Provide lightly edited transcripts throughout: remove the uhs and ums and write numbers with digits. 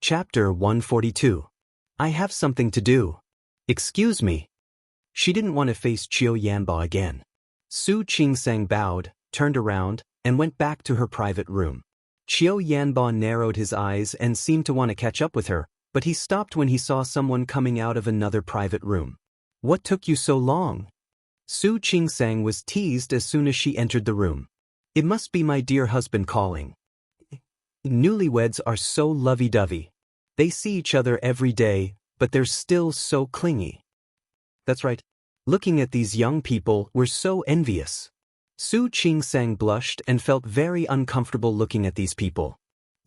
Chapter 142. I have something to do. Excuse me. She didn't want to face Qiu Yanba again. Su Qingsang bowed, turned around, and went back to her private room. Qiu Yanba narrowed his eyes and seemed to want to catch up with her, but he stopped when he saw someone coming out of another private room. What took you so long? Su Qingsang was teased as soon as she entered the room. It must be my dear husband calling. Newlyweds are so lovey-dovey. They see each other every day, but they're still so clingy. That's right. Looking at these young people, we're so envious. Su Qingsang blushed and felt very uncomfortable looking at these people.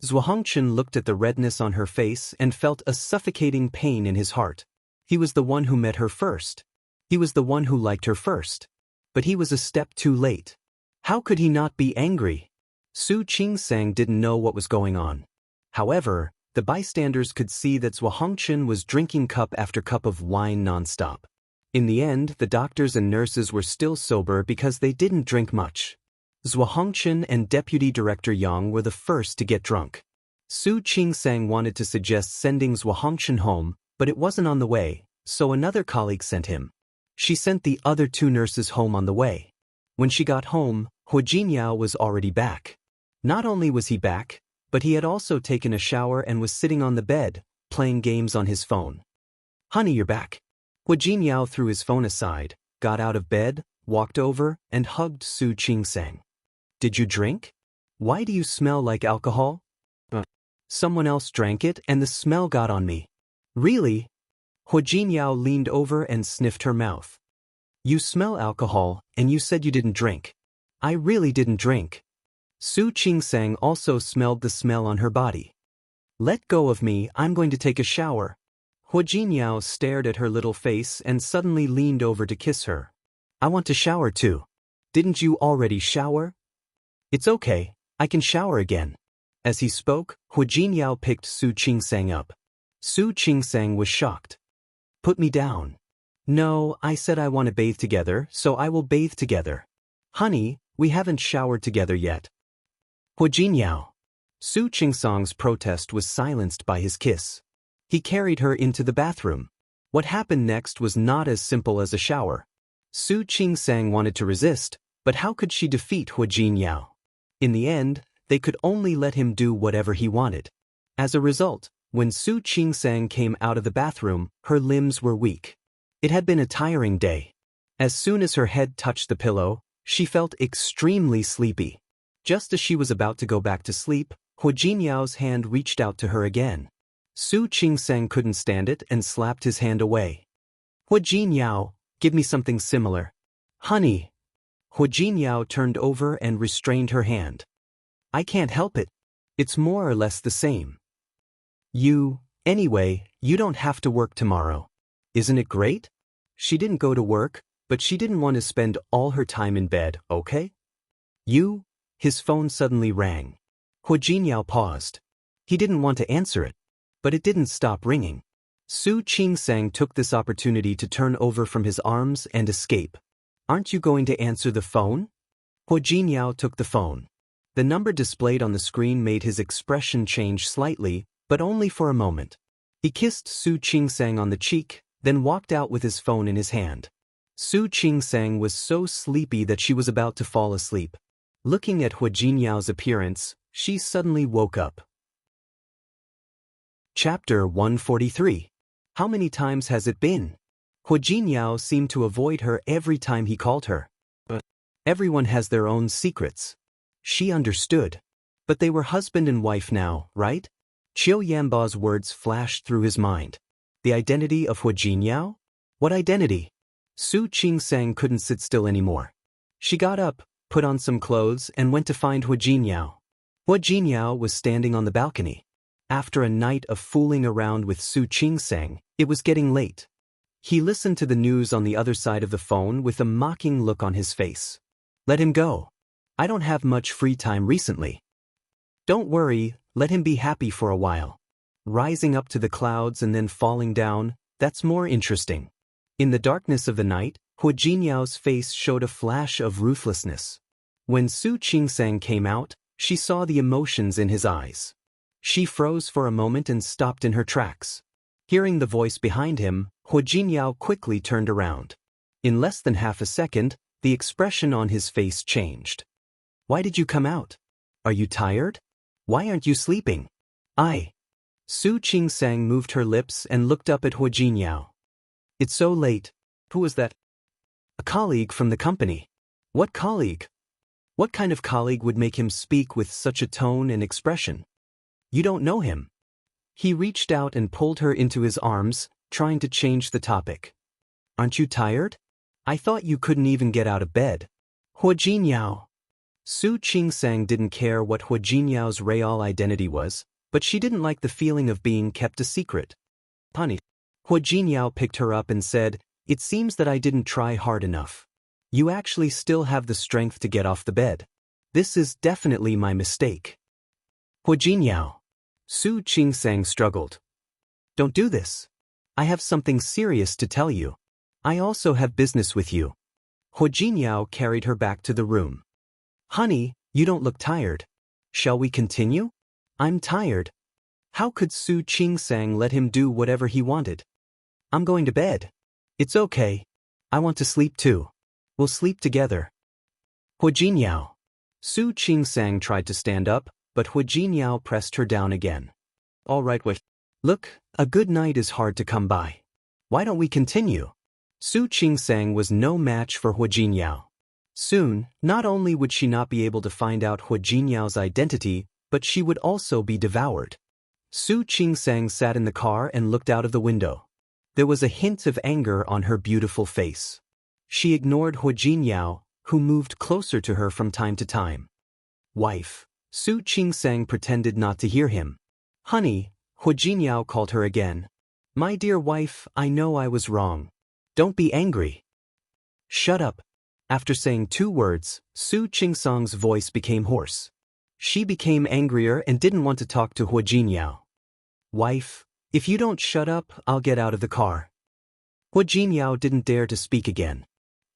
Zhuo Hongchen looked at the redness on her face and felt a suffocating pain in his heart. He was the one who met her first. He was the one who liked her first. But he was a step too late. How could he not be angry? Su Qingsang didn't know what was going on. However, the bystanders could see that Zhuo Hongchen was drinking cup after cup of wine nonstop. In the end, the doctors and nurses were still sober because they didn't drink much. Zhuo Hongchen and Deputy Director Yang were the first to get drunk. Su Qingsang wanted to suggest sending Zhuo Hongchen home, but it wasn't on the way, so another colleague sent him. She sent the other two nurses home on the way. When she got home, Hu Jinyao was already back. Not only was he back, but he had also taken a shower and was sitting on the bed, playing games on his phone. Honey, you're back. Hu Jinyao threw his phone aside, got out of bed, walked over, and hugged Su Qingsang. Did you drink? Why do you smell like alcohol? Someone else drank it and the smell got on me. Really? Hu Jinyao leaned over and sniffed her mouth. You smell alcohol, and you said you didn't drink. I really didn't drink. Su Qingsang also smelled the smell on her body. Let go of me, I'm going to take a shower. Hu Jinyao stared at her little face and suddenly leaned over to kiss her. I want to shower too. Didn't you already shower? It's okay, I can shower again. As he spoke, Hu Jinyao picked Su Qingsang up. Su Qingsang was shocked. Put me down. No, I said I want to bathe together, so I will bathe together. Honey, we haven't showered together yet. Hu Jinyao. Su Qingsang's protest was silenced by his kiss. He carried her into the bathroom. What happened next was not as simple as a shower. Su Qingsang wanted to resist, but how could she defeat Hu Jinyao? In the end, they could only let him do whatever he wanted. As a result, when Su Qingsang came out of the bathroom, her limbs were weak. It had been a tiring day. As soon as her head touched the pillow, she felt extremely sleepy. Just as she was about to go back to sleep, Hu Jinyao's hand reached out to her again. Su Qingsang couldn't stand it and slapped his hand away. Hu Jinyao, give me something similar. Honey. Hu Jinyao turned over and restrained her hand. I can't help it. It's more or less the same. Anyway, you don't have to work tomorrow. Isn't it great? She didn't go to work, but she didn't want to spend all her time in bed, okay? His phone suddenly rang. Hu Jinyao paused. He didn't want to answer it, but it didn't stop ringing. Su Qingsang took this opportunity to turn over from his arms and escape. Aren't you going to answer the phone? Hu Jinyao took the phone. The number displayed on the screen made his expression change slightly, but only for a moment. He kissed Su Qingsang on the cheek, then walked out with his phone in his hand. Su Qingsang was so sleepy that she was about to fall asleep. Looking at Hu Jinyao's appearance, she suddenly woke up. Chapter 143. How many times has it been? Hu Jinyao seemed to avoid her every time he called her. But everyone has their own secrets. She understood. But they were husband and wife now, right? Qiu Yanba's words flashed through his mind. The identity of Hu Jinyao? What identity? Su Qingsang couldn't sit still anymore. She got up, put on some clothes, and went to find Hu Jinyao. Hu Jinyao was standing on the balcony. After a night of fooling around with Su Qingsang, it was getting late. He listened to the news on the other side of the phone with a mocking look on his face. Let him go. I don't have much free time recently. Don't worry, let him be happy for a while. Rising up to the clouds and then falling down, that's more interesting. In the darkness of the night, Hu Jinyao's face showed a flash of ruthlessness. When Su Qingsang came out, she saw the emotions in his eyes. She froze for a moment and stopped in her tracks. Hearing the voice behind him, Hu Jinyao quickly turned around. In less than half a second, the expression on his face changed. Why did you come out? Are you tired? Why aren't you sleeping? Su Qingsang moved her lips and looked up at Hu Jinyao. It's so late. Who was that? A colleague from the company. What colleague? What kind of colleague would make him speak with such a tone and expression? You don't know him. He reached out and pulled her into his arms, trying to change the topic. Aren't you tired? I thought you couldn't even get out of bed. Hu Jinyao. Su Qingsang didn't care what Hu Jinyao's real identity was, but she didn't like the feeling of being kept a secret. Honey. Hu Jinyao picked her up and said, It seems that I didn't try hard enough. You actually still have the strength to get off the bed. This is definitely my mistake. Hu Jinyao. Su Qingsang struggled. Don't do this. I have something serious to tell you. I also have business with you. Hu Jinyao carried her back to the room. Honey, you don't look tired. Shall we continue? I'm tired. How could Su Qingsang let him do whatever he wanted? I'm going to bed. It's okay. I want to sleep too. We'll sleep together. Hu Jinyao. Su Qingsang tried to stand up, but Hu Jinyao pressed her down again. All right, look, a good night is hard to come by. Why don't we continue? Su Qingsang was no match for Hu Jinyao. Soon, not only would she not be able to find out Hu Jinyao's identity, but she would also be devoured. Su Qingsang sat in the car and looked out of the window. There was a hint of anger on her beautiful face. She ignored Hu Jinyao, who moved closer to her from time to time. Wife. Su Qingsang pretended not to hear him. Honey, Hu Jinyao called her again. My dear wife, I know I was wrong. Don't be angry. Shut up. After saying 2 words, Su Qingsang's voice became hoarse. She became angrier and didn't want to talk to Hu Jinyao. Wife, if you don't shut up, I'll get out of the car. Hu Jinyao didn't dare to speak again.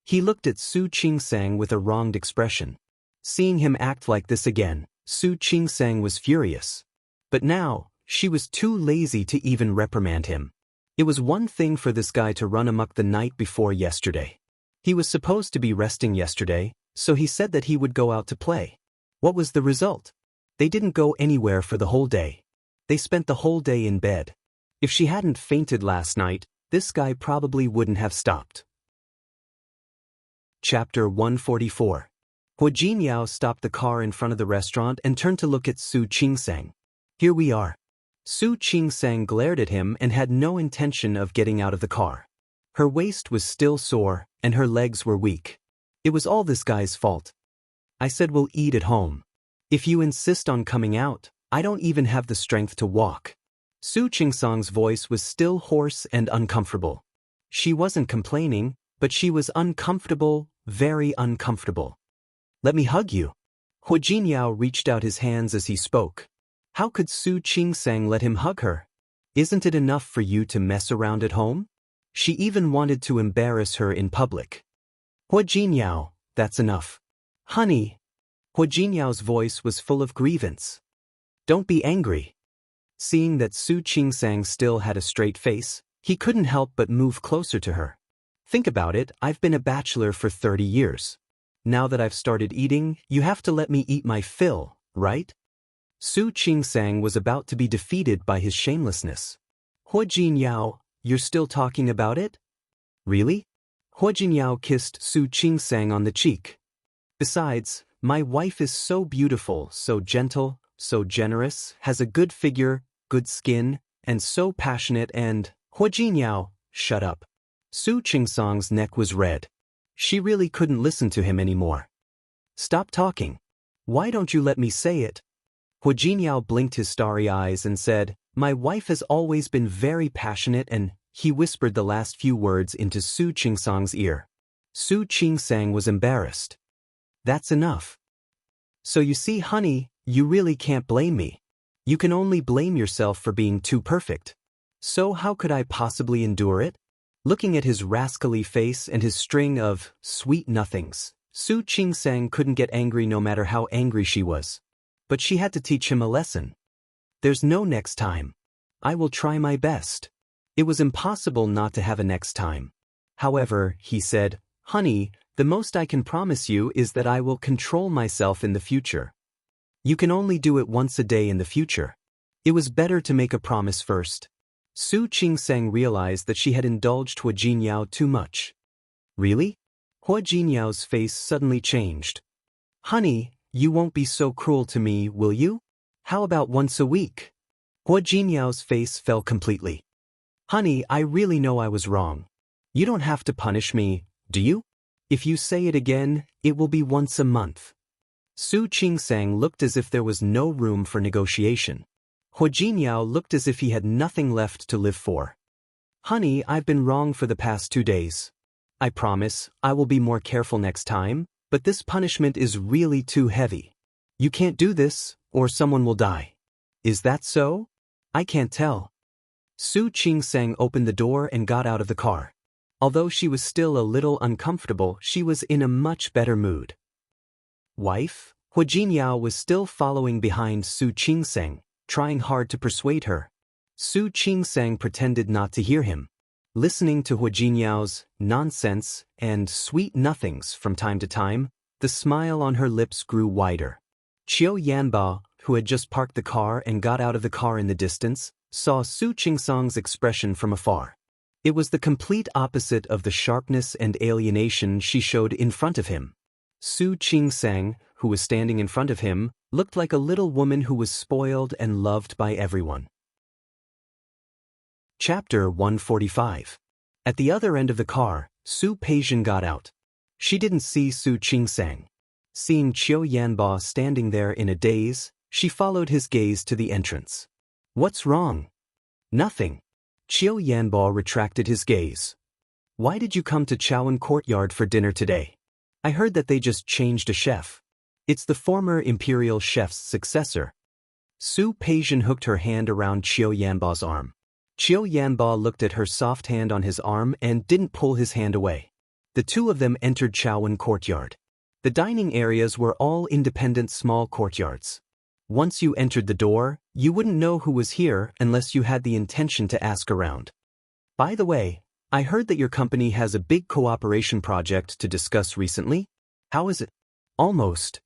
He looked at Su Qingsang with a wronged expression. Seeing him act like this again, Su Qingsang was furious. But now, she was too lazy to even reprimand him. It was one thing for this guy to run amok the night before yesterday. He was supposed to be resting yesterday, so he said that he would go out to play. What was the result? They didn't go anywhere for the whole day. They spent the whole day in bed. If she hadn't fainted last night, this guy probably wouldn't have stopped. Chapter 144. Hu Jinyao stopped the car in front of the restaurant and turned to look at Su Qingsang. Here we are. Su Qingsang glared at him and had no intention of getting out of the car. Her waist was still sore, and her legs were weak. It was all this guy's fault. I said we'll eat at home. If you insist on coming out, I don't even have the strength to walk. Su Qingsang's voice was still hoarse and uncomfortable. She wasn't complaining, but she was uncomfortable, very uncomfortable. Let me hug you. Hu Jinyao reached out his hands as he spoke. How could Su Qingsang let him hug her? Isn't it enough for you to mess around at home? She even wanted to embarrass her in public. Hu Jinyao, that's enough. Honey. Hu Jinyao's voice was full of grievance. Don't be angry. Seeing that Su Qingsang still had a straight face, he couldn't help but move closer to her. Think about it, I've been a bachelor for 30 years. Now that I've started eating, you have to let me eat my fill, right? Su Qingsang was about to be defeated by his shamelessness. Hu Jinyao, you're still talking about it? Really? Hu Jinyao kissed Su Qingsang on the cheek. Besides, my wife is so beautiful, so gentle, so generous, has a good figure, good skin, and so passionate and… Hu Jinyao, shut up. Su Qingsang's neck was red. She really couldn't listen to him anymore. Stop talking. Why don't you let me say it? Hu Jinyao blinked his starry eyes and said, My wife has always been very passionate, and he whispered the last few words into Su Qingsang's ear. Su Qingsang was embarrassed. That's enough. So you see, honey, you really can't blame me. You can only blame yourself for being too perfect. So how could I possibly endure it? Looking at his rascally face and his string of sweet nothings, Su Qingsang couldn't get angry no matter how angry she was. But she had to teach him a lesson. There's no next time. I will try my best. It was impossible not to have a next time. However, he said, honey, the most I can promise you is that I will control myself in the future. You can only do it once a day in the future. It was better to make a promise first. Su Qingsang realized that she had indulged Hua Jinyao too much. Really? Hua Jinyao's face suddenly changed. Honey, you won't be so cruel to me, will you? How about once a week? Hua Jinyao's face fell completely. Honey, I really know I was wrong. You don't have to punish me, do you? If you say it again, it will be once a month. Su Qingsang looked as if there was no room for negotiation. Hua Jinyao looked as if he had nothing left to live for. Honey, I've been wrong for the past 2 days. I promise, I will be more careful next time, but this punishment is really too heavy. You can't do this, or someone will die. Is that so? I can't tell. Su Qingsang opened the door and got out of the car. Although she was still a little uncomfortable, she was in a much better mood. Wife? Hua Jinyao was still following behind Su Qingsang, trying hard to persuade her. Su Qingsang pretended not to hear him. Listening to Hua Jinyao's nonsense and sweet nothings from time to time, the smile on her lips grew wider. Qiu Yanba, who had just parked the car and got out of the car in the distance, saw Su Qingsang's expression from afar. It was the complete opposite of the sharpness and alienation she showed in front of him. Su Qingsang, who was standing in front of him, looked like a little woman who was spoiled and loved by everyone. Chapter 145. At the other end of the car, Su Peijian got out. She didn't see Su Qingsang. Seeing Qiu Yanba standing there in a daze, she followed his gaze to the entrance. What's wrong? Nothing. Qiu Yanba retracted his gaze. Why did you come to Chaoan Courtyard for dinner today? I heard that they just changed a chef. It's the former imperial chef's successor. Su Peijian hooked her hand around Qiu Yanba's arm. Qiu Yanba looked at her soft hand on his arm and didn't pull his hand away. The two of them entered Chaoan Courtyard. The dining areas were all independent small courtyards. Once you entered the door, you wouldn't know who was here unless you had the intention to ask around. By the way, I heard that your company has a big cooperation project to discuss recently. How is it? Almost.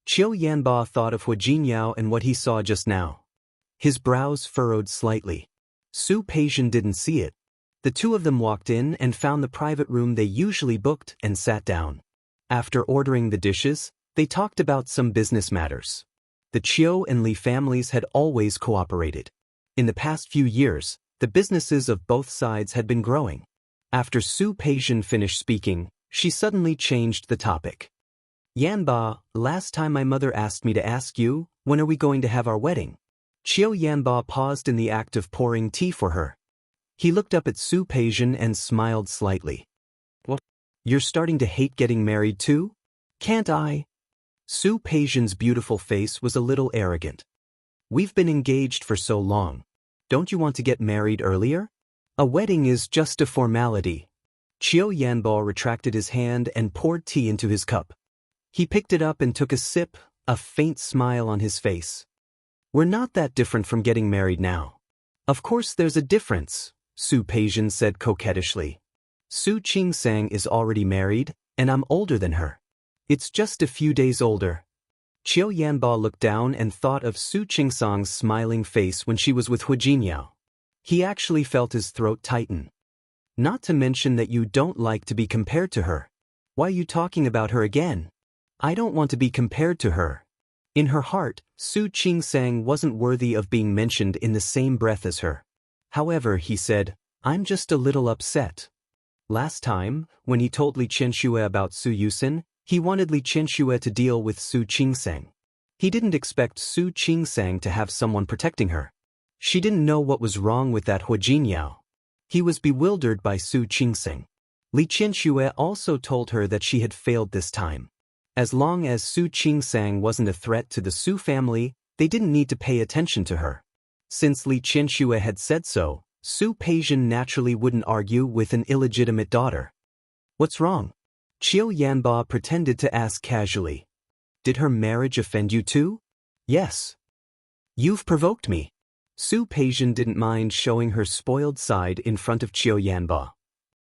Qiu Yanba thought of Hua Jinyao and what he saw just now. His brows furrowed slightly. Su Peijian didn't see it. The two of them walked in and found the private room they usually booked and sat down. After ordering the dishes, they talked about some business matters. The Qiu and Li families had always cooperated. In the past few years, the businesses of both sides had been growing. After Su Peijian finished speaking, she suddenly changed the topic. Yanba, last time my mother asked me to ask you, when are we going to have our wedding? Qiu Yanba paused in the act of pouring tea for her. He looked up at Su Peijian and smiled slightly. What? You're starting to hate getting married too? Can't I? Su Peijian's beautiful face was a little arrogant. We've been engaged for so long. Don't you want to get married earlier? A wedding is just a formality. Qiu Yanba retracted his hand and poured tea into his cup. He picked it up and took a sip, a faint smile on his face. We're not that different from getting married now. Of course there's a difference, Su Peijian said coquettishly. Su Qingsang is already married, and I'm older than her. It's just a few days older. Qiu Yanba looked down and thought of Su Qingsang's smiling face when she was with Hua Jinyao. He actually felt his throat tighten. Not to mention that you don't like to be compared to her. Why are you talking about her again? I don't want to be compared to her. In her heart, Su Qingsang wasn't worthy of being mentioned in the same breath as her. However, he said, I'm just a little upset. Last time, when he told Li Qianxue about Su Yusin, he wanted Li Qianxue to deal with Su Qingsang. He didn't expect Su Qingsang to have someone protecting her. She didn't know what was wrong with that Hua Jinyao. He was bewildered by Su Qingsang. Li Qianxue also told her that she had failed this time. As long as Su Qingsang wasn't a threat to the Su family, they didn't need to pay attention to her. Since Li Qianxue had said so, Su Peijian naturally wouldn't argue with an illegitimate daughter. What's wrong? Qiu Yanba pretended to ask casually. Did her marriage offend you too? Yes. You've provoked me. Su Peijian didn't mind showing her spoiled side in front of Qiu Yanba.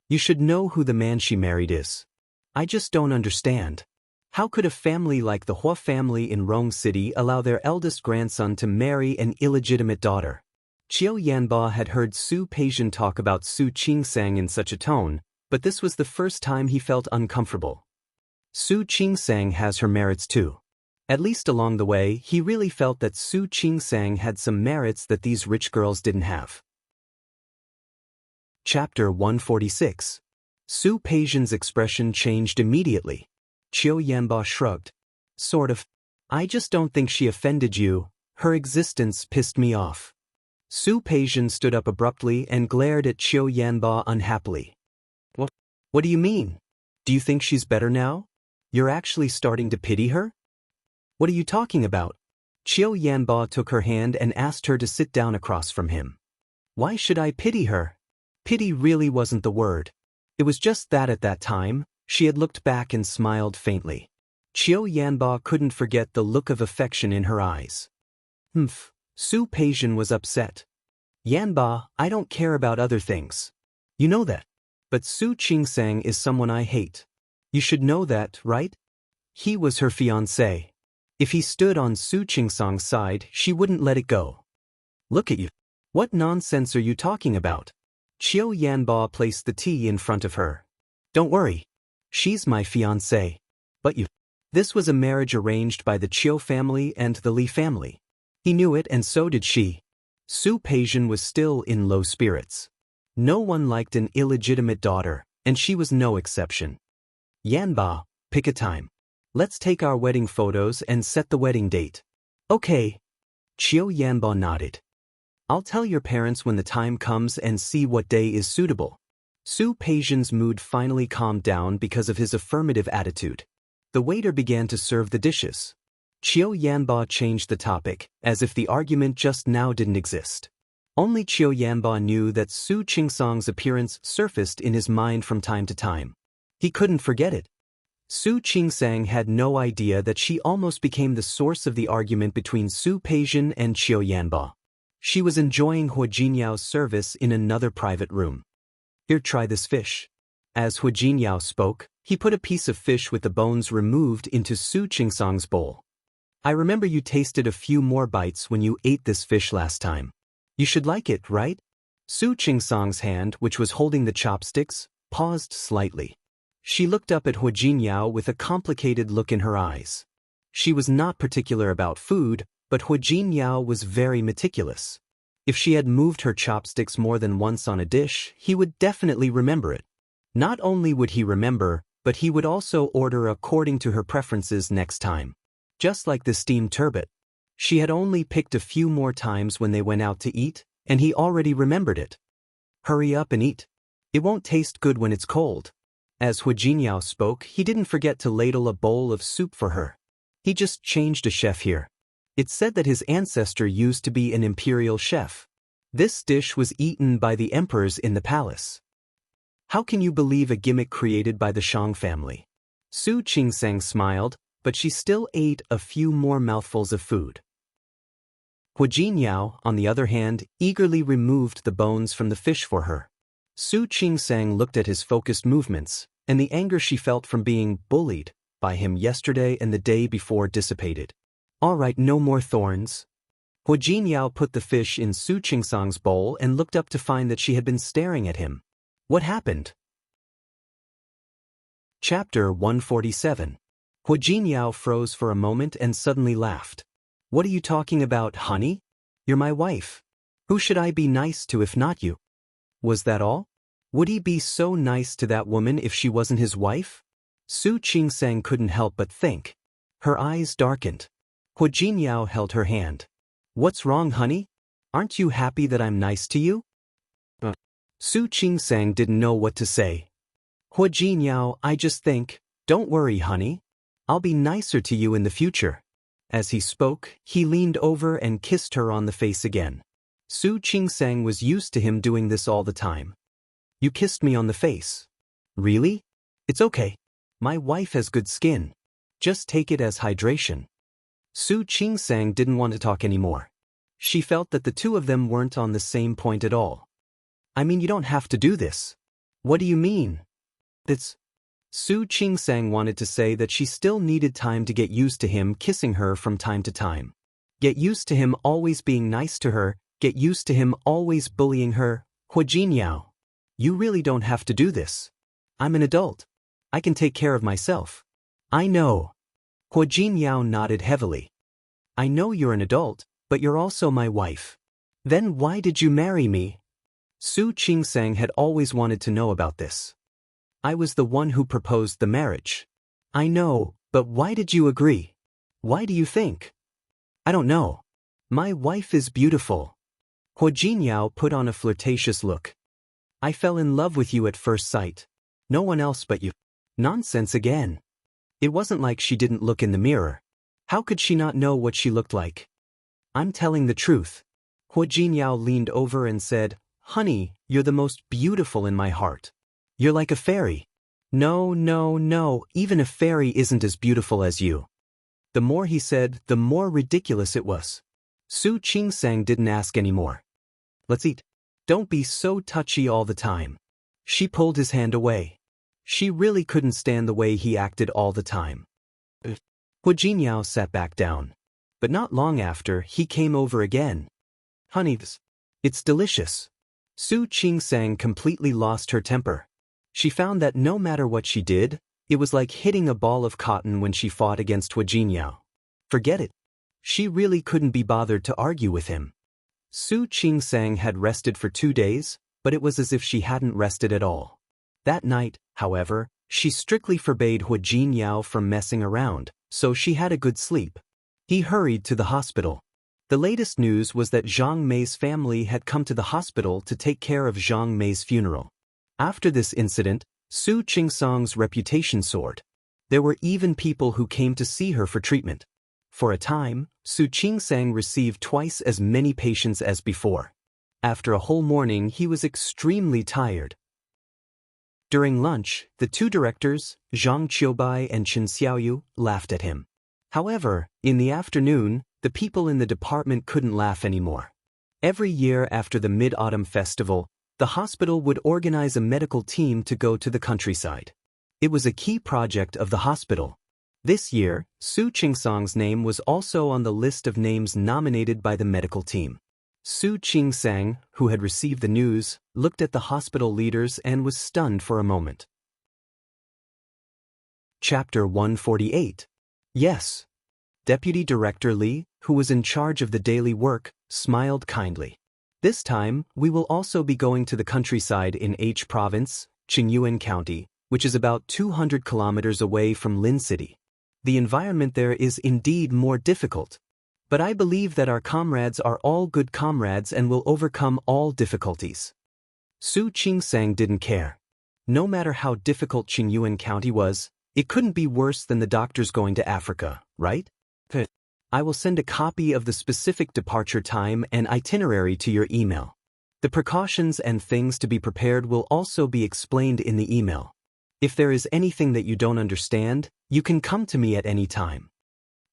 You should know who the man she married is. I just don't understand. How could a family like the Hua family in Rome City allow their eldest grandson to marry an illegitimate daughter? Qiu Yanba had heard Su Peijian talk about Su Qingsang in such a tone, but this was the first time he felt uncomfortable. Su Qingsang has her merits too. At least along the way, he really felt that Su Qingsang had some merits that these rich girls didn't have. Chapter 146. Su Peijian's expression changed immediately. Qiu Yanba shrugged. Sort of. I just don't think she offended you. Her existence pissed me off. Su Peijian stood up abruptly and glared at Qiu Yanba unhappily. What do you mean? Do you think she's better now? You're actually starting to pity her? What are you talking about? Qiu Yanba took her hand and asked her to sit down across from him. Why should I pity her? Pity really wasn't the word. It was just that at that time, she had looked back and smiled faintly. Qiu Yanba couldn't forget the look of affection in her eyes. Su Peijian was upset. Yanba, I don't care about other things. You know that. But Su Qingsang is someone I hate. You should know that, right? He was her fiancé. If he stood on Su Qingsang's side, she wouldn't let it go. Look at you. What nonsense are you talking about? Qiu Yanba placed the tea in front of her. Don't worry. She's my fiancé. But you. This was a marriage arranged by the Qiu family and the Li family. He knew it and so did she. Su Peijian was still in low spirits. No one liked an illegitimate daughter, and she was no exception. Yanba, pick a time. Let's take our wedding photos and set the wedding date. Okay. Qiu Yanba nodded. I'll tell your parents when the time comes and see what day is suitable. Su Peijian's mood finally calmed down because of his affirmative attitude. The waiter began to serve the dishes. Qiu Yanba changed the topic, as if the argument just now didn't exist. Only Qiu Yanba knew that Su Qingsang's appearance surfaced in his mind from time to time. He couldn't forget it. Su Qingsang had no idea that she almost became the source of the argument between Su Peijian and Qiu Yanba. She was enjoying Hua Jinyao's service in another private room. Here, try this fish. As Hua Jinyao spoke, he put a piece of fish with the bones removed into Su Qingsang's bowl. I remember you tasted a few more bites when you ate this fish last time. You should like it, right? Su Qingsang's hand, which was holding the chopsticks, paused slightly. She looked up at Hua Jinyao with a complicated look in her eyes. She was not particular about food, but Hua Jinyao was very meticulous. If she had moved her chopsticks more than once on a dish, he would definitely remember it. Not only would he remember, but he would also order according to her preferences next time. Just like the steamed turbot. She had only picked a few more times when they went out to eat, and he already remembered it. Hurry up and eat. It won't taste good when it's cold. As Hua Jinyao spoke, he didn't forget to ladle a bowl of soup for her. He just changed a chef here. It's said that his ancestor used to be an imperial chef. This dish was eaten by the emperors in the palace. How can you believe a gimmick created by the Shang family? Su Qingsang smiled, but she still ate a few more mouthfuls of food. Hua Jinyao, on the other hand, eagerly removed the bones from the fish for her. Su Qingsang looked at his focused movements, and the anger she felt from being bullied by him yesterday and the day before dissipated. All right, no more thorns. Hua Jinyao put the fish in Su Qingsang's bowl and looked up to find that she had been staring at him. What happened? Chapter 147. Hua Jinyao froze for a moment and suddenly laughed. What are you talking about, honey? You're my wife. Who should I be nice to if not you? Was that all? Would he be so nice to that woman if she wasn't his wife? Su Qingsang couldn't help but think. Her eyes darkened. Hua Jinyao held her hand. What's wrong, honey? Aren't you happy that I'm nice to you? Su Qingsang didn't know what to say. Hua Jinyao, I just think, don't worry, honey. I'll be nicer to you in the future. As he spoke, he leaned over and kissed her on the face again. Su Qingsang was used to him doing this all the time. You kissed me on the face. Really? It's okay. My wife has good skin. Just take it as hydration. Su Qingsang didn't want to talk anymore. She felt that the two of them weren't on the same point at all. I mean, you don't have to do this. What do you mean? That's... Su Qingsang wanted to say that she still needed time to get used to him kissing her from time to time. Get used to him always being nice to her, get used to him always bullying her. Hua Jinyao, you really don't have to do this. I'm an adult. I can take care of myself. I know. Hua Jinyao nodded heavily. I know you're an adult, but you're also my wife. Then why did you marry me? Su Qingsang had always wanted to know about this. I was the one who proposed the marriage. I know, but why did you agree? Why do you think? I don't know. My wife is beautiful. Hua Jinyao put on a flirtatious look. I fell in love with you at first sight. No one else but you. Nonsense again. It wasn't like she didn't look in the mirror. How could she not know what she looked like? I'm telling the truth. Hua Jinyao leaned over and said, Honey, you're the most beautiful in my heart. You're like a fairy. No, no, no, even a fairy isn't as beautiful as you. The more he said, the more ridiculous it was. Su Qingsang didn't ask anymore. Let's eat. Don't be so touchy all the time. She pulled his hand away. She really couldn't stand the way he acted all the time. Hua Jinyao sat back down. But not long after, he came over again. Honey, it's delicious. Su Qingsang completely lost her temper. She found that no matter what she did, it was like hitting a ball of cotton when she fought against Hua Jinyao. Forget it. She really couldn't be bothered to argue with him. Su Qingsang had rested for 2 days, but it was as if she hadn't rested at all. That night, however, she strictly forbade Hua Jinyao from messing around, so she had a good sleep. He hurried to the hospital. The latest news was that Zhang Mei's family had come to the hospital to take care of Zhang Mei's funeral. After this incident, Su Qingsang's reputation soared. There were even people who came to see her for treatment. For a time, Su Qingsang received twice as many patients as before. After a whole morning, he was extremely tired. During lunch, the two directors, Zhang Qiubai and Chen Xiaoyu, laughed at him. However, in the afternoon, the people in the department couldn't laugh anymore. Every year after the Mid-Autumn Festival, the hospital would organize a medical team to go to the countryside. It was a key project of the hospital. This year, Su Qingsang's name was also on the list of names nominated by the medical team. Su Qingsang, who had received the news, looked at the hospital leaders and was stunned for a moment. Chapter 148. Yes. Deputy Director Li, who was in charge of the daily work, smiled kindly. This time, we will also be going to the countryside in H Province, Qingyuan County, which is about 200 kilometers away from Lin City. The environment there is indeed more difficult. But I believe that our comrades are all good comrades and will overcome all difficulties. Su Qingsang didn't care. No matter how difficult Qingyuan County was, it couldn't be worse than the doctors going to Africa, right? I will send a copy of the specific departure time and itinerary to your email. The precautions and things to be prepared will also be explained in the email. If there is anything that you don't understand, you can come to me at any time.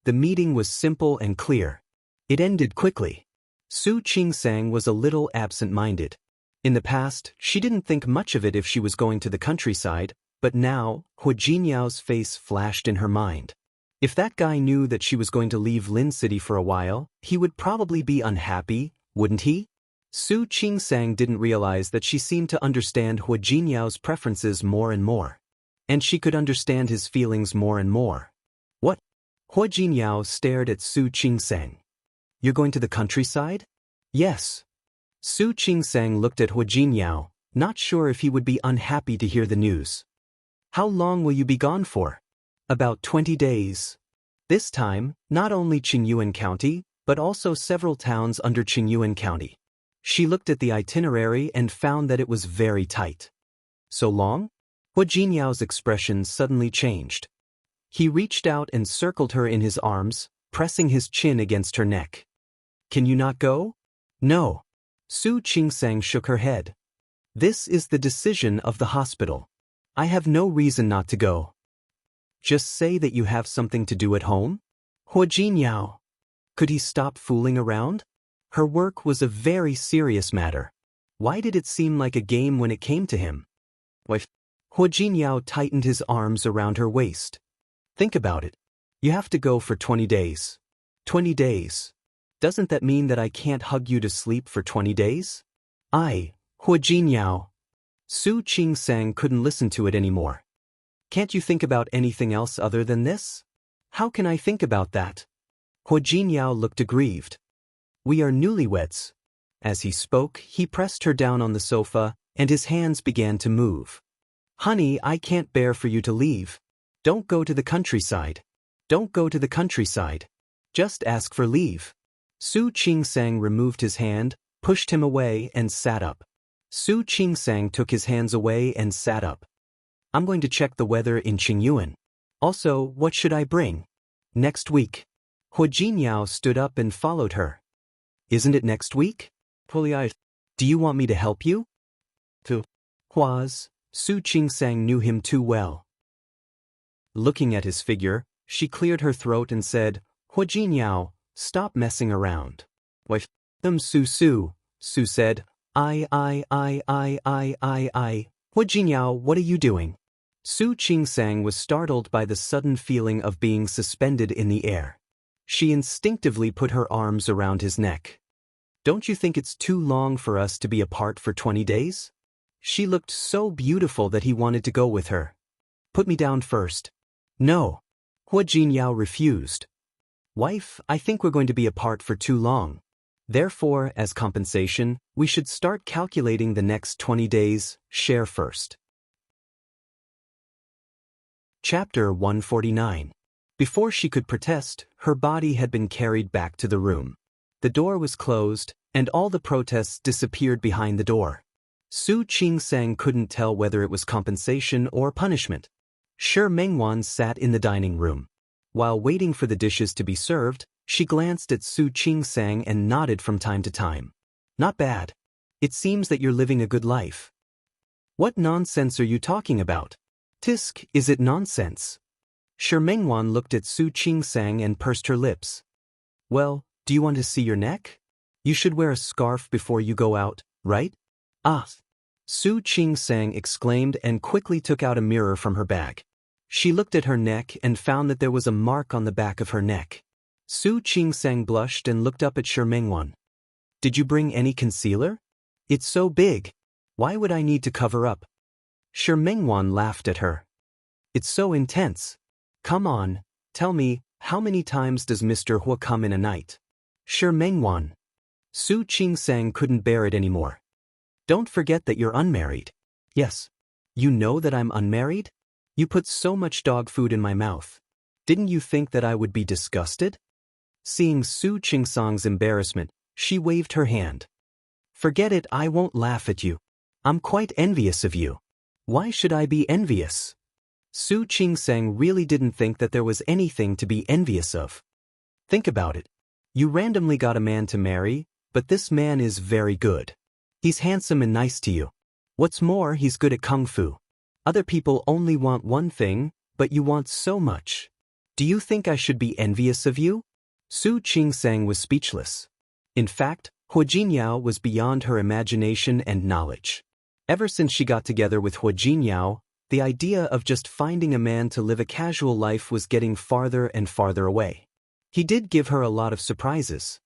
The meeting was simple and clear. It ended quickly. Su Qingsang was a little absent-minded. In the past, she didn't think much of it if she was going to the countryside, but now, Hua Jinyao's face flashed in her mind. If that guy knew that she was going to leave Lin City for a while, he would probably be unhappy, wouldn't he? Su Qingsang didn't realize that she seemed to understand Hua Jinyao's preferences more and more. And she could understand his feelings more and more. What? Hua Jinyao stared at Su Qingsang. You're going to the countryside? Yes. Su Qingsang looked at Hua Jinyao, not sure if he would be unhappy to hear the news. How long will you be gone for? About 20 days. This time, not only Qingyuan County, but also several towns under Qingyuan County. She looked at the itinerary and found that it was very tight. So long? Hua Jinyao's expression suddenly changed. He reached out and circled her in his arms, pressing his chin against her neck. Can you not go? No. Su Qingsang shook her head. This is the decision of the hospital. I have no reason not to go. Just say that you have something to do at home? Hua Jinyao. Could he stop fooling around? Her work was a very serious matter. Why did it seem like a game when it came to him? Wife. Hua Jinyao tightened his arms around her waist. Think about it. You have to go for 20 days. 20 days. Doesn't that mean that I can't hug you to sleep for 20 days? Hua Jinyao. Su Qingsang couldn't listen to it anymore. Can't you think about anything else other than this? How can I think about that? Hua Jinyao looked aggrieved. We are newlyweds. As he spoke, he pressed her down on the sofa, and his hands began to move. Honey, I can't bear for you to leave. Don't go to the countryside. Don't go to the countryside. Just ask for leave. Su Qingsang removed his hand, pushed him away, and sat up. Su Qingsang took his hands away and sat up. I'm going to check the weather in Qingyuan. Also, what should I bring? Next week. Hua Jinyao stood up and followed her. Isn't it next week? Do you want me to help you? Hua's. Su Qingsang knew him too well. Looking at his figure, she cleared her throat and said, Hua Jinyao, stop messing around. Wife. Su said, I. Hua Jinyao, what are you doing? Su Qingsang was startled by the sudden feeling of being suspended in the air. She instinctively put her arms around his neck. Don't you think it's too long for us to be apart for 20 days? She looked so beautiful that he wanted to go with her. Put me down first. No. Hua Jinyao refused. Wife, I think we're going to be apart for too long. Therefore, as compensation, we should start calculating the next 20 days, share first. Chapter 149. Before she could protest, her body had been carried back to the room. The door was closed, and all the protests disappeared behind the door. Su Qingsang couldn't tell whether it was compensation or punishment. Shi Mengwan sat in the dining room. While waiting for the dishes to be served, she glanced at Su Qingsang and nodded from time to time. Not bad. It seems that you're living a good life. What nonsense are you talking about? Tisk, is it nonsense? Shi Mengwan looked at Su Qingsang and pursed her lips. Well, do you want to see your neck? You should wear a scarf before you go out, right? Ah! Su Qingsang exclaimed and quickly took out a mirror from her bag. She looked at her neck and found that there was a mark on the back of her neck. Su Qingsang blushed and looked up at Shi Mengwan. Did you bring any concealer? It's so big. Why would I need to cover up? Shi Mengwan laughed at her. It's so intense. Come on, tell me, how many times does Mr. Hua come in a night? Shi Mengwan. Su Qingsang couldn't bear it anymore. Don't forget that you're unmarried. Yes. You know that I'm unmarried? You put so much dog food in my mouth. Didn't you think that I would be disgusted? Seeing Su Qingsang's embarrassment, she waved her hand. Forget it, I won't laugh at you. I'm quite envious of you. Why should I be envious? Su Qingsang really didn't think that there was anything to be envious of. Think about it. You randomly got a man to marry, but this man is very good. He's handsome and nice to you. What's more, he's good at kung fu. Other people only want one thing, but you want so much. Do you think I should be envious of you? Su Qingsang was speechless. In fact, Hua Jinyao was beyond her imagination and knowledge. Ever since she got together with Hua Jinyao, the idea of just finding a man to live a casual life was getting farther and farther away. He did give her a lot of surprises.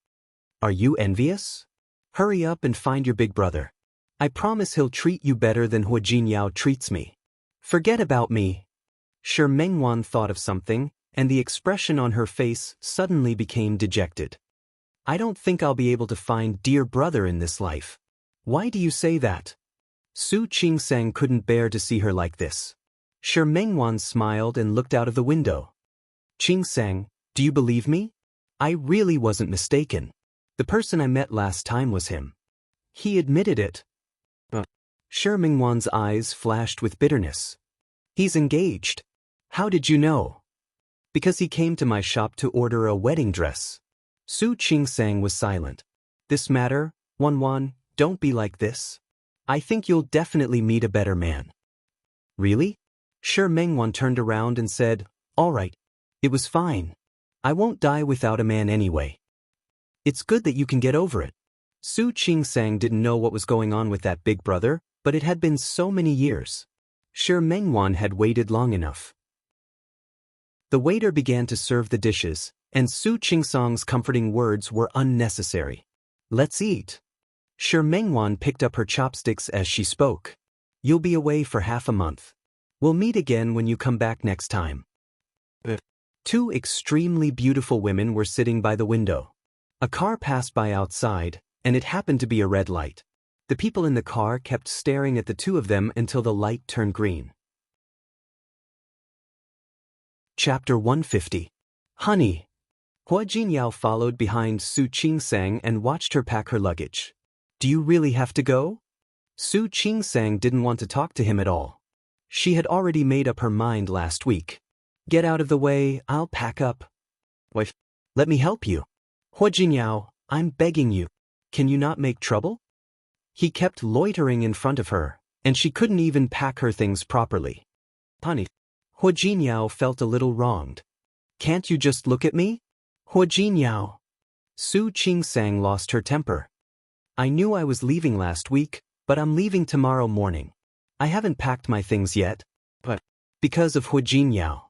Are you envious? Hurry up and find your big brother. I promise he'll treat you better than Hua Jinyao treats me. Forget about me. Shi Mengwan thought of something, and the expression on her face suddenly became dejected. I don't think I'll be able to find dear brother in this life. Why do you say that? Su Qingsang couldn't bear to see her like this. Shi Mengwan smiled and looked out of the window. Qingsang, do you believe me? I really wasn't mistaken. The person I met last time was him. He admitted it. Shi Mengwan's eyes flashed with bitterness. He's engaged. How did you know? Because he came to my shop to order a wedding dress. Su Qingsang was silent. This matter, Wanwan, don't be like this. I think you'll definitely meet a better man. Really? Shi Mengwan turned around and said, all right. It was fine. I won't die without a man anyway. It's good that you can get over it. Su Qingsang didn't know what was going on with that big brother, but it had been so many years. Sure, Mengwan had waited long enough. The waiter began to serve the dishes, and Su Qingsang's comforting words were unnecessary. Let's eat. Sure, Mengwan picked up her chopsticks as she spoke. You'll be away for half a month. We'll meet again when you come back next time. Two extremely beautiful women were sitting by the window. A car passed by outside, and it happened to be a red light. The people in the car kept staring at the two of them until the light turned green. Chapter 150. Honey. Hua Jinyao followed behind Su Qingsang and watched her pack her luggage. Do you really have to go? Su Qingsang didn't want to talk to him at all. She had already made up her mind last week. Get out of the way, I'll pack up. Wife, let me help you. Hua Jinyao, I'm begging you. Can you not make trouble? He kept loitering in front of her, and she couldn't even pack her things properly. Honey. Hua Jinyao felt a little wronged. Can't you just look at me? Hua Jinyao. Su Qingsang lost her temper. I knew I was leaving last week, but I'm leaving tomorrow morning. I haven't packed my things yet. But because of Hua Jinyao.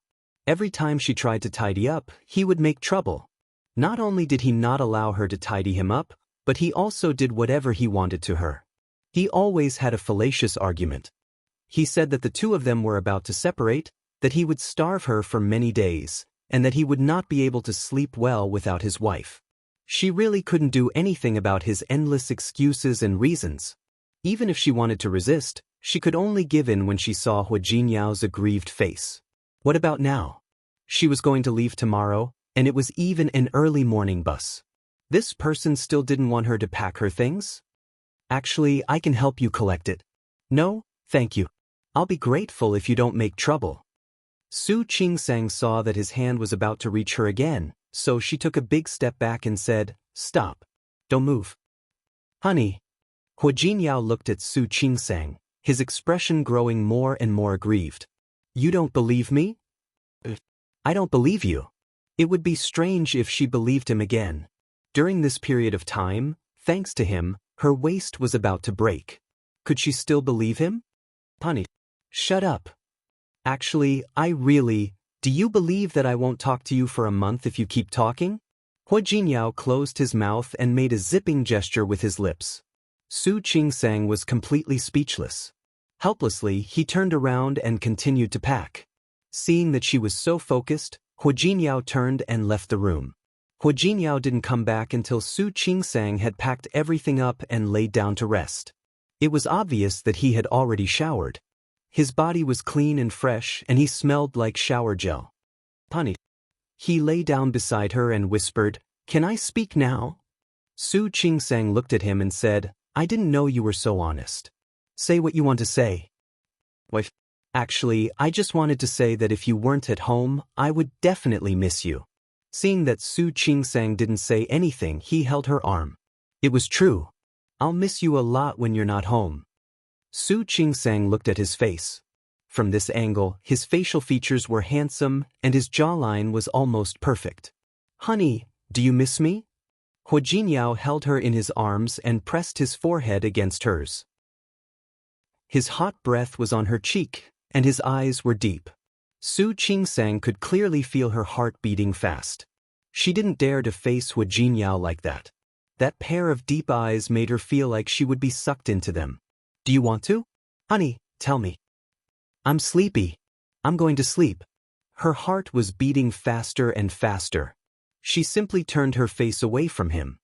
Every time she tried to tidy up, he would make trouble. Not only did he not allow her to tidy him up, but he also did whatever he wanted to her. He always had a fallacious argument. He said that the two of them were about to separate, that he would starve her for many days, and that he would not be able to sleep well without his wife. She really couldn't do anything about his endless excuses and reasons. Even if she wanted to resist, she could only give in when she saw Hua Jinyao's aggrieved face. What about now? She was going to leave tomorrow, and it was even an early morning bus. This person still didn't want her to pack her things? Actually, I can help you collect it. No, thank you. I'll be grateful if you don't make trouble. Su Qingsang saw that his hand was about to reach her again, so she took a big step back and said, Stop. Don't move. Honey. Hua Jinyao looked at Su Qingsang, his expression growing more and more aggrieved. You don't believe me? I don't believe you. It would be strange if she believed him again. During this period of time, thanks to him, her waist was about to break. Could she still believe him? Honey. Shut up. Actually, do you believe that I won't talk to you for a month if you keep talking? Hua Jinyao closed his mouth and made a zipping gesture with his lips. Su Qingsang was completely speechless. Helplessly, he turned around and continued to pack. Seeing that she was so focused, Hua Jinyao turned and left the room. Hua Jinyao didn't come back until Su Qingsang had packed everything up and laid down to rest. It was obvious that he had already showered. His body was clean and fresh, and he smelled like shower gel. Honey. He lay down beside her and whispered, Can I speak now? Su Qingsang looked at him and said, I didn't know you were so honest. Say what you want to say. Wife. Actually, I just wanted to say that if you weren't at home, I would definitely miss you. Seeing that Su Qingsang didn't say anything, he held her arm. It was true. I'll miss you a lot when you're not home. Su Qingsang looked at his face. From this angle, his facial features were handsome and his jawline was almost perfect. Honey, do you miss me? Hua Jinyao held her in his arms and pressed his forehead against hers. His hot breath was on her cheek, and his eyes were deep. Su Qingsang could clearly feel her heart beating fast. She didn't dare to face Hua Jinyao like that. That pair of deep eyes made her feel like she would be sucked into them. Do you want to? Honey, tell me. I'm sleepy. I'm going to sleep. Her heart was beating faster and faster. She simply turned her face away from him.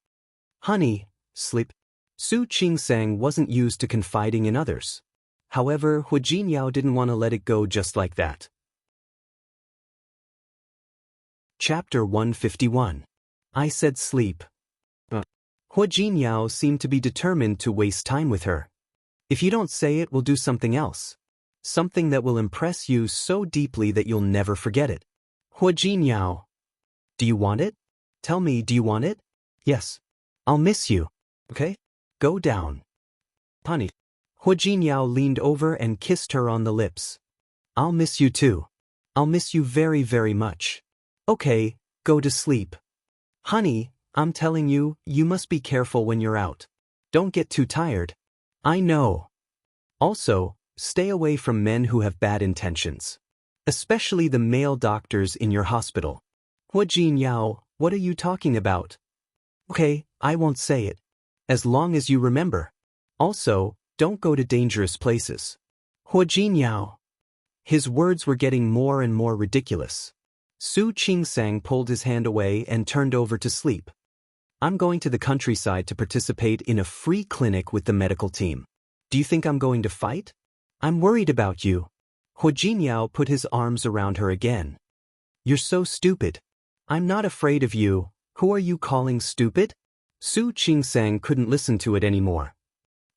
Honey, sleep. Su Qingsang wasn't used to confiding in others. However, Hua Jinyao didn't want to let it go just like that. Chapter 151. I said sleep. Hua Jinyao seemed to be determined to waste time with her. If you don't say it, we'll do something else. Something that will impress you so deeply that you'll never forget it. Hua Jinyao. Do you want it? Tell me, do you want it? Yes. I'll miss you. Okay? Go down. Honey. Hua Jinyao leaned over and kissed her on the lips. I'll miss you too. I'll miss you very, very much. Okay, go to sleep. Honey, I'm telling you, you must be careful when you're out. Don't get too tired. I know. Also, stay away from men who have bad intentions. Especially the male doctors in your hospital. Hua Jinyao, what are you talking about? Okay, I won't say it. As long as you remember. Also, don't go to dangerous places. Hua Jinyao. His words were getting more and more ridiculous. Su Qingsang pulled his hand away and turned over to sleep. I'm going to the countryside to participate in a free clinic with the medical team. Do you think I'm going to fight? I'm worried about you. Hua Jinyao put his arms around her again. You're so stupid. I'm not afraid of you. Who are you calling stupid? Su Qingsang couldn't listen to it anymore.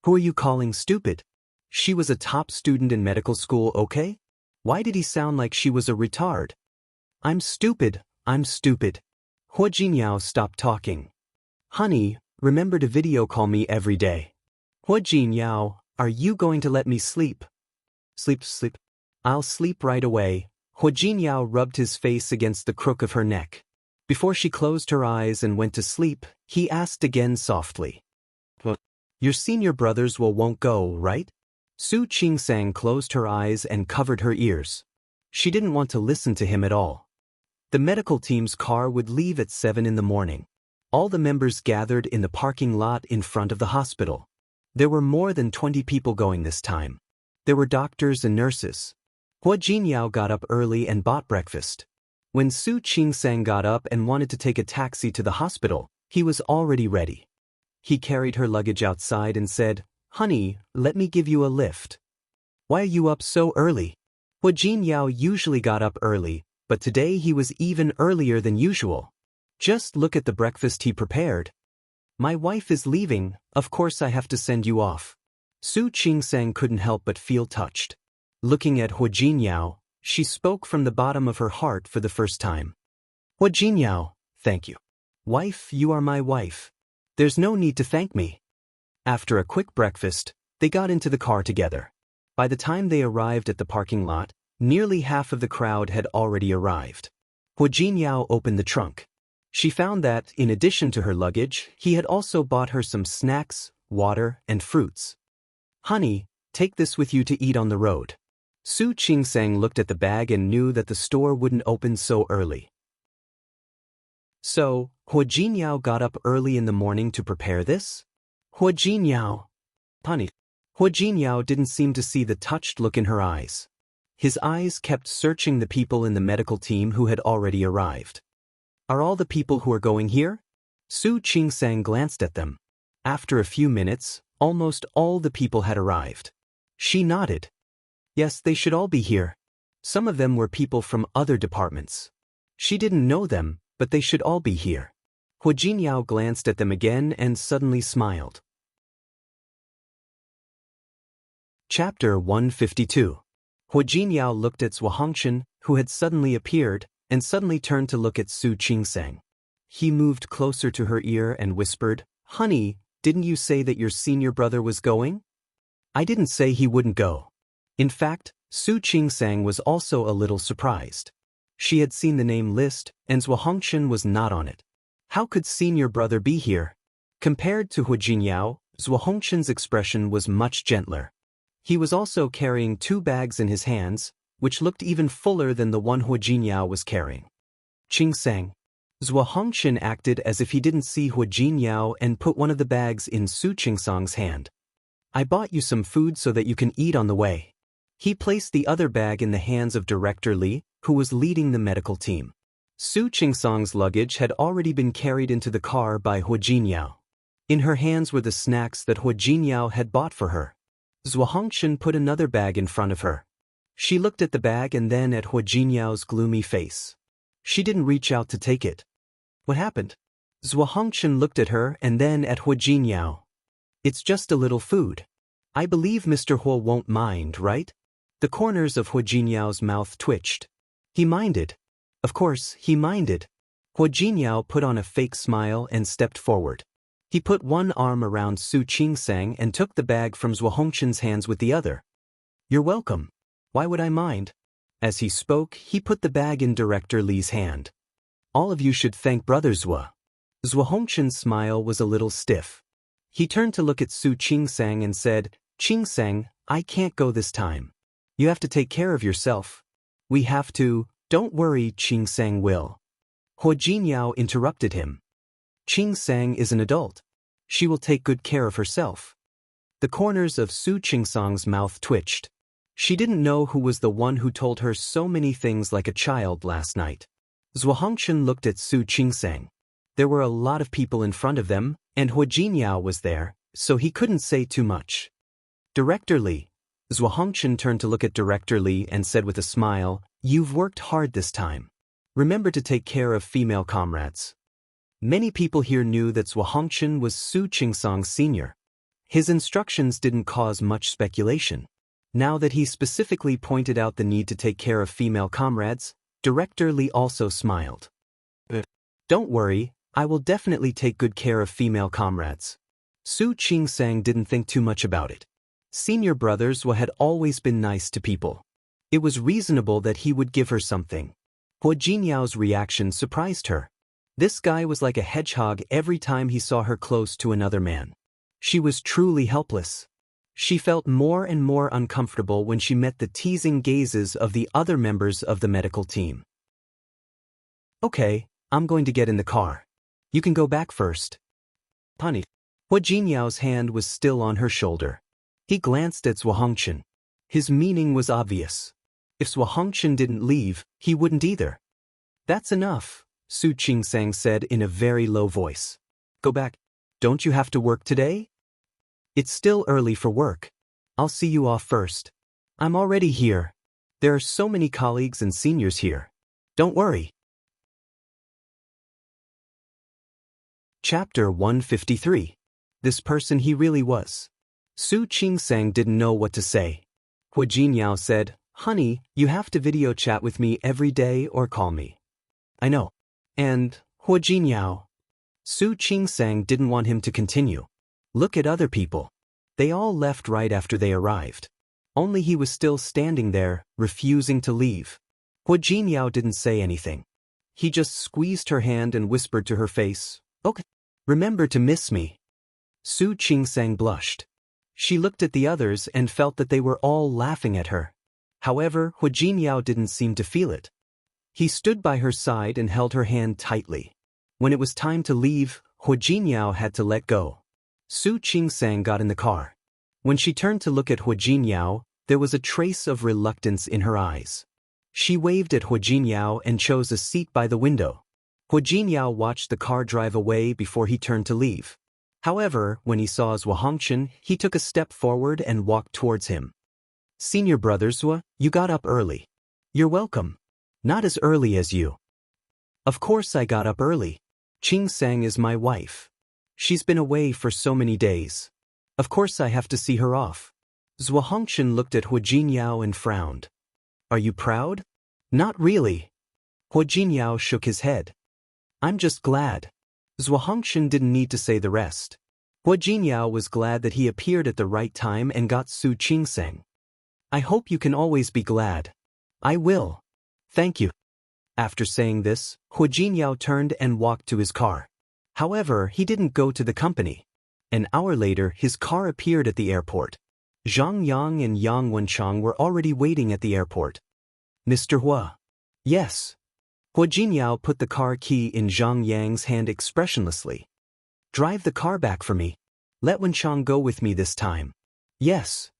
Who are you calling stupid? She was a top student in medical school, okay? Why did he sound like she was a retard? I'm stupid. Hua Jinyao stopped talking. Honey, remember to video call me every day. Hua Jinyao, are you going to let me sleep? Sleep. I'll sleep right away. Hua Jinyao rubbed his face against the crook of her neck. Before she closed her eyes and went to sleep, he asked again softly. Your senior brothers won't go, right? Su Qingsang closed her eyes and covered her ears. She didn't want to listen to him at all. The medical team's car would leave at 7 in the morning. All the members gathered in the parking lot in front of the hospital. There were more than 20 people going this time. There were doctors and nurses. Hua Jinyao got up early and bought breakfast. When Su Qingsang got up and wanted to take a taxi to the hospital, he was already ready. He carried her luggage outside and said, Honey, let me give you a lift. Why are you up so early? Hua Jinyao usually got up early, but today he was even earlier than usual. Just look at the breakfast he prepared. My wife is leaving, of course I have to send you off. Su Qingsang couldn't help but feel touched. Looking at Hua Jinyao, she spoke from the bottom of her heart for the first time. Hua Jinyao, thank you. Wife, you are my wife. There's no need to thank me. After a quick breakfast, they got into the car together. By the time they arrived at the parking lot, nearly half of the crowd had already arrived. Hua Jinyao opened the trunk. She found that, in addition to her luggage, he had also bought her some snacks, water, and fruits. Honey, take this with you to eat on the road. Su Qingsang looked at the bag and knew that the store wouldn't open so early. So, Hua Jinyao got up early in the morning to prepare this? Hua Jinyao. Honey. Hua Jinyao didn't seem to see the touched look in her eyes. His eyes kept searching the people in the medical team who had already arrived. Are all the people who are going here? Su Qingsang glanced at them. After a few minutes, almost all the people had arrived. She nodded. Yes, they should all be here. Some of them were people from other departments. She didn't know them, but they should all be here. Hua Jinyao glanced at them again and suddenly smiled. Chapter 152. Hua Jinyao looked at Zhuo Hongchen, who had suddenly appeared, and suddenly turned to look at Su Qingsang. He moved closer to her ear and whispered, Honey, didn't you say that your senior brother was going? I didn't say he wouldn't go. In fact, Su Qingsang was also a little surprised. She had seen the name list, and Zhuo Hongchen was not on it. How could senior brother be here? Compared to Hua Jinyao, Zhuo Hongchen's expression was much gentler. He was also carrying 2 bags in his hands, which looked even fuller than the one Hua Jinyao was carrying. Qingsang. Zhuo Hongchen acted as if he didn't see Hua Jinyao and put one of the bags in Su Qingsang's hand. I bought you some food so that you can eat on the way. He placed the other bag in the hands of Director Li, who was leading the medical team. Su Qingsang's luggage had already been carried into the car by Hua Jinyao. In her hands were the snacks that Hua Jinyao had bought for her. Zhuo Hongchen put another bag in front of her. She looked at the bag and then at Hua Jinyao's gloomy face. She didn't reach out to take it. What happened? Zhuo Hongchen looked at her and then at Hua Jinyao. It's just a little food. I believe Mr. Hua won't mind, right? The corners of Hua Jinyao's mouth twitched. He minded. Of course, he minded. Hua Jinyao put on a fake smile and stepped forward. He put one arm around Su Qingsang and took the bag from Zhuo Hongchen's hands with the other. You're welcome. Why would I mind? As he spoke, he put the bag in Director Li's hand. All of you should thank Brother Zhuo. Zhuo Hongchen's smile was a little stiff. He turned to look at Su Qingsang and said, Qingsang, I can't go this time. You have to take care of yourself. We have to. Don't worry, Qingsang will. Hua Jinyao interrupted him. Qingsang is an adult. She will take good care of herself. The corners of Su Qingsang's mouth twitched. She didn't know who was the one who told her so many things like a child last night. Zhuo Hongchen looked at Su Qingsang. There were a lot of people in front of them, and Hua Jinyao was there, so he couldn't say too much. Director Li. Zhuo Hongchen turned to look at Director Li and said with a smile, You've worked hard this time. Remember to take care of female comrades. Many people here knew that Zhuo Hongchen was Su Qingsang's senior. His instructions didn't cause much speculation. Now that he specifically pointed out the need to take care of female comrades, Director Li also smiled. Don't worry, I will definitely take good care of female comrades. Su Qingsang didn't think too much about it. Senior brothers had always been nice to people. It was reasonable that he would give her something. Hua Jinyao's reaction surprised her. This guy was like a hedgehog every time he saw her close to another man. She was truly helpless. She felt more and more uncomfortable when she met the teasing gazes of the other members of the medical team. Okay, I'm going to get in the car. You can go back first. Punny. Hua Jinyao's hand was still on her shoulder. He glanced at Zhuo Hongchen. His meaning was obvious. If Zhuo Hongchen didn't leave, he wouldn't either. That's enough, Su Qingsang said in a very low voice. Go back. Don't you have to work today? It's still early for work. I'll see you off first. I'm already here. There are so many colleagues and seniors here. Don't worry. Chapter 153. This person he really was. Su Qingsang didn't know what to say. Hua Jinyao said, Honey, you have to video chat with me every day or call me. I know. And, Hua Jinyao. Su Qingsang didn't want him to continue. Look at other people. They all left right after they arrived. Only he was still standing there, refusing to leave. Hua Jinyao didn't say anything. He just squeezed her hand and whispered to her face, Okay. Remember to miss me. Su Qingsang blushed. She looked at the others and felt that they were all laughing at her. However, Hua Jinyao didn't seem to feel it. He stood by her side and held her hand tightly. When it was time to leave, Hua Jinyao had to let go. Su Qingsang got in the car. When she turned to look at Hua Jinyao, there was a trace of reluctance in her eyes. She waved at Hua Jinyao and chose a seat by the window. Hua Jinyao watched the car drive away before he turned to leave. However, when he saw Zhuo Hongchen, he took a step forward and walked towards him. Senior brother Zhuo, you got up early. You're welcome. Not as early as you. Of course I got up early. Qingsang is my wife. She's been away for so many days. Of course I have to see her off. Zhuo Hongchen looked at Hua Jinyao and frowned. Are you proud? Not really. Hua Jinyao shook his head. I'm just glad. Zhuo Hongchen didn't need to say the rest. Hua Jinyao was glad that he appeared at the right time and got Su Qingsang. I hope you can always be glad. I will. Thank you. After saying this, Hua Jinyao turned and walked to his car. However, he didn't go to the company. An hour later, his car appeared at the airport. Zhang Yang and Yang Wenchang were already waiting at the airport. Mr. Hua. Yes. Hua Jinyao put the car key in Zhang Yang's hand expressionlessly. Drive the car back for me. Let Wenchang go with me this time. Yes.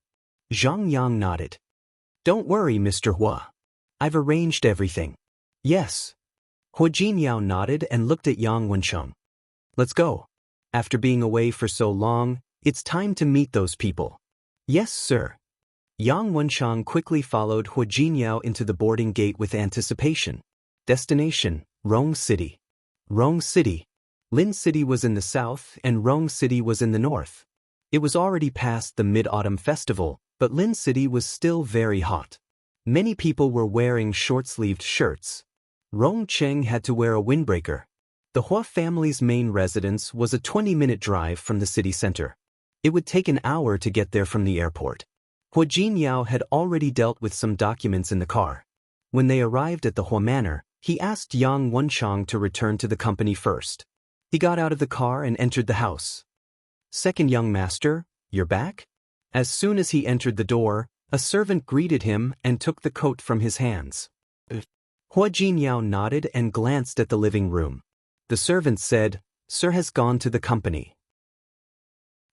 Zhang Yang nodded. Don't worry, Mr. Hua. I've arranged everything. Yes. Hua Jinyao nodded and looked at Yang Wenchang. Let's go. After being away for so long, it's time to meet those people. Yes, sir. Yang Wenchang quickly followed Hua Jinyao into the boarding gate with anticipation. Destination, Rong City. Rong City. Lin City was in the south and Rong City was in the north. It was already past the Mid-Autumn Festival, but Lin City was still very hot. Many people were wearing short-sleeved shirts. Rong Cheng had to wear a windbreaker. The Hua family's main residence was a 20-minute drive from the city center. It would take an hour to get there from the airport. Hua Jinyao had already dealt with some documents in the car. When they arrived at the Hua Manor, he asked Yang Wenchang to return to the company first. He got out of the car and entered the house. "Second young master, you're back?" As soon as he entered the door, a servant greeted him and took the coat from his hands. Hua Jinyao nodded and glanced at the living room. The servant said, "Sir has gone to the company.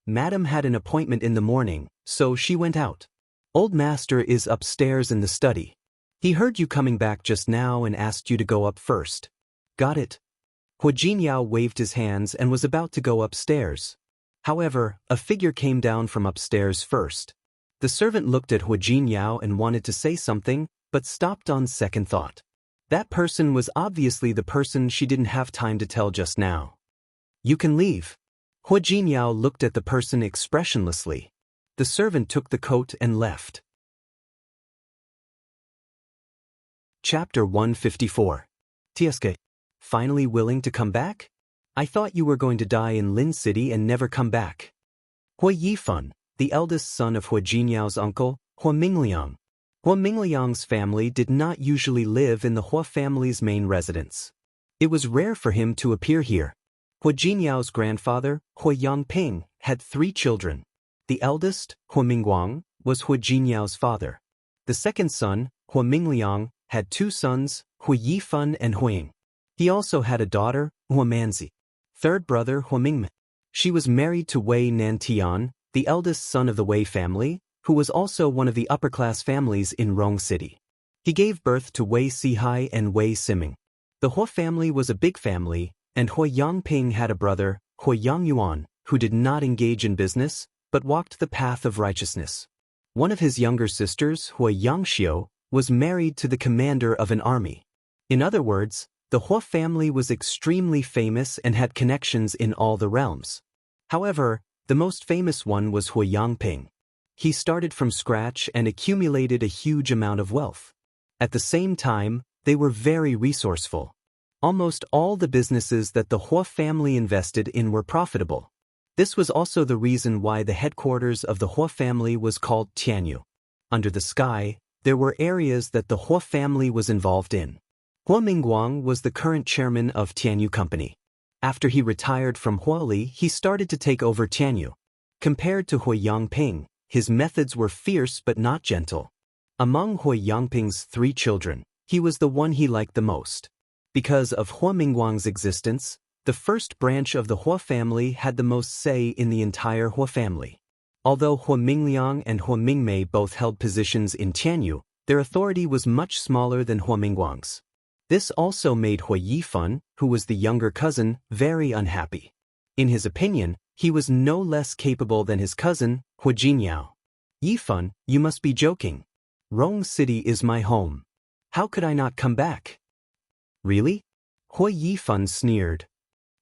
Madam had an appointment in the morning, so she went out. Old master is upstairs in the study. He heard you coming back just now and asked you to go up first." "Got it." Hua Jinyao waved his hands and was about to go upstairs. However, a figure came down from upstairs first. The servant looked at Hua Jinyao and wanted to say something, but stopped on second thought. That person was obviously the person she didn't have time to tell just now. "You can leave." Hua Jinyao looked at the person expressionlessly. The servant took the coat and left. Chapter 154. Tieske. Finally willing to come back? I thought you were going to die in Lin City and never come back. Hua Yifan, the eldest son of Hua Jinyao's uncle, Hua Mingliang. Hua Mingliang's family did not usually live in the Hua family's main residence. It was rare for him to appear here. Hua Jinyao's grandfather, Hua Yangping, had 3 children. The eldest, Hua Mingguang, was Hua Jinyao's father. The second son, Hua Mingliang, had 2 sons, Hua Yifan and Huiying. He also had a daughter, Hua Manzi. Third brother, Hua Mingme. She was married to Wei Nantian, the eldest son of the Wei family, who was also one of the upper-class families in Rong City. He gave birth to Wei Sihai and Wei Siming. The Hua family was a big family, and Hua Yangping had a brother, Hua Yangyuan, who did not engage in business, but walked the path of righteousness. One of his younger sisters, Hua Yangxiu, was married to the commander of an army. In other words, the Hua family was extremely famous and had connections in all the realms. However, the most famous one was Hua Yangping. He started from scratch and accumulated a huge amount of wealth. At the same time, they were very resourceful. Almost all the businesses that the Hua family invested in were profitable. This was also the reason why the headquarters of the Hua family was called Tianyu. Under the sky, there were areas that the Hua family was involved in. Hua Mingguang was the current chairman of Tianyu Company. After he retired from Huali, he started to take over Tianyu. Compared to Hua Yangping, his methods were fierce but not gentle. Among Hua Yangping's 3 children, he was the one he liked the most. Because of Hua Mingguang's existence, the first branch of the Hua family had the most say in the entire Hua family. Although Hua Mingliang and Hua Mingmei both held positions in Tianyu, their authority was much smaller than Hua Mingguang's. This also made Hua Yifan, who was the younger cousin, very unhappy. In his opinion, he was no less capable than his cousin, Hua Jinyao. "Yifan, you must be joking. Rong City is my home. How could I not come back?" "Really?" Hua Yifan sneered.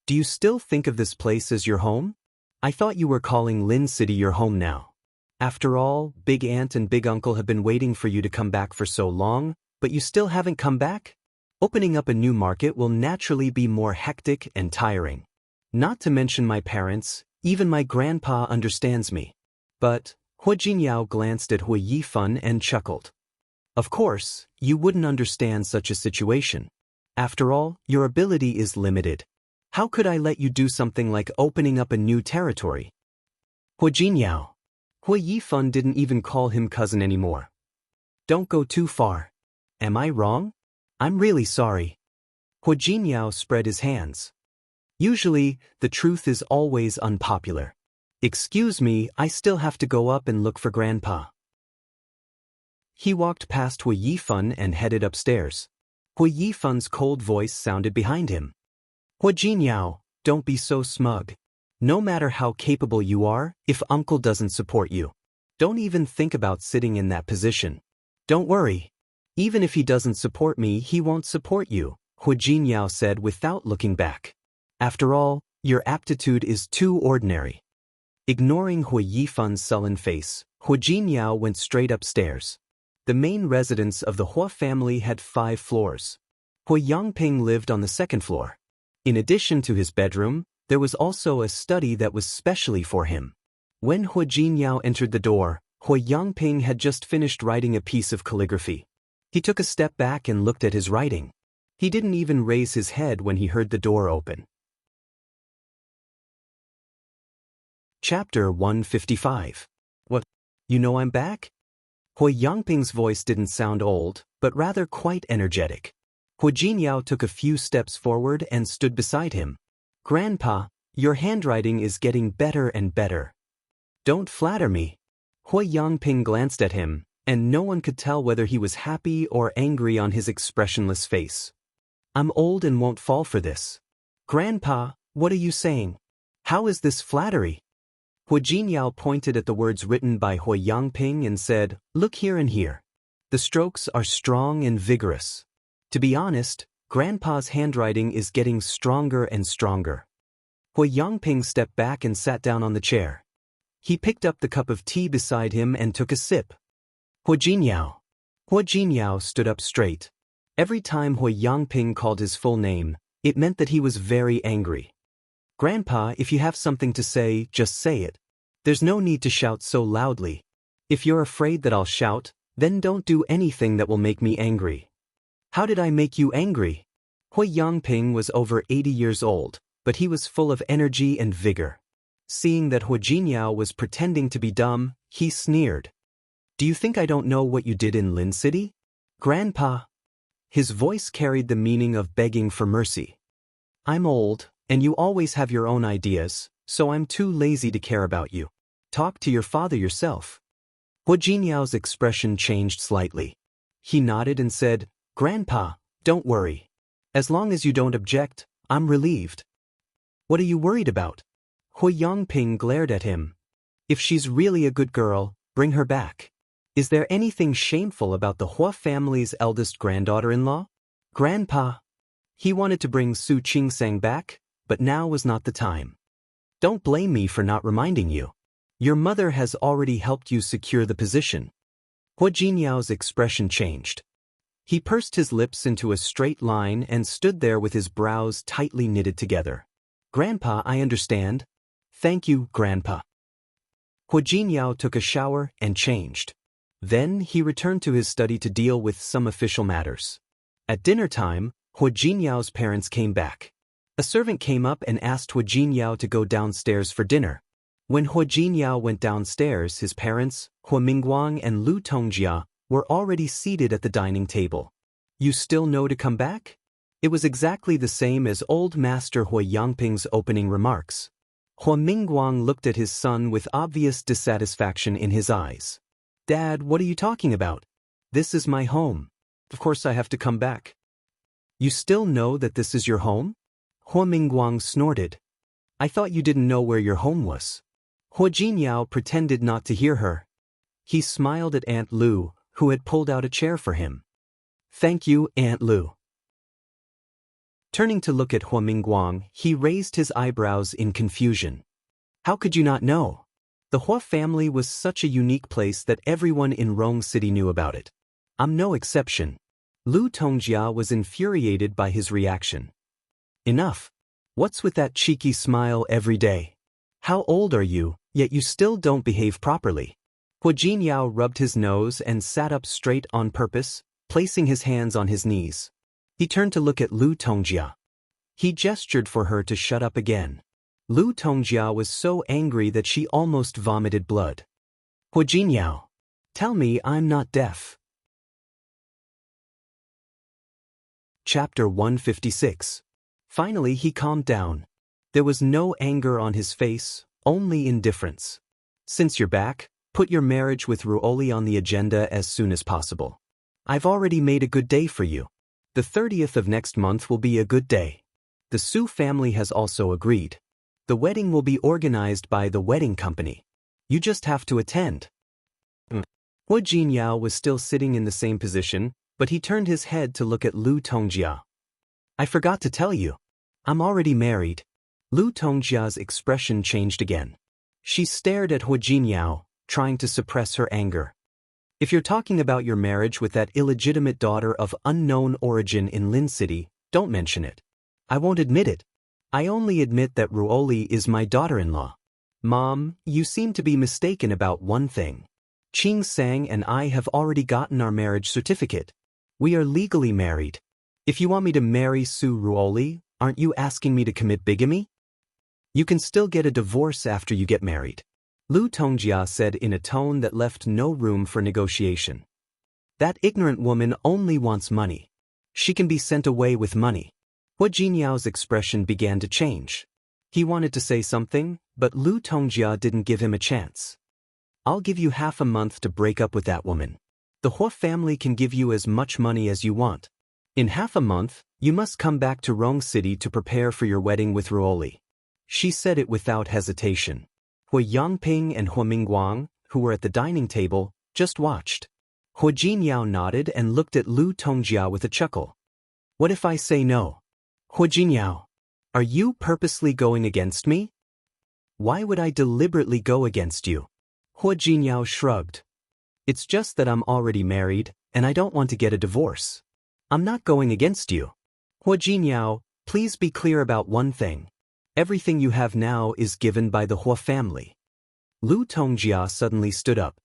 "Do you still think of this place as your home? I thought you were calling Lin City your home now. After all, Big Aunt and Big Uncle have been waiting for you to come back for so long, but you still haven't come back? Opening up a new market will naturally be more hectic and tiring. Not to mention my parents, even my grandpa understands me." But Hua Jinyao glanced at Hua Yifan and chuckled. "Of course, you wouldn't understand such a situation. After all, your ability is limited. How could I let you do something like opening up a new territory?" Hua Jinyao. Hua Yifan didn't even call him cousin anymore. "Don't go too far. Am I wrong? I'm really sorry." Hua Jinyao spread his hands. "Usually, the truth is always unpopular. Excuse me, I still have to go up and look for Grandpa." He walked past Hua Yifan and headed upstairs. Hua Yifan's cold voice sounded behind him. "Hua Jinyao, don't be so smug. No matter how capable you are, if Uncle doesn't support you, don't even think about sitting in that position. Don't worry. Even if he doesn't support me, he won't support you," Hua Jinyao said without looking back. "After all, your aptitude is too ordinary." Ignoring Hua Yifan's sullen face, Hua Jinyao went straight upstairs. The main residence of the Hua family had 5 floors. Hua Yangping lived on the 2nd floor. In addition to his bedroom, there was also a study that was specially for him. When Hua Jinyao entered the door, Hua Yangping had just finished writing a piece of calligraphy. He took a step back and looked at his writing. He didn't even raise his head when he heard the door open. Chapter 155. What? You know I'm back? Hui Yangping's voice didn't sound old, but rather quite energetic. Hu Jinyao took a few steps forward and stood beside him. Grandpa, your handwriting is getting better and better. Don't flatter me. Hui Yangping glanced at him, and no one could tell whether he was happy or angry on his expressionless face. I'm old and won't fall for this. Grandpa, what are you saying? How is this flattery? Hu Jinyao pointed at the words written by Hui Yangping and said, Look here and here. The strokes are strong and vigorous. To be honest, Grandpa's handwriting is getting stronger and stronger. Hui Yangping stepped back and sat down on the chair. He picked up the cup of tea beside him and took a sip. Hui Jinyao. Hui Jinyao stood up straight. Every time Hui Yangping called his full name, it meant that he was very angry. Grandpa, if you have something to say, just say it. There's no need to shout so loudly. If you're afraid that I'll shout, then don't do anything that will make me angry. How did I make you angry? Hui Yangping was over 80 years old, but he was full of energy and vigor. Seeing that Hui Jinyao was pretending to be dumb, he sneered. Do you think I don't know what you did in Lin City? Grandpa. His voice carried the meaning of begging for mercy. I'm old, and you always have your own ideas, so I'm too lazy to care about you. Talk to your father yourself. Hui Jinyao's expression changed slightly. He nodded and said, Grandpa, don't worry. As long as you don't object, I'm relieved. What are you worried about? Hui Yangping glared at him. If she's really a good girl, bring her back. Is there anything shameful about the Hua family's eldest granddaughter-in-law? Grandpa. He wanted to bring Su Qingsang back, but now was not the time. Don't blame me for not reminding you. Your mother has already helped you secure the position. Hui Jinyao's expression changed. He pursed his lips into a straight line and stood there with his brows tightly knitted together. Grandpa, I understand. Thank you, Grandpa. Hui Jinyao took a shower and changed. Then he returned to his study to deal with some official matters. At dinner time, Hui Jinyao's parents came back. A servant came up and asked Hui Jinyao to go downstairs for dinner. When Hui Jinyao went downstairs, his parents, Hui Mingguang and Lu Tongjia, were already seated at the dining table. You still know to come back? It was exactly the same as old Master Hui Yangping's opening remarks. Hui Mingguang looked at his son with obvious dissatisfaction in his eyes. Dad, what are you talking about? This is my home. Of course I have to come back. You still know that this is your home? Hui Mingguang snorted. I thought you didn't know where your home was. Hui Jinyao pretended not to hear her. He smiled at Aunt Lu, who had pulled out a chair for him. Thank you, Aunt Lu. Turning to look at Hui Mingguang, he raised his eyebrows in confusion. How could you not know? The Hua family was such a unique place that everyone in Rong City knew about it. I'm no exception. Lu Tongjia was infuriated by his reaction. Enough. What's with that cheeky smile every day? How old are you, yet you still don't behave properly? Hui Jinyao rubbed his nose and sat up straight on purpose, placing his hands on his knees. He turned to look at Lu Tongjia. He gestured for her to shut up again. Lu Tongjia was so angry that she almost vomited blood. Hui Jinyao, tell me I'm not deaf. Chapter 156. Finally he calmed down. There was no anger on his face, only indifference. Since you're back, put your marriage with Ruoli on the agenda as soon as possible. I've already made a good day for you. The 30th of next month will be a good day. The Su family has also agreed. The wedding will be organized by the wedding company. You just have to attend. Hui Jinyao was still sitting in the same position, but he turned his head to look at Lu Tongjia. I forgot to tell you. I'm already married. Lu Tongjia's expression changed again. She stared at Hui Jinyao, trying to suppress her anger. If you're talking about your marriage with that illegitimate daughter of unknown origin in Lin City, don't mention it. I won't admit it. I only admit that Ruoli is my daughter-in-law. Mom, you seem to be mistaken about one thing. Qingsang and I have already gotten our marriage certificate. We are legally married. If you want me to marry Su Ruoli, aren't you asking me to commit bigamy? You can still get a divorce after you get married. Lu Tongjia said in a tone that left no room for negotiation. That ignorant woman only wants money. She can be sent away with money. Hua Jinyao's expression began to change. He wanted to say something, but Lu Tongjia didn't give him a chance. I'll give you half a month to break up with that woman. The Hua family can give you as much money as you want. In half a month, you must come back to Rong City to prepare for your wedding with Ruoli. She said it without hesitation. Hua Yangping and Hua Mingguang, who were at the dining table, just watched. Hua Jinyao nodded and looked at Lu Tongjia with a chuckle. What if I say no? Hua Jinyao, are you purposely going against me? Why would I deliberately go against you? Hua Jinyao shrugged. It's just that I'm already married, and I don't want to get a divorce. I'm not going against you. Hua Jinyao, please be clear about one thing. Everything you have now is given by the Hua family. Lu Tongjia suddenly stood up.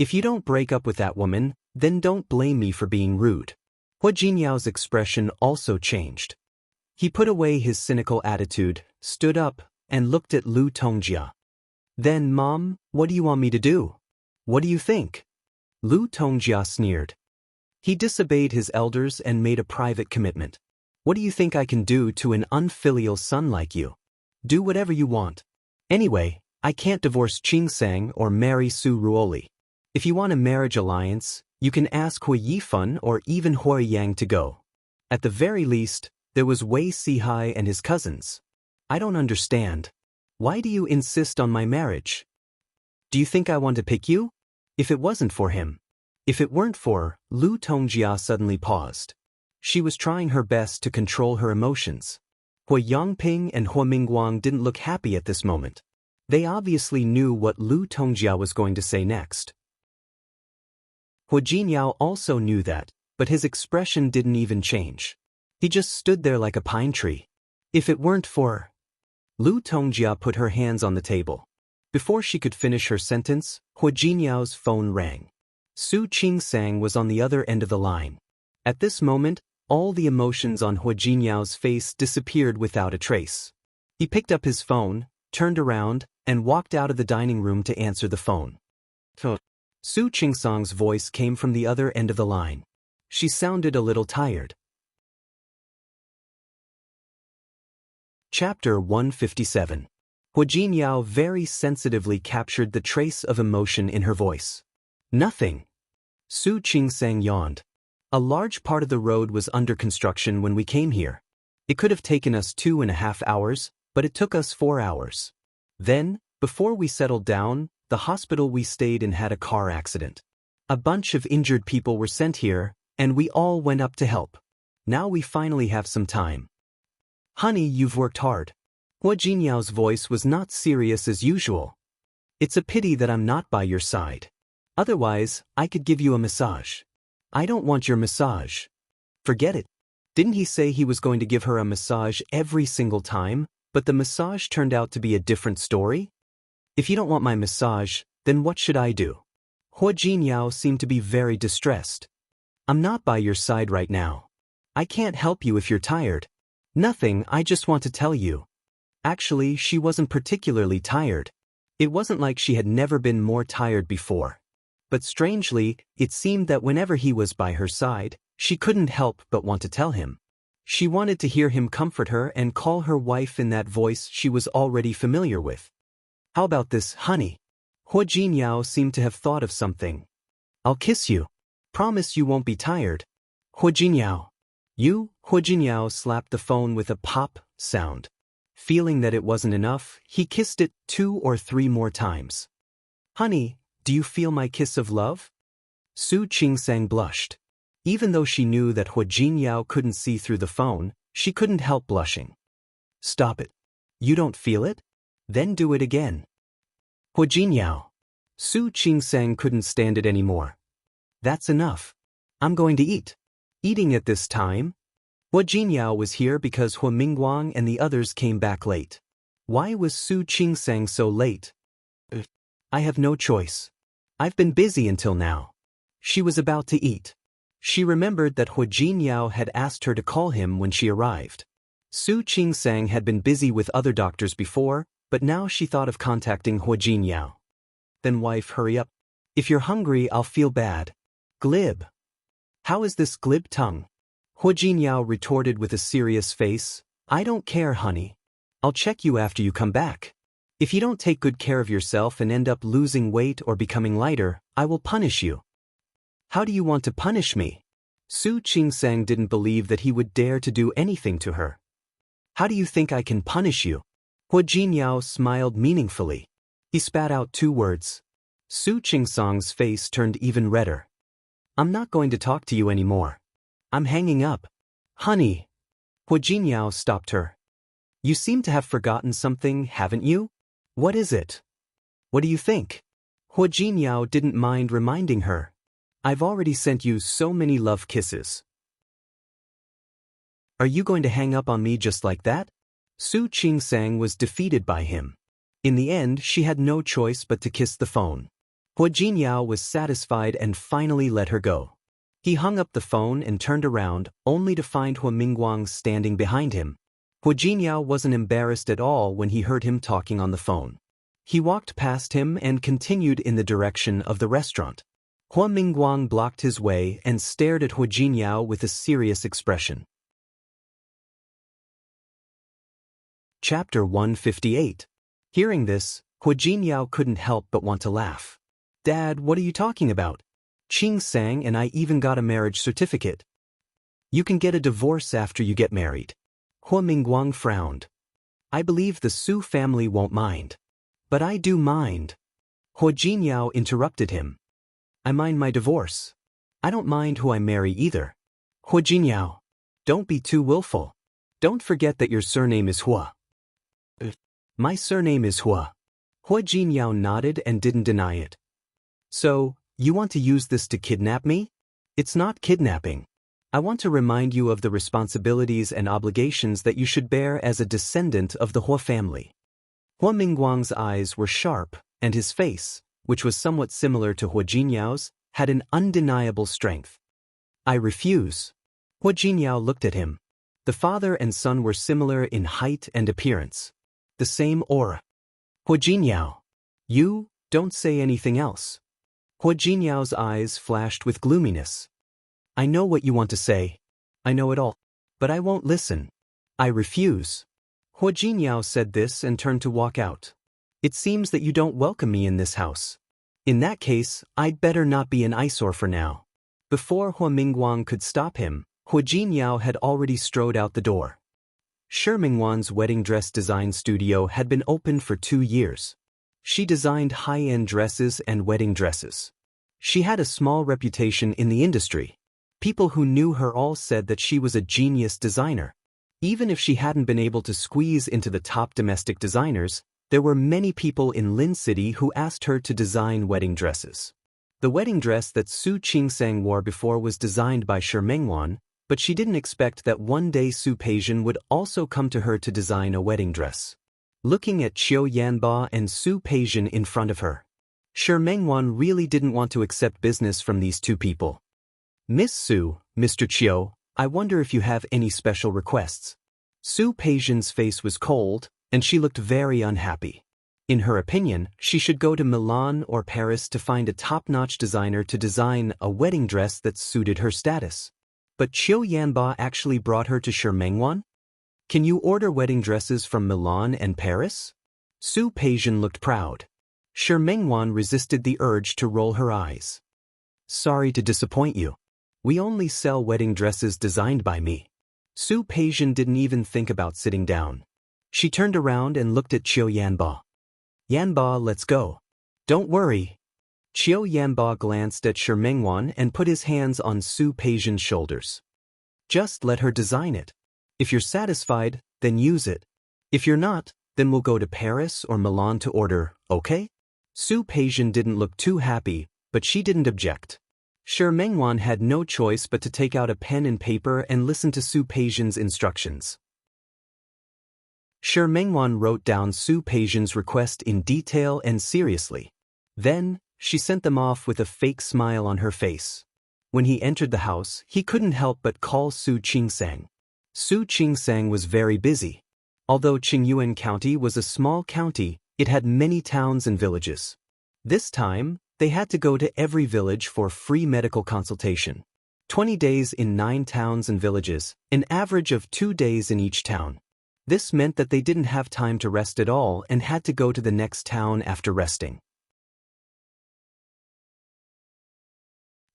If you don't break up with that woman, then don't blame me for being rude. Hua Jinyao's expression also changed. He put away his cynical attitude, stood up, and looked at Lu Tongjia. Then, Mom, what do you want me to do? What do you think? Lu Tongjia sneered. He disobeyed his elders and made a private commitment. What do you think I can do to an unfilial son like you? Do whatever you want. Anyway, I can't divorce Qingsang or marry Su Ruoli. If you want a marriage alliance, you can ask Hua Yifan or even Hua Yang to go. At the very least, there was Wei Sihai and his cousins. I don't understand. Why do you insist on my marriage? Do you think I want to pick you? If it wasn't for him. If it weren't for, Lu Tongjia suddenly paused. She was trying her best to control her emotions. Hua Yangping and Hua Mingguang didn't look happy at this moment. They obviously knew what Lu Tongjia was going to say next. Hua Jinyao also knew that, but his expression didn't even change. He just stood there like a pine tree. If it weren't for... Lu Tongjia put her hands on the table. Before she could finish her sentence, Hua Jinyao's phone rang. Su Qingsang was on the other end of the line. At this moment, all the emotions on Hua Jinyao's face disappeared without a trace. He picked up his phone, turned around, and walked out of the dining room to answer the phone. Su Qingsang's voice came from the other end of the line. She sounded a little tired. Chapter 157. Hua Jinyao very sensitively captured the trace of emotion in her voice. Nothing. Su Qingsang yawned. A large part of the road was under construction when we came here. It could have taken us 2.5 hours, but it took us 4 hours. Then, before we settled down, the hospital we stayed in had a car accident. A bunch of injured people were sent here, and we all went up to help. Now we finally have some time. Honey, you've worked hard. Hua Jinyao's voice was not serious as usual. It's a pity that I'm not by your side. Otherwise, I could give you a massage. I don't want your massage. Forget it. Didn't he say he was going to give her a massage every single time, but the massage turned out to be a different story? If you don't want my massage, then what should I do? Hua Jinyao seemed to be very distressed. I'm not by your side right now. I can't help you if you're tired. Nothing, I just want to tell you. Actually, she wasn't particularly tired. It wasn't like she had never been more tired before. But strangely, it seemed that whenever he was by her side, she couldn't help but want to tell him. She wanted to hear him comfort her and call her wife in that voice she was already familiar with. How about this, honey? Hua Jinyao seemed to have thought of something. I'll kiss you. Promise you won't be tired. Hua Jinyao. You? Hua Jinyao slapped the phone with a pop sound. Feeling that it wasn't enough, he kissed it 2 or 3 more times. Honey, do you feel my kiss of love? Su Qingsang blushed. Even though she knew that Hua Jinyao couldn't see through the phone, she couldn't help blushing. Stop it. You don't feel it? Then do it again. Hua Jinyao. Su Qingsang couldn't stand it anymore. That's enough. I'm going to eat. Eating at this time? Hua Jinyao was here because Hua Mingguang and the others came back late. Why was Su Qingsang so late? I have no choice. I've been busy until now. She was about to eat. She remembered that Hua Jinyao had asked her to call him when she arrived. Su Qingsang had been busy with other doctors before, but now she thought of contacting Hua Jinyao. Then wife, hurry up. If you're hungry, I'll feel bad. Glib. How is this glib tongue? Hua Jinyao retorted with a serious face. I don't care, honey. I'll check you after you come back. If you don't take good care of yourself and end up losing weight or becoming lighter, I will punish you. How do you want to punish me? Su Qingsang didn't believe that he would dare to do anything to her. How do you think I can punish you? Hua Jinyao smiled meaningfully. He spat out 2 words. Su Qingsang's face turned even redder. I'm not going to talk to you anymore. I'm hanging up. Honey. Hua Jinyao stopped her. You seem to have forgotten something, haven't you? What is it? What do you think? Hua Jinyao didn't mind reminding her. I've already sent you so many love kisses. Are you going to hang up on me just like that? Su Qingsang was defeated by him. In the end, she had no choice but to kiss the phone. Hua Jinyao was satisfied and finally let her go. He hung up the phone and turned around, only to find Hua Mingguang standing behind him. Hua Jinyao wasn't embarrassed at all when he heard him talking on the phone. He walked past him and continued in the direction of the restaurant. Hua Mingguang blocked his way and stared at Hua Jinyao with a serious expression. Chapter 158. Hearing this, Hua Jinyao couldn't help but want to laugh. Dad, what are you talking about? Qingsang and I even got a marriage certificate. You can get a divorce after you get married. Hua Mingguang frowned. I believe the Su family won't mind. But I do mind. Hua Jinyao interrupted him. I mind my divorce. I don't mind who I marry either. Hua Jinyao, don't be too willful. Don't forget that your surname is Hua. My surname is Hua. Hua Jinyao nodded and didn't deny it. So, you want to use this to kidnap me? It's not kidnapping. I want to remind you of the responsibilities and obligations that you should bear as a descendant of the Hua family. Hua Mingguang's eyes were sharp, and his face, which was somewhat similar to Hua Jinyao's, had an undeniable strength. I refuse. Hua Jinyao looked at him. The father and son were similar in height and appearance. The same aura. Hua Jinyao. You, don't say anything else. Hua Jinyao's eyes flashed with gloominess. I know what you want to say. I know it all. But I won't listen. I refuse. Hua Jinyao said this and turned to walk out. It seems that you don't welcome me in this house. In that case, I'd better not be an eyesore for now. Before Hua Mingguang could stop him, Hua Jinyao had already strode out the door. Shi Mingguang's wedding dress design studio had been open for 2 years. She designed high-end dresses and wedding dresses. She had a small reputation in the industry. People who knew her all said that she was a genius designer. Even if she hadn't been able to squeeze into the top domestic designers, there were many people in Lin City who asked her to design wedding dresses. The wedding dress that Su Qingsang wore before was designed by Shi Mingguang, but she didn't expect that one day Su Peijian would also come to her to design a wedding dress. Looking at Qiu Yanba and Su Peijian in front of her, Shi Mingguang really didn't want to accept business from these 2 people. Miss Su, Mr. Qiu, I wonder if you have any special requests. Su Peijian's face was cold, and she looked very unhappy. In her opinion, she should go to Milan or Paris to find a top-notch designer to design a wedding dress that suited her status. But Qiu Yanba actually brought her to Shi Mingguang? Can you order wedding dresses from Milan and Paris? Su Peijian looked proud. Shi Mingguang resisted the urge to roll her eyes. Sorry to disappoint you. We only sell wedding dresses designed by me. Su Peijian didn't even think about sitting down. She turned around and looked at Qiu Yanba. Yanba, let's go. Don't worry. Qiu Yanba glanced at Shi Mingguang and put his hands on Su Peijian's shoulders. Just let her design it. If you're satisfied, then use it. If you're not, then we'll go to Paris or Milan to order, okay? Su Peijian didn't look too happy, but she didn't object. Shi Mingguang had no choice but to take out a pen and paper and listen to Su Peijian's instructions. Shi Mingguang wrote down Su Peijian's request in detail and seriously. Then, she sent them off with a fake smile on her face. When he entered the house, he couldn't help but call Su Qingsang. Su Qingsang was very busy. Although Qingyuan County was a small county, it had many towns and villages. This time, they had to go to every village for free medical consultation. 20 days in 9 towns and villages, an average of 2 days in each town. This meant that they didn't have time to rest at all and had to go to the next town after resting.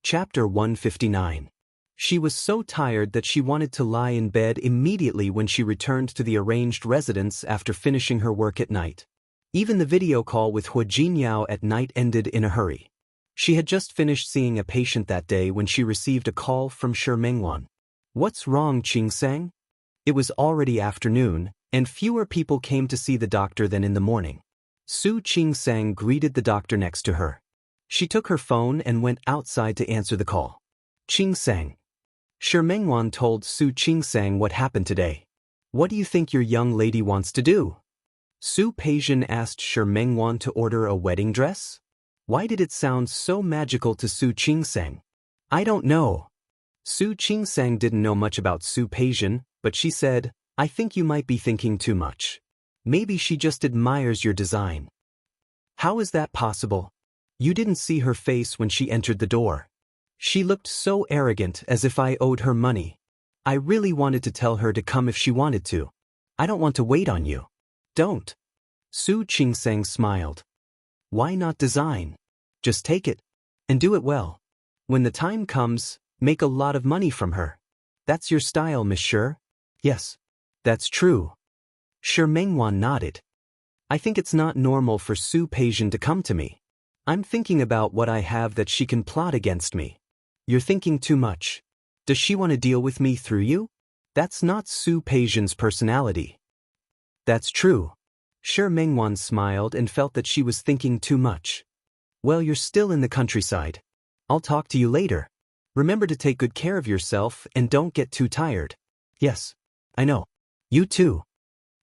Chapter 159. She was so tired that she wanted to lie in bed immediately when she returned to the arranged residence after finishing her work at night. Even the video call with Hua Jinyao at night ended in a hurry. She had just finished seeing a patient that day when she received a call from Shi Mengwan. "What's wrong, Qingsang?" It was already afternoon, and fewer people came to see the doctor than in the morning. Su Qingsang greeted the doctor next to her. She took her phone and went outside to answer the call. "Qingsang." Shi Mengwan told Su Qingsang what happened today. "What do you think your young lady wants to do?" Su Peijian asked Shi Mengwan to order a wedding dress. Why did it sound so magical to Su Qingsang? "I don't know." Su Qingsang didn't know much about Su Peijian, but she said, "I think you might be thinking too much. Maybe she just admires your design." "How is that possible? You didn't see her face when she entered the door. She looked so arrogant, as if I owed her money. I really wanted to tell her to come if she wanted to. I don't want to wait on you." "Don't." Su Qingsang smiled. "Why not design? Just take it. And do it well. When the time comes, make a lot of money from her. That's your style, Miss Shi." "Yes. That's true." Shi Mengwan nodded. "I think it's not normal for Su Peijian to come to me. I'm thinking about what I have that she can plot against me." "You're thinking too much. Does she want to deal with me through you? That's not Su Peijian's personality." "That's true." Shi Mengwan smiled and felt that she was thinking too much. "Well, you're still in the countryside. I'll talk to you later. Remember to take good care of yourself and don't get too tired." "Yes. I know. You too."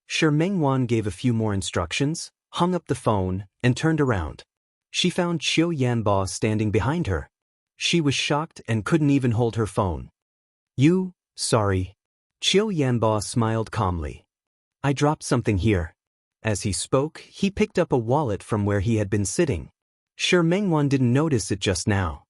Shi Mengwan gave a few more instructions, hung up the phone, and turned around. She found Qiu Yanbo standing behind her. She was shocked and couldn't even hold her phone. Sorry." Qiu Yanbo smiled calmly. "I dropped something here." As he spoke, he picked up a wallet from where he had been sitting. Shi Mengwan didn't notice it just now.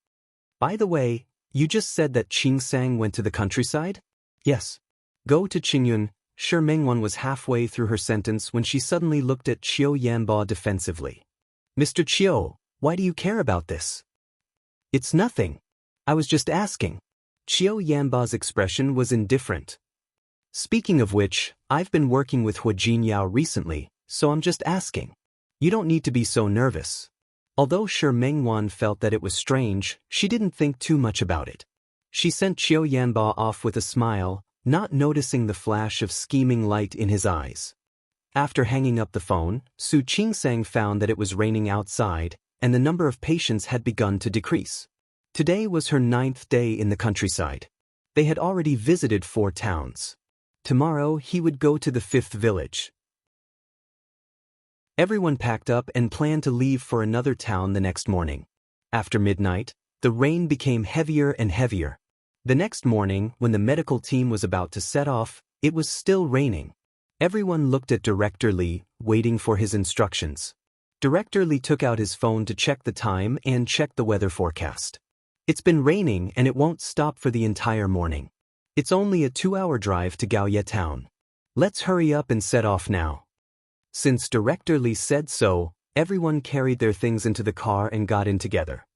"By the way, you just said that Qingsang went to the countryside?" "Yes. Go to Qingyun." Shi Mengwan was halfway through her sentence when she suddenly looked at Qiu Yanbo defensively. "Mr. Qiu, why do you care about this?" "It's nothing. I was just asking." Qiu Yanbo's expression was indifferent. "Speaking of which, I've been working with Hua Jinyao recently, so I'm just asking. You don't need to be so nervous." Although Shi Mengwan felt that it was strange, she didn't think too much about it. She sent Qiu Yanbo off with a smile, not noticing the flash of scheming light in his eyes. After hanging up the phone, Su Qingsang found that it was raining outside, and the number of patients had begun to decrease. Today was her 9th day in the countryside. They had already visited 4 towns. Tomorrow he would go to the 5th village. Everyone packed up and planned to leave for another town the next morning. After midnight, the rain became heavier and heavier. The next morning, when the medical team was about to set off, it was still raining. Everyone looked at Director Li, waiting for his instructions. Director Li took out his phone to check the time and check the weather forecast. "It's been raining and it won't stop for the entire morning. It's only a 2-hour drive to Gaoye town. Let's hurry up and set off now." Since Director Li said so, everyone carried their things into the car and got in together.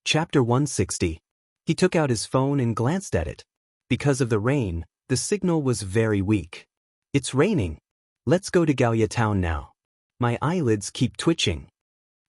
Chapter 160. He took out his phone and glanced at it. Because of the rain, the signal was very weak. "It's raining. Let's go to Gaoye town now. My eyelids keep twitching."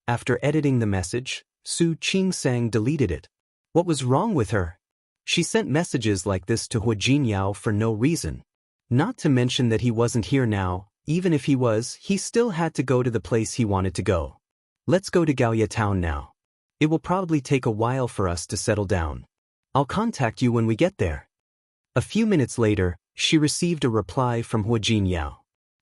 After editing the message, Su Qingsang deleted it. What was wrong with her? She sent messages like this to Hua Jinyao for no reason. Not to mention that he wasn't here now. Even if he was, he still had to go to the place he wanted to go. "Let's go to Gaoye town now. It will probably take a while for us to settle down. I'll contact you when we get there." A few minutes later, she received a reply from Hua Jinyao.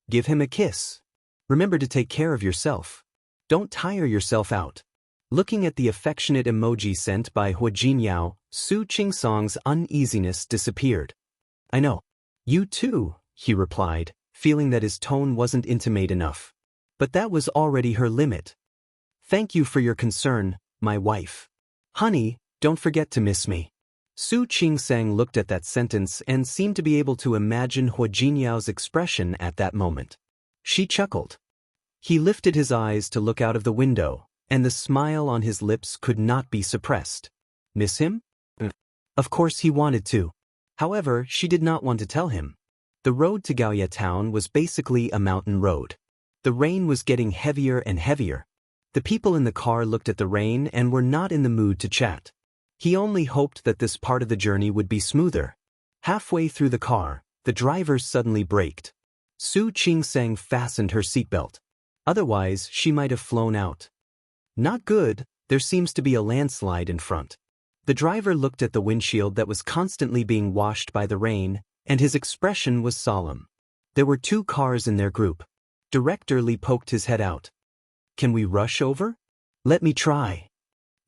"Give him a kiss. Remember to take care of yourself. Don't tire yourself out." Looking at the affectionate emoji sent by Hua Jinyao, Su Qingsong's uneasiness disappeared. I know. You too, he replied, feeling that his tone wasn't intimate enough. But that was already her limit. Thank you for your concern, my wife. Honey, don't forget to miss me. Su Qingsang looked at that sentence and seemed to be able to imagine Hua Jinyao's expression at that moment. She chuckled. He lifted his eyes to look out of the window, and the smile on his lips could not be suppressed. Miss him? Of course he wanted to. However, she did not want to tell him. The road to Gaoye town was basically a mountain road. The rain was getting heavier and heavier. The people in the car looked at the rain and were not in the mood to chat. He only hoped that this part of the journey would be smoother. Halfway through the car, the driver suddenly braked. Su Qingsang fastened her seatbelt. Otherwise, she might have flown out. Not good, there seems to be a landslide in front. The driver looked at the windshield that was constantly being washed by the rain, and his expression was solemn. There were 2 cars in their group. Director Li poked his head out. Can we rush over? Let me try.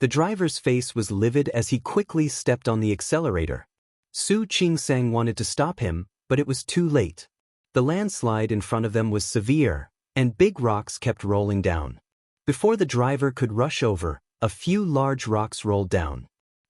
The driver's face was livid as he quickly stepped on the accelerator. Su Qingsang wanted to stop him, but it was too late. The landslide in front of them was severe, and big rocks kept rolling down. Before the driver could rush over, a few large rocks rolled down.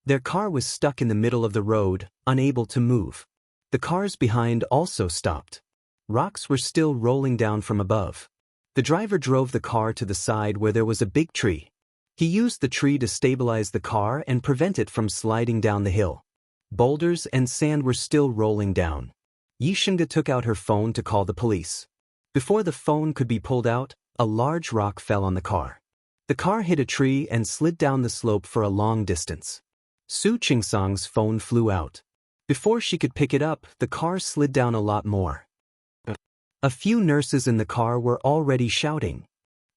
Their car was stuck in the middle of the road, unable to move. The cars behind also stopped. Rocks were still rolling down from above. The driver drove the car to the side where there was a big tree. He used the tree to stabilize the car and prevent it from sliding down the hill. Boulders and sand were still rolling down. Yishinga took out her phone to call the police. Before the phone could be pulled out, a large rock fell on the car. The car hit a tree and slid down the slope for a long distance. Su Qingsong's phone flew out. Before she could pick it up, the car slid down a lot more. A few nurses in the car were already shouting.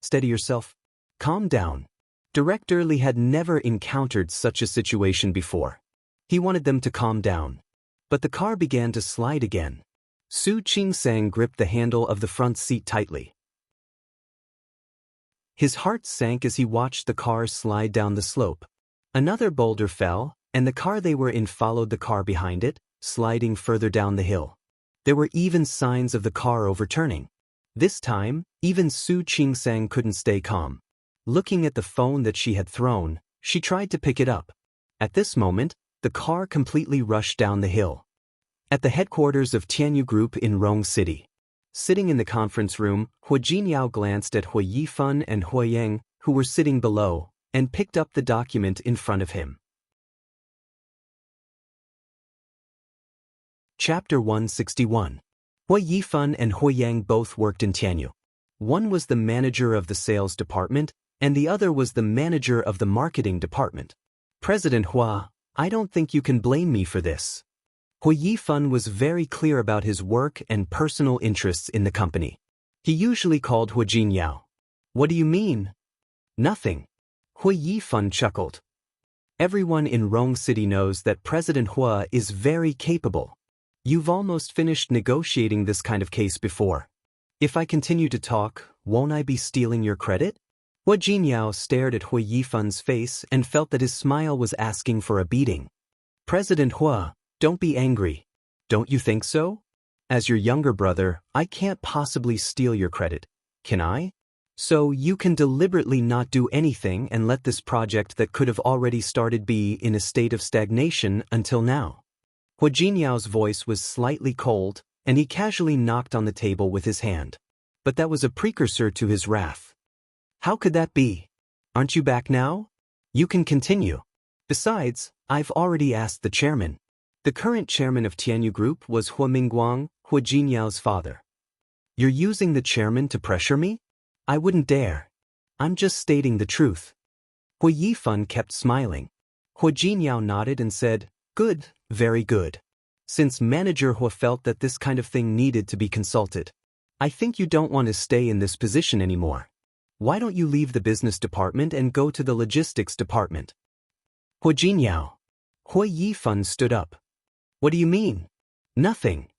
Steady yourself. Calm down. Director Li had never encountered such a situation before. He wanted them to calm down. But the car began to slide again. Su Qingsang gripped the handle of the front seat tightly. His heart sank as he watched the car slide down the slope. Another boulder fell, and the car they were in followed the car behind it, sliding further down the hill. There were even signs of the car overturning. This time, even Su Qingsang couldn't stay calm. Looking at the phone that she had thrown, she tried to pick it up. At this moment, the car completely rushed down the hill. At the headquarters of Tianyu Group in Rong City. Sitting in the conference room, Hua Jinyao glanced at Hua Yifan and Hua Yang, who were sitting below, and picked up the document in front of him. Chapter 161. Hua Yifan and Hua Yang both worked in Tianyu. One was the manager of the sales department, and the other was the manager of the marketing department. President Hua, I don't think you can blame me for this. Hua Yifan was very clear about his work and personal interests in the company. He usually called Hua Jinyao. What do you mean? Nothing. Hua Yifan chuckled. Everyone in Rong City knows that President Hua is very capable. You've almost finished negotiating this kind of case before. If I continue to talk, won't I be stealing your credit? Hua Jinyao stared at Hua Yifan's face and felt that his smile was asking for a beating. President Hua, don't be angry. Don't you think so? As your younger brother, I can't possibly steal your credit, can I? So you can deliberately not do anything and let this project that could have already started be in a state of stagnation until now. Hua Jinyao's voice was slightly cold, and he casually knocked on the table with his hand. But that was a precursor to his wrath. How could that be? Aren't you back now? You can continue. Besides, I've already asked the chairman. The current chairman of Tianyu Group was Hua Mingguang, Hua Jinyao's father. You're using the chairman to pressure me? I wouldn't dare. I'm just stating the truth. Hua Yifan kept smiling. Hua Jinyao nodded and said, Good, very good. Since Manager Hua felt that this kind of thing needed to be consulted, I think you don't want to stay in this position anymore. Why don't you leave the business department and go to the logistics department? Hua Jinyao. Hua Yifan stood up. What do you mean? Nothing.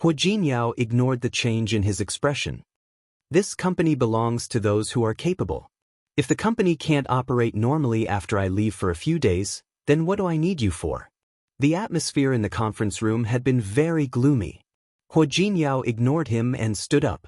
Hua Jinyao ignored the change in his expression. This company belongs to those who are capable. If the company can't operate normally after I leave for a few days, Then what do I need you for? The atmosphere in the conference room had been very gloomy. Hua Jinyao ignored him and stood up.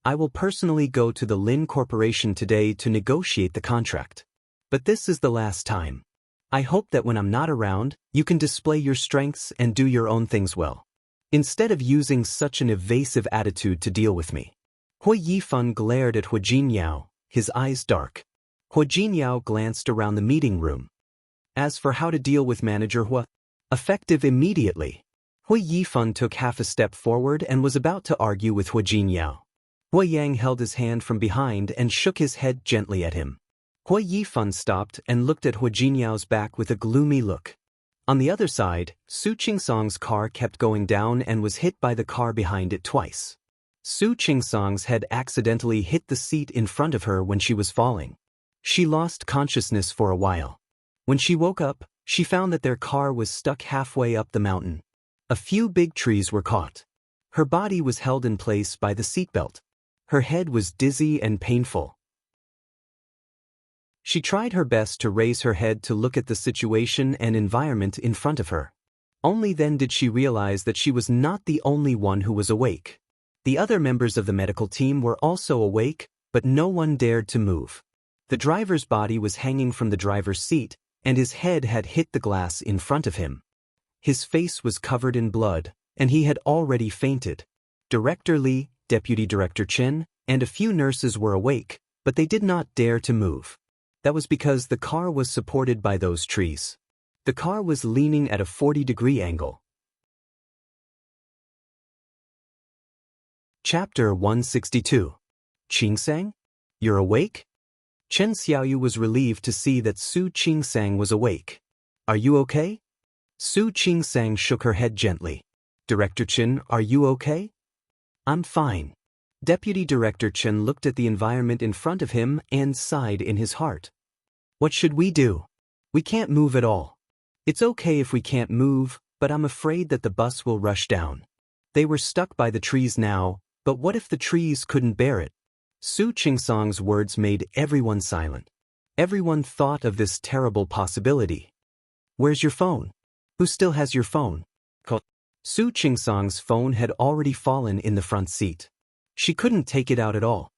I will personally go to the Lin Corporation today to negotiate the contract. But this is the last time. I hope that when I'm not around, you can display your strengths and do your own things well, instead of using such an evasive attitude to deal with me. Hua Yifan glared at Hua Jinyao, his eyes dark. Hua Jinyao glanced around the meeting room. As for how to deal with Manager Hua, effective immediately. Hua Yifan took half a step forward and was about to argue with Hua Jinyao. Hua Yang held his hand from behind and shook his head gently at him. Hua Yifan stopped and looked at Hua Jinyao's back with a gloomy look. On the other side, Su Qingsong's car kept going down and was hit by the car behind it twice. Su Qingsong's head accidentally hit the seat in front of her when she was falling. She lost consciousness for a while. When she woke up, she found that their car was stuck halfway up the mountain. A few big trees were caught. Her body was held in place by the seatbelt. Her head was dizzy and painful. She tried her best to raise her head to look at the situation and environment in front of her. Only then did she realize that she was not the only one who was awake. The other members of the medical team were also awake, but no one dared to move. The driver's body was hanging from the driver's seat, and his head had hit the glass in front of him. His face was covered in blood, and he had already fainted. Director Li, Deputy Director Chen, and a few nurses were awake, but they did not dare to move. That was because the car was supported by those trees. The car was leaning at a 40-degree angle. Chapter 162. Qingsang? You're awake? Chen Xiaoyu was relieved to see that Su Qingsang was awake. Are you okay? Su Qingsang shook her head gently. Director Chen, are you okay? I'm fine. Deputy Director Chen looked at the environment in front of him and sighed in his heart. What should we do? We can't move at all. It's okay if we can't move, but I'm afraid that the bus will rush down. They were stuck by the trees now, but what if the trees couldn't bear it? Su Qingsong's words made everyone silent. Everyone thought of this terrible possibility. Where's your phone? Who still has your phone? Su Qingsong's phone had already fallen in the front seat. She couldn't take it out at all.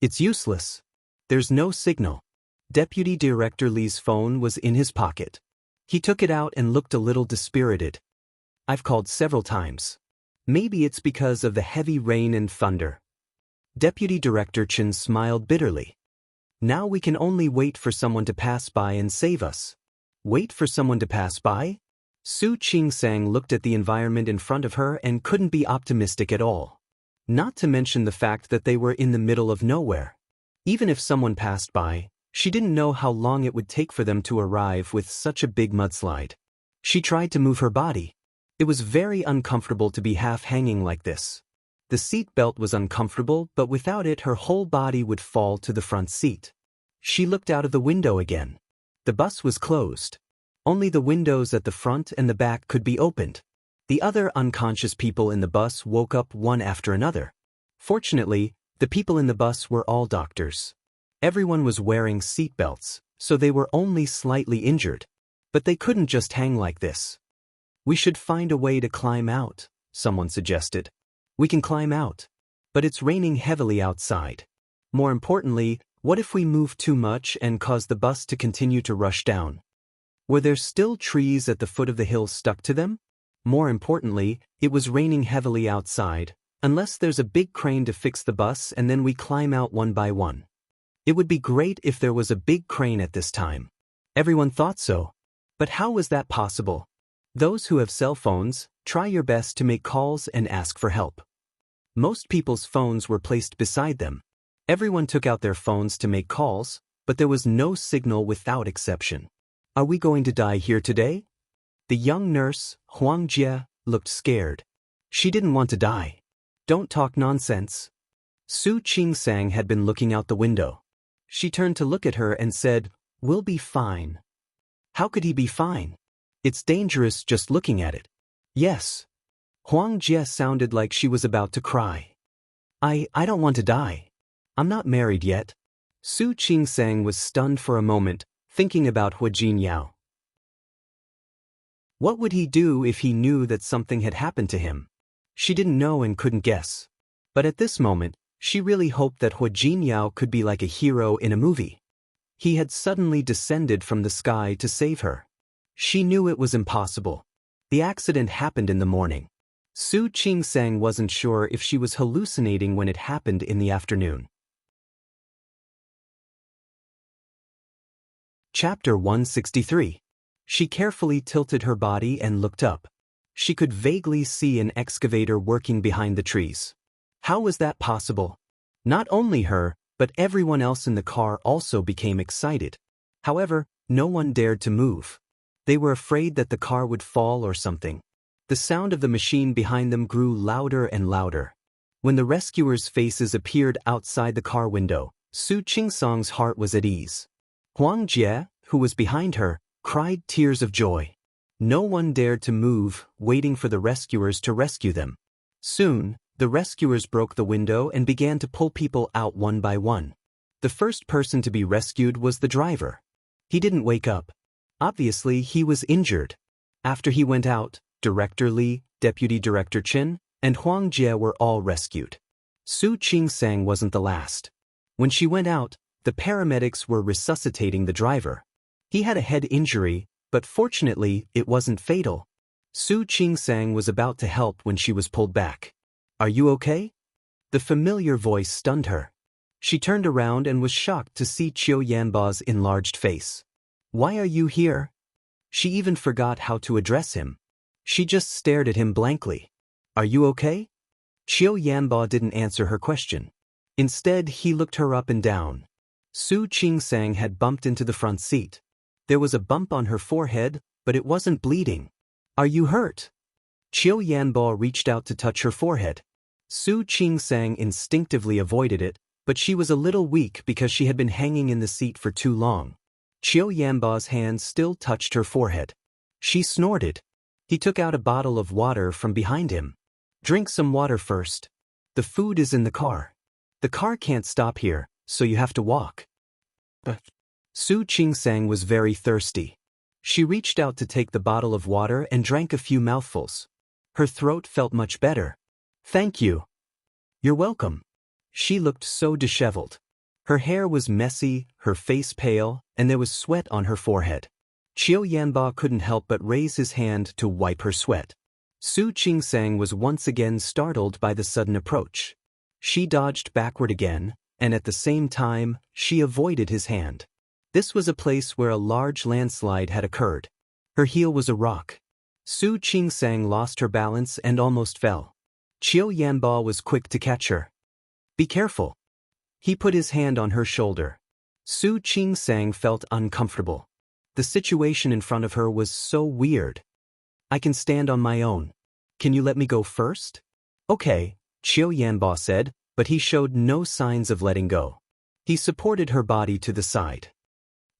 It's useless. There's no signal. Deputy Director Li's phone was in his pocket. He took it out and looked a little dispirited. I've called several times. Maybe it's because of the heavy rain and thunder. Deputy Director Chen smiled bitterly. Now we can only wait for someone to pass by and save us. Wait for someone to pass by? Su Qingsang looked at the environment in front of her and couldn't be optimistic at all. Not to mention the fact that they were in the middle of nowhere. Even if someone passed by, she didn't know how long it would take for them to arrive with such a big mudslide. She tried to move her body. It was very uncomfortable to be half hanging like this. The seat belt was uncomfortable, but without it her whole body would fall to the front seat. She looked out of the window again. The bus was closed. Only the windows at the front and the back could be opened. The other unconscious people in the bus woke up one after another. Fortunately, the people in the bus were all doctors. Everyone was wearing seat belts, so they were only slightly injured. But they couldn't just hang like this. We should find a way to climb out, someone suggested. We can climb out. But it's raining heavily outside. More importantly, what if we move too much and cause the bus to continue to rush down? Were there still trees at the foot of the hill stuck to them? More importantly, it was raining heavily outside, unless there's a big crane to fix the bus and then we climb out one by one. It would be great if there was a big crane at this time. Everyone thought so. But how was that possible? Those who have cell phones, try your best to make calls and ask for help. Most people's phones were placed beside them. Everyone took out their phones to make calls, but there was no signal without exception. Are we going to die here today? The young nurse, Huang Jie, looked scared. She didn't want to die. Don't talk nonsense. Su Qingsang had been looking out the window. She turned to look at her and said, "We'll be fine." How could he be fine? It's dangerous just looking at it. Yes. Huang Jie sounded like she was about to cry. I don't want to die. I'm not married yet. Su Qingsang was stunned for a moment, thinking about Hua Jinyao. What would he do if he knew that something had happened to him? She didn't know and couldn't guess. But at this moment, she really hoped that Hua Jinyao could be like a hero in a movie. He had suddenly descended from the sky to save her. She knew it was impossible. The accident happened in the morning. Su Qingsang wasn't sure if she was hallucinating when it happened in the afternoon. Chapter 163. She carefully tilted her body and looked up. She could vaguely see an excavator working behind the trees. How was that possible? Not only her, but everyone else in the car also became excited. However, no one dared to move. They were afraid that the car would fall or something. The sound of the machine behind them grew louder and louder. When the rescuers' faces appeared outside the car window, Su Qingsang's heart was at ease. Huang Jie, who was behind her, cried tears of joy. No one dared to move, waiting for the rescuers to rescue them. Soon, the rescuers broke the window and began to pull people out one by one. The first person to be rescued was the driver. He didn't wake up. Obviously, he was injured. After he went out, Director Li, Deputy Director Chen, and Huang Jie were all rescued. Su Qingsang wasn't the last. When she went out, the paramedics were resuscitating the driver. He had a head injury, but fortunately, it wasn't fatal. Su Qingsang was about to help when she was pulled back. "Are you okay?" The familiar voice stunned her. She turned around and was shocked to see Qiu Yanba's enlarged face. "Why are you here?" She even forgot how to address him. She just stared at him blankly. "Are you okay?" Qiu Yanba didn't answer her question. Instead, he looked her up and down. Su Qingsang had bumped into the front seat. There was a bump on her forehead, but it wasn't bleeding. "Are you hurt?" Qiu Yanba reached out to touch her forehead. Su Qingsang instinctively avoided it, but she was a little weak because she had been hanging in the seat for too long. Qiu Yanba's hand still touched her forehead. She snorted. He took out a bottle of water from behind him. "Drink some water first. The food is in the car. The car can't stop here, so you have to walk." But Su Qingsang was very thirsty. She reached out to take the bottle of water and drank a few mouthfuls. Her throat felt much better. "Thank you." "You're welcome." She looked so disheveled. Her hair was messy, her face pale, and there was sweat on her forehead. Qiu Yanba couldn't help but raise his hand to wipe her sweat. Su Qingsang was once again startled by the sudden approach. She dodged backward again, and at the same time, she avoided his hand. This was a place where a large landslide had occurred. Her heel was a rock. Su Qingsang lost her balance and almost fell. Qiu Yanba was quick to catch her. "Be careful." He put his hand on her shoulder. Su Qingsang felt uncomfortable. The situation in front of her was so weird. "I can stand on my own. Can you let me go first?" "Okay," Qiu Yanba said, but he showed no signs of letting go. He supported her body to the side.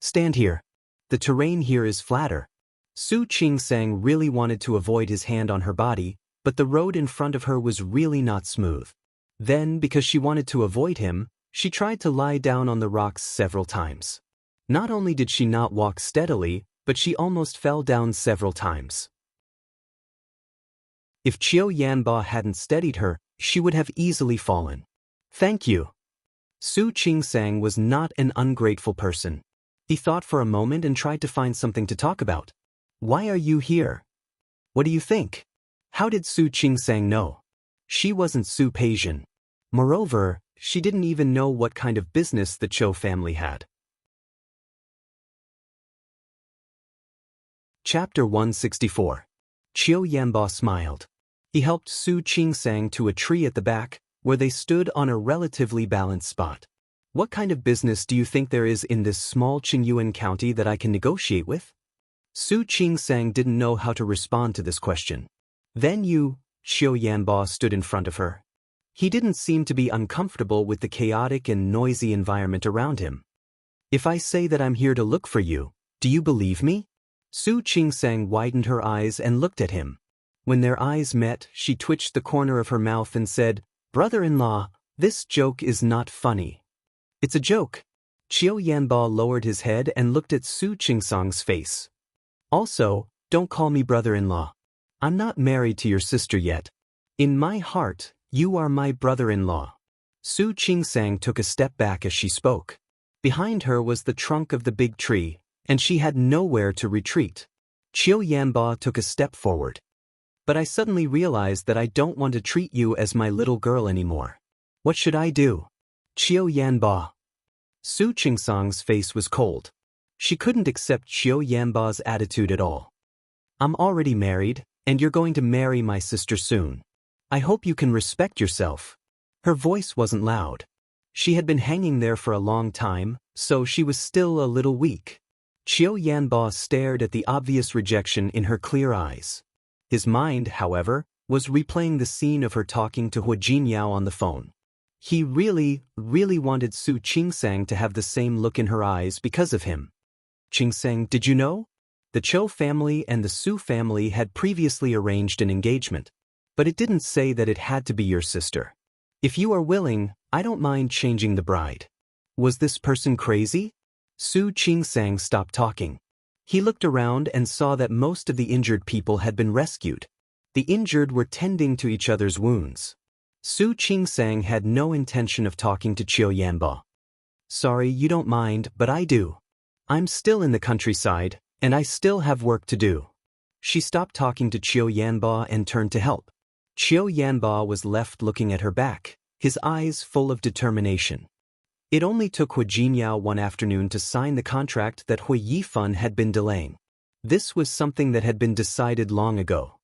"Stand here. The terrain here is flatter." Su Qingsang really wanted to avoid his hand on her body, but the road in front of her was really not smooth. Then, because she wanted to avoid him, she tried to lie down on the rocks several times. Not only did she not walk steadily, but she almost fell down several times. If Qiu Yanba hadn't steadied her, she would have easily fallen. "Thank you." Su Qingsang was not an ungrateful person. He thought for a moment and tried to find something to talk about. "Why are you here? What do you think?" How did Su Qingsang know? She wasn't Su Peijian. Moreover, she didn't even know what kind of business the Zhou family had. Chapter 164. Qiu Yanba smiled. He helped Su Qingsang to a tree at the back, where they stood on a relatively balanced spot. "What kind of business do you think there is in this small Qingyuan county that I can negotiate with?" Su Qingsang didn't know how to respond to this question. "Then you," Qiu Yanba stood in front of her. He didn't seem to be uncomfortable with the chaotic and noisy environment around him. "If I say that I'm here to look for you, do you believe me?" Su Qingsang widened her eyes and looked at him. When their eyes met, she twitched the corner of her mouth and said, "Brother-in-law, this joke is not funny." "It's a joke." Qiu Yanba lowered his head and looked at Su Qingsang's face. "Also, Don't call me brother-in-law. I'm not married to your sister yet. In my heart, you are my brother-in-law. Su Qingsang took a step back as she spoke. Behind her was the trunk of the big tree, and she had nowhere to retreat. Qiu Yanba took a step forward. But I suddenly realized that I don't want to treat you as my little girl anymore. What should I do? Qiu Yanba. Su Qingsang's face was cold. She couldn't accept Qiu Yanba's attitude at all. I'm already married, and you're going to marry my sister soon. I hope you can respect yourself. Her voice wasn't loud. She had been hanging there for a long time, so she was still a little weak. Qiu Yanba stared at the obvious rejection in her clear eyes. His mind, however, was replaying the scene of her talking to Hu Jinyao on the phone. He really wanted Su Qingsang to have the same look in her eyes because of him. Qingsang, did you know? The Chou family and the Su family had previously arranged an engagement, but it didn't say that it had to be your sister. If you are willing, I don't mind changing the bride. Was this person crazy? Su Qingsang stopped talking. He looked around and saw that most of the injured people had been rescued. The injured were tending to each other's wounds. Su Qingsang had no intention of talking to Qiu Yanba. Sorry, you don't mind, but I do. I'm still in the countryside, and I still have work to do. She stopped talking to Qiu Yanba and turned to help. Qiu Yanba was left looking at her back, his eyes full of determination. It only took Hu Jinyao one afternoon to sign the contract that Hui Yifan had been delaying. This was something that had been decided long ago.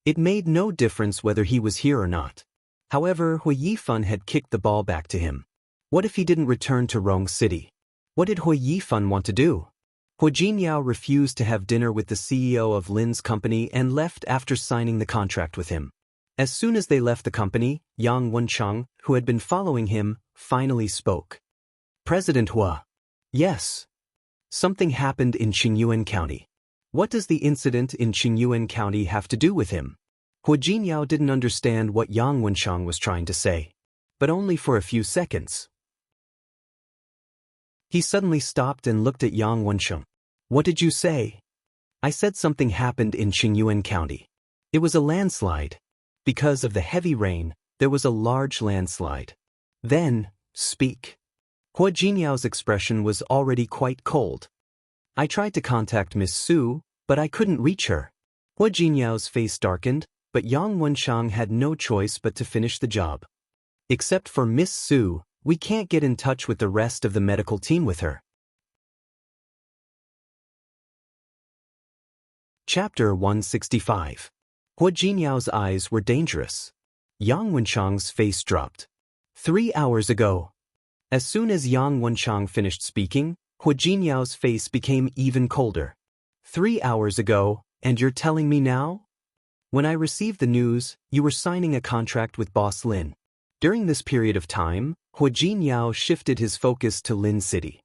It made no difference whether he was here or not. However, Hui Yifan had kicked the ball back to him. What if he didn't return to Rong City? What did Hui Yifan want to do? Hu Jinyao refused to have dinner with the CEO of Lin's company and left after signing the contract with him. As soon as they left the company, Yang Wenchang, who had been following him, finally spoke. President Hua. Yes. Something happened in Qingyuan County. What does the incident in Qingyuan County have to do with him? Hu Jinyao didn't understand what Yang Wenchang was trying to say, but only for a few seconds. He suddenly stopped and looked at Yang Wenchang. What did you say? I said something happened in Qingyuan County. It was a landslide. Because of the heavy rain, there was a large landslide. Then, speak. Hu Jinyao's expression was already quite cold. I tried to contact Miss Su, but I couldn't reach her. Hu Jinyao's face darkened, but Yang Wenchang had no choice but to finish the job. Except for Miss Su, we can't get in touch with the rest of the medical team with her. Chapter 165. Hu Jinyao's eyes were dangerous. Yang Wenchang's face dropped. 3 hours ago. As soon as Yang Wenchang finished speaking, Hu Jinyao's face became even colder. 3 hours ago, and you're telling me now? When I received the news, you were signing a contract with Boss Lin. During this period of time, Hu Jinyao shifted his focus to Lin City.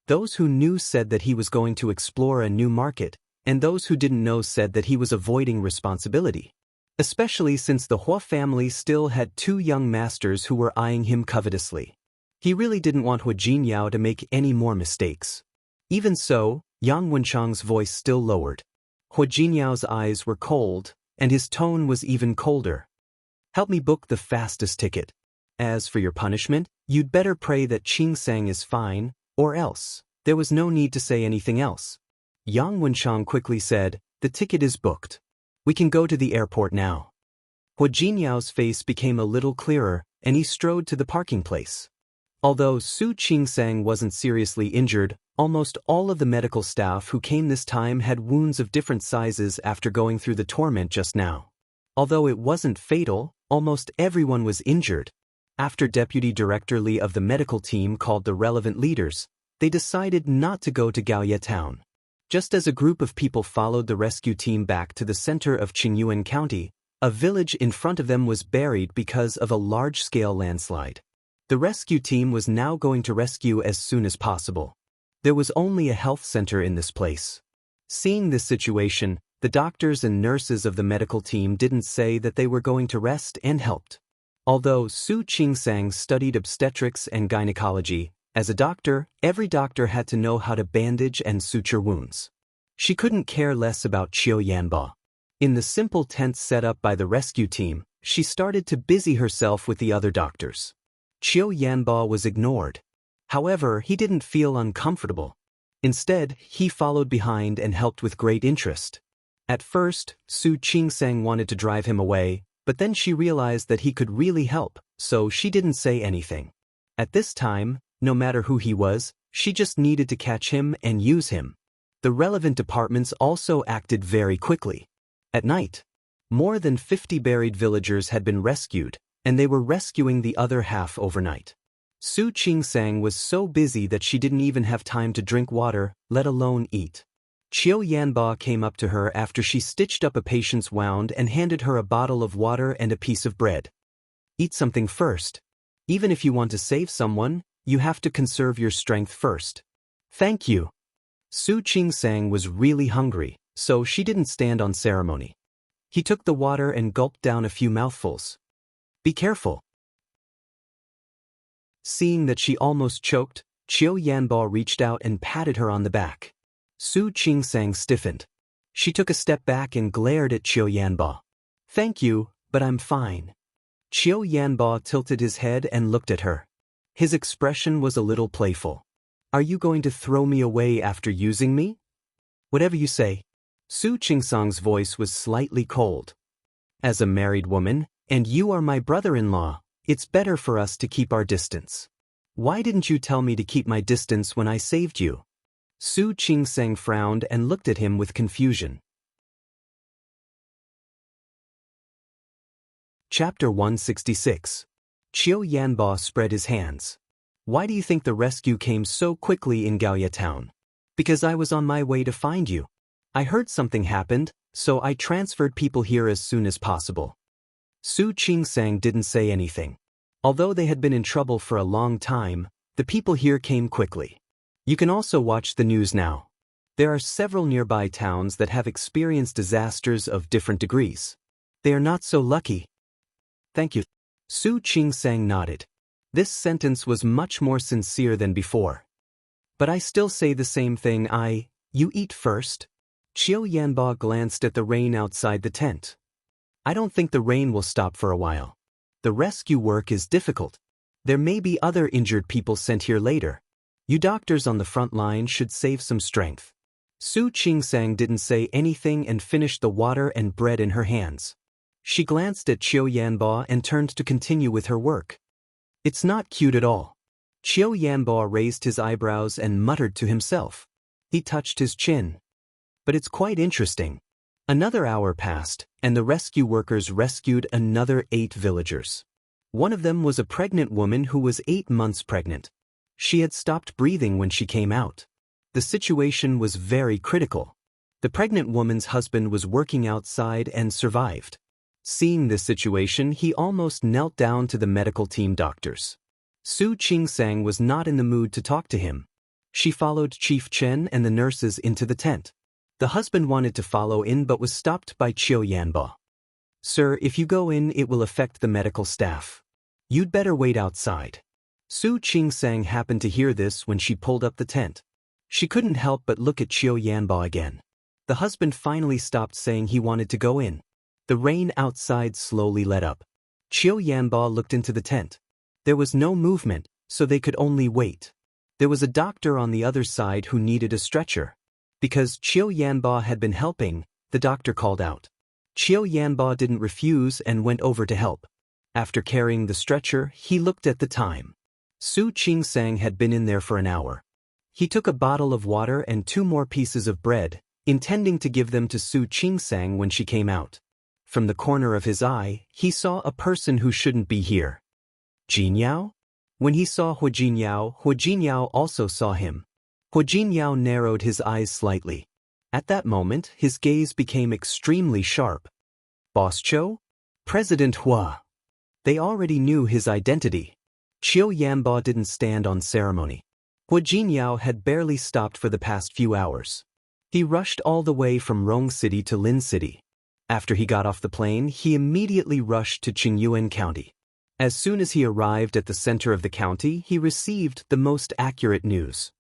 Those who knew said that he was going to explore a new market, and those who didn't know said that he was avoiding responsibility. Especially since the Hua family still had 2 young masters who were eyeing him covetously. He really didn't want Hu Jinyao to make any more mistakes. Even so, Yang Wenchang's voice still lowered. Hu Jinyao's eyes were cold, and his tone was even colder. Help me book the fastest ticket. As for your punishment, you'd better pray that Qingsang is fine, or else. There was no need to say anything else. Yang Wenchang quickly said, the ticket is booked. We can go to the airport now. Hu Jinyao's face became a little clearer, and he strode to the parking place. Although Su Qingsang wasn't seriously injured, almost all of the medical staff who came this time had wounds of different sizes after going through the torment just now. Although it wasn't fatal, almost everyone was injured. After Deputy Director Li of the medical team called the relevant leaders, they decided not to go to Gaoye Town. Just as a group of people followed the rescue team back to the center of Qingyuan County, a village in front of them was buried because of a large-scale landslide. The rescue team was now going to rescue as soon as possible. There was only a health center in this place. Seeing this situation, the doctors and nurses of the medical team didn't say that they were going to rest and helped. Although Su Qingsang studied obstetrics and gynecology, as a doctor, every doctor had to know how to bandage and suture wounds. She couldn't care less about Qiu Yanba. In the simple tent set up by the rescue team, she started to busy herself with the other doctors. Qiu Yanba was ignored. However, he didn't feel uncomfortable. Instead, he followed behind and helped with great interest. At first, Su Qingsang wanted to drive him away, but then she realized that he could really help, so she didn't say anything. At this time, no matter who he was, she just needed to catch him and use him. The relevant departments also acted very quickly. At night, more than 50 buried villagers had been rescued, and they were rescuing the other half overnight. Su Qingsang was so busy that she didn't even have time to drink water, let alone eat. Qiu Yanba came up to her after she stitched up a patient's wound and handed her a bottle of water and a piece of bread. Eat something first. Even if you want to save someone, you have to conserve your strength first. Thank you. Su Qingsang was really hungry, so she didn't stand on ceremony. He took the water and gulped down a few mouthfuls. Be careful. Seeing that she almost choked, Qiu Yanba reached out and patted her on the back. Su Qingsang stiffened. She took a step back and glared at Qiu Yanba. Thank you, but I'm fine. Qiu Yanba tilted his head and looked at her. His expression was a little playful. Are you going to throw me away after using me? Whatever you say. Su Qingsang's voice was slightly cold. As a married woman, and you are my brother-in-law, it's better for us to keep our distance. Why didn't you tell me to keep my distance when I saved you? Su Qingsang frowned and looked at him with confusion. Chapter 166. Qiu Yanba spread his hands. Why do you think the rescue came so quickly in Gaoye town? Because I was on my way to find you. I heard something happened, so I transferred people here as soon as possible. Su Qingsang didn't say anything. Although they had been in trouble for a long time, the people here came quickly. You can also watch the news now. There are several nearby towns that have experienced disasters of different degrees. They are not so lucky. Thank you. Su Qingsang nodded. This sentence was much more sincere than before. But I still say the same thing. You eat first? Qiu Yanba glanced at the rain outside the tent. I don't think the rain will stop for a while. The rescue work is difficult. There may be other injured people sent here later. You doctors on the front line should save some strength. Su Qingsang didn't say anything and finished the water and bread in her hands. She glanced at Qiu Yanba and turned to continue with her work. It's not cute at all. Qiu Yanba raised his eyebrows and muttered to himself. He touched his chin. But it's quite interesting. Another hour passed, and the rescue workers rescued another 8 villagers. One of them was a pregnant woman who was 8 months pregnant. She had stopped breathing when she came out. The situation was very critical. The pregnant woman's husband was working outside and survived. Seeing this situation, he almost knelt down to the medical team doctors. Su Qingsang was not in the mood to talk to him. She followed Chief Chen and the nurses into the tent. The husband wanted to follow in but was stopped by Qiu Yanba. Sir, if you go in, it will affect the medical staff. You'd better wait outside. Su Qingsang happened to hear this when she pulled up the tent. She couldn't help but look at Qiu Yanba again. The husband finally stopped saying he wanted to go in. The rain outside slowly let up. Qiu Yanba looked into the tent. There was no movement, so they could only wait. There was a doctor on the other side who needed a stretcher. Because Qiu Yanba had been helping, the doctor called out. Qiu Yanba didn't refuse and went over to help. After carrying the stretcher, he looked at the time. Su Qingsang had been in there for an hour. He took a bottle of water and 2 more pieces of bread, intending to give them to Su Qingsang when she came out. From the corner of his eye, he saw a person who shouldn't be here. Jinyao? When he saw Hu Jinyao also saw him. Hu Jinyao narrowed his eyes slightly. At that moment, his gaze became extremely sharp. Boss Cho? President Hua. They already knew his identity. Qiu Yanba didn't stand on ceremony. Hu Jinyao had barely stopped for the past few hours. He rushed all the way from Rong City to Lin City. After he got off the plane, he immediately rushed to Qingyuan County. As soon as he arrived at the center of the county, he received the most accurate news.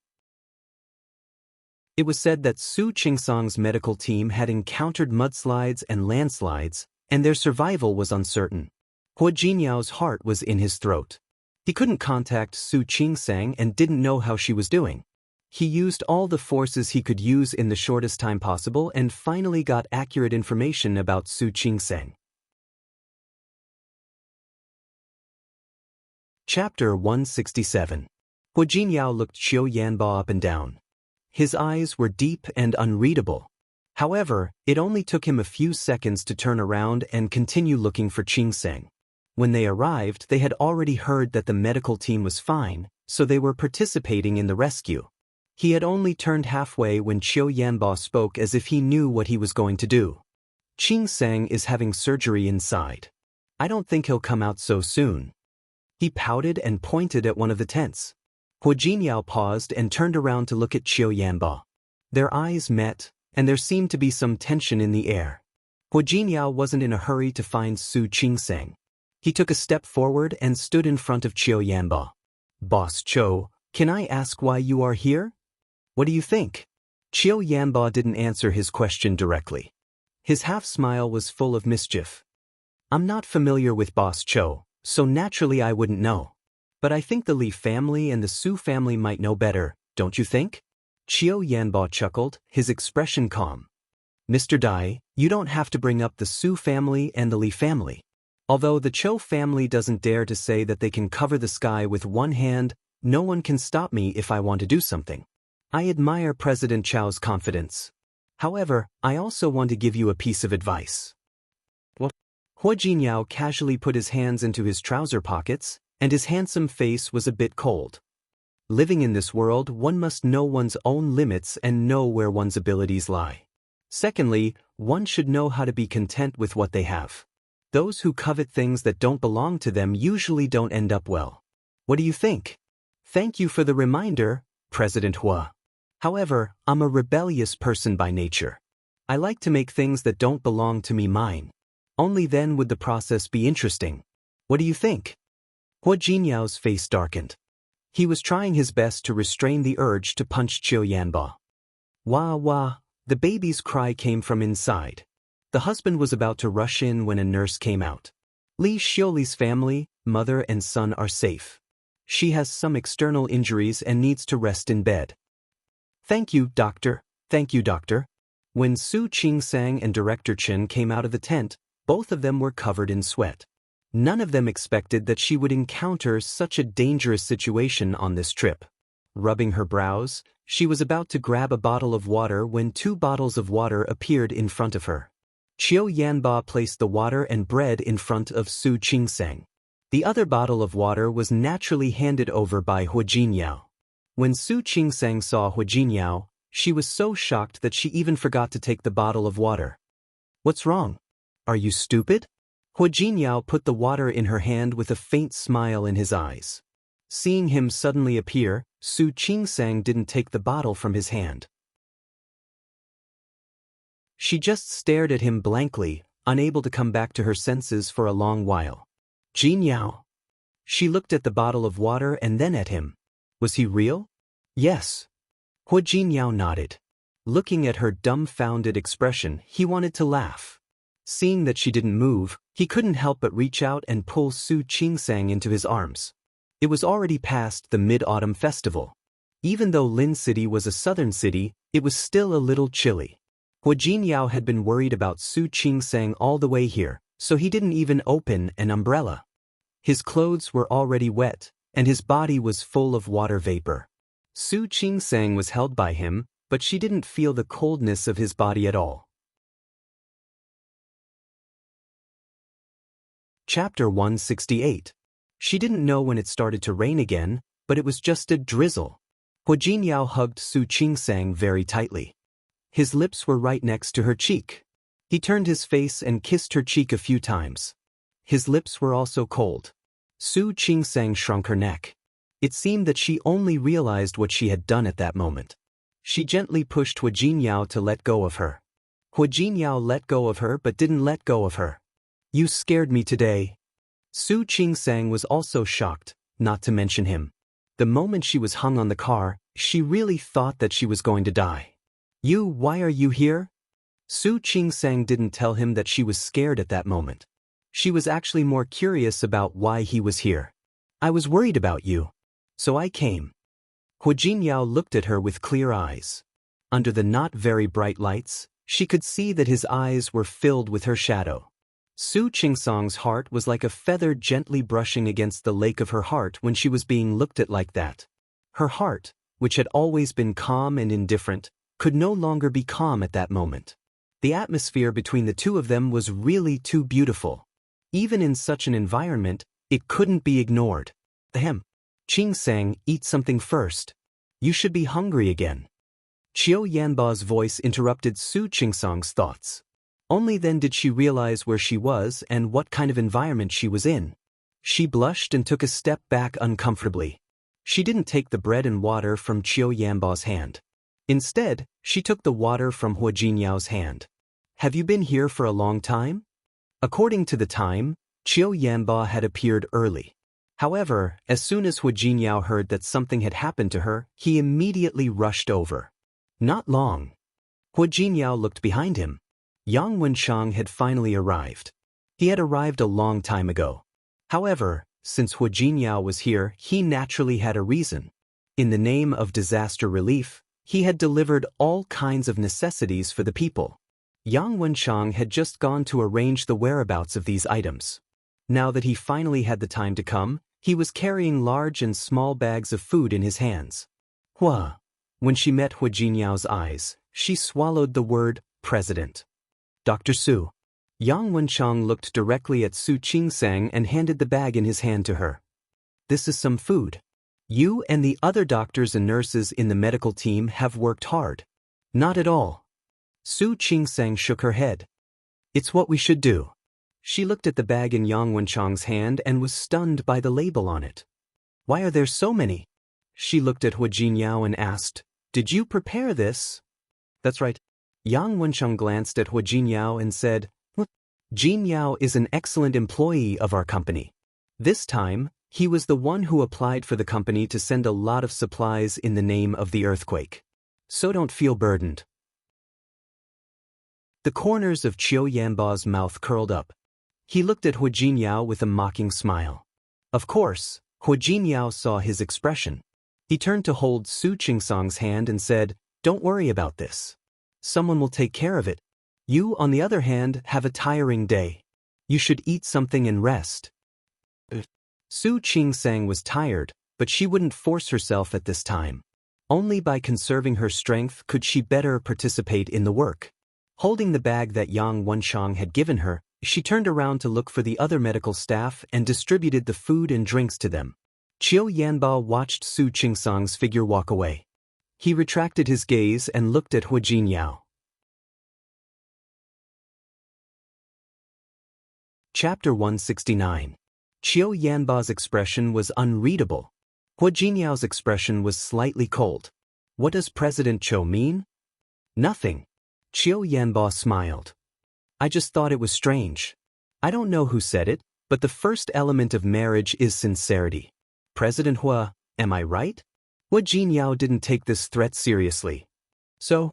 It was said that Su Qingsang's medical team had encountered mudslides and landslides, and their survival was uncertain. Hua Jinyao's heart was in his throat. He couldn't contact Su Qingsang and didn't know how she was doing. He used all the forces he could use in the shortest time possible and finally got accurate information about Su Qingsang. Chapter 167. Hua Jinyao looked Qiu Yanba up and down. His eyes were deep and unreadable. However, it only took him a few seconds to turn around and continue looking for Qingsang. When they arrived, they had already heard that the medical team was fine, so they were participating in the rescue. He had only turned halfway when Qiu Yanba spoke as if he knew what he was going to do. Qingsang is having surgery inside. I don't think he'll come out so soon. He pouted and pointed at one of the tents. Hua Jinyao paused and turned around to look at Qiu Yanba. Their eyes met, and there seemed to be some tension in the air. Hua Jinyao wasn't in a hurry to find Su Qingsang. He took a step forward and stood in front of Qiu Yanba. Boss Qiu, can I ask why you are here? What do you think? Qiu Yanba didn't answer his question directly. His half-smile was full of mischief. I'm not familiar with Boss Qiu, so naturally I wouldn't know. But I think the Li family and the Su family might know better, don't you think? Qiu Yanba chuckled, his expression calm. Mr. Dai, you don't have to bring up the Su family and the Li family. Although the Qiu family doesn't dare to say that they can cover the sky with one hand, no one can stop me if I want to do something. I admire President Chao's confidence. However, I also want to give you a piece of advice. What? Hua Jinyao casually put his hands into his trouser pockets, and his handsome face was a bit cold. Living in this world, one must know one's own limits and know where one's abilities lie. Secondly, one should know how to be content with what they have. Those who covet things that don't belong to them usually don't end up well. What do you think? Thank you for the reminder, President Hua. However, I'm a rebellious person by nature. I like to make things that don't belong to me mine. Only then would the process be interesting. What do you think? Hua Jinyao's face darkened. He was trying his best to restrain the urge to punch Qiu Yanba. Wah wah, the baby's cry came from inside. The husband was about to rush in when a nurse came out. Li Xiuli's family, mother and son are safe. She has some external injuries and needs to rest in bed. Thank you, doctor. Thank you, doctor. When Su Qingsang and Director Chen came out of the tent, both of them were covered in sweat. None of them expected that she would encounter such a dangerous situation on this trip. Rubbing her brows, she was about to grab a bottle of water when 2 bottles of water appeared in front of her. Qiu Yanba placed the water and bread in front of Su Qingsang. The other bottle of water was naturally handed over by Hua Jinyao. When Su Qingsang saw Hua Jinyao, she was so shocked that she even forgot to take the bottle of water. What's wrong? Are you stupid? Hua Jinyao put the water in her hand with a faint smile in his eyes. Seeing him suddenly appear, Su Qingsang didn't take the bottle from his hand. She just stared at him blankly, unable to come back to her senses for a long while. Jinyao. She looked at the bottle of water and then at him. Was he real? Yes. Hua Jinyao nodded. Looking at her dumbfounded expression, he wanted to laugh. Seeing that she didn't move, he couldn't help but reach out and pull Su Qingsang into his arms. It was already past the Mid-Autumn Festival. Even though Lin City was a southern city, it was still a little chilly. Hua Jinyao had been worried about Su Qingsang all the way here, so he didn't even open an umbrella. His clothes were already wet, and his body was full of water vapor. Su Qingsang was held by him, but she didn't feel the coldness of his body at all. Chapter 168. She didn't know when it started to rain again, but it was just a drizzle. Hua Jinyao hugged Su Qingsang very tightly. His lips were right next to her cheek. He turned his face and kissed her cheek a few times. His lips were also cold. Su Qingsang shrunk her neck. It seemed that she only realized what she had done at that moment. She gently pushed Hua Jinyao to let go of her. Hua Jinyao let go of her but didn't let go of her. You scared me today. Su Qingsang was also shocked, not to mention him. The moment she was hung on the car, she really thought that she was going to die. Why are you here? Su Qingsang didn't tell him that she was scared at that moment. She was actually more curious about why he was here. I was worried about you. So I came. Hu Jinyao looked at her with clear eyes. Under the not very bright lights, she could see that his eyes were filled with her shadow. Su Qingsang's heart was like a feather gently brushing against the lake of her heart when she was being looked at like that. Her heart, which had always been calm and indifferent, could no longer be calm at that moment. The atmosphere between the two of them was really too beautiful. Even in such an environment, it couldn't be ignored. Ahem. Qingsang, eat something first. You should be hungry again. Qiu Yanba's voice interrupted Su Qingsang's thoughts. Only then did she realize where she was and what kind of environment she was in. She blushed and took a step back uncomfortably. She didn't take the bread and water from Qiu Yanba's hand. Instead, she took the water from Hu Jinyao's hand. Have you been here for a long time? According to the time, Qiu Yanba had appeared early. However, as soon as Hu Jinyao heard that something had happened to her, he immediately rushed over. Not long. Hu Jinyao looked behind him. Yang Wenshang had finally arrived. He had arrived a long time ago. However, since Hu Jinyao was here, he naturally had a reason. In the name of disaster relief, he had delivered all kinds of necessities for the people. Yang Wenshang had just gone to arrange the whereabouts of these items. Now that he finally had the time to come, he was carrying large and small bags of food in his hands. Hua. When she met Hu Jinyao's eyes, she swallowed the word, President. Dr. Su. Yang Wenshang looked directly at Su Qingsang and handed the bag in his hand to her. This is some food. You and the other doctors and nurses in the medical team have worked hard. Not at all. Su Qingsang shook her head. It's what we should do. She looked at the bag in Yang Wenshang's hand and was stunned by the label on it. Why are there so many? She looked at Hu Jinyao and asked, Did you prepare this? That's right. Yang Wenshang glanced at Hu Jinyao and said, Jinyao is an excellent employee of our company. This time, he was the one who applied for the company to send a lot of supplies in the name of the earthquake. So don't feel burdened. The corners of Qiu Yanba's mouth curled up. He looked at Hu Jinyao with a mocking smile. Of course, Hu Jinyao saw his expression. He turned to hold Su Qingsang's hand and said, Don't worry about this. Someone will take care of it. You, on the other hand, have a tiring day. You should eat something and rest. Su Qingsang was tired, but she wouldn't force herself at this time. Only by conserving her strength could she better participate in the work. Holding the bag that Yang Wenshang had given her, she turned around to look for the other medical staff and distributed the food and drinks to them. Qiu Yanba watched Su Qingsang's figure walk away. He retracted his gaze and looked at Hu Jinyao. Chapter 169. Qiu Yanba's expression was unreadable. Hu Jinyao's expression was slightly cold. What does President Cho mean? Nothing. Qiu Yanba smiled. I just thought it was strange. I don't know who said it, but the first element of marriage is sincerity. President Hua, am I right? Hu Jinyao didn't take this threat seriously. So,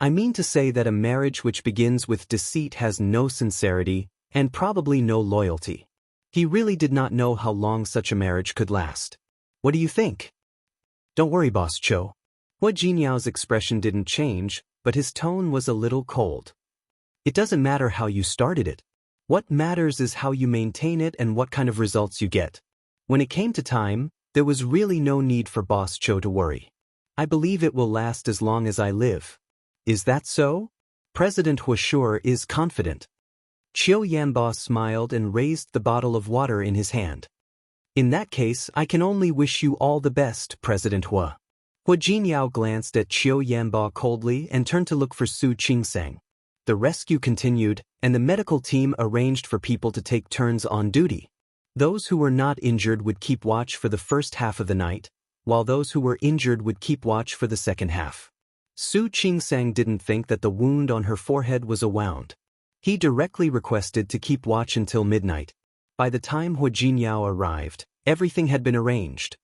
I mean to say that a marriage which begins with deceit has no sincerity and probably no loyalty. He really did not know how long such a marriage could last. What do you think? Don't worry, Boss Cho. Hu Jinyao's expression didn't change, but his tone was a little cold. It doesn't matter how you started it. What matters is how you maintain it and what kind of results you get. When it came to time, there was really no need for Boss Cho to worry. I believe it will last as long as I live. Is that so? President Hu sure is confident. Qiu Yanba smiled and raised the bottle of water in his hand. In that case, I can only wish you all the best, President Hua. Hu Jinyao glanced at Qiu Yanba coldly and turned to look for Su Qingsang. The rescue continued, and the medical team arranged for people to take turns on duty. Those who were not injured would keep watch for the first half of the night, while those who were injured would keep watch for the second half. Su Qingsang didn't think that the wound on her forehead was a wound. He directly requested to keep watch until midnight. By the time Hu Jinyao arrived, everything had been arranged.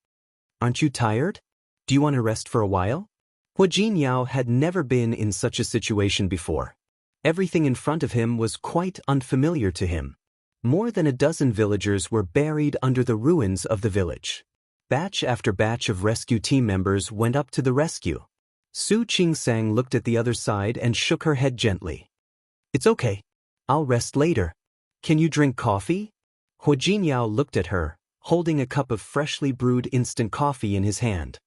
Aren't you tired? Do you want to rest for a while? Hua Jinyao had never been in such a situation before. Everything in front of him was quite unfamiliar to him. More than a dozen villagers were buried under the ruins of the village. Batch after batch of rescue team members went up to the rescue. Su Qingsang looked at the other side and shook her head gently. "It's okay. I'll rest later. Can you drink coffee?" Hua Jinyao looked at her, holding a cup of freshly brewed instant coffee in his hand.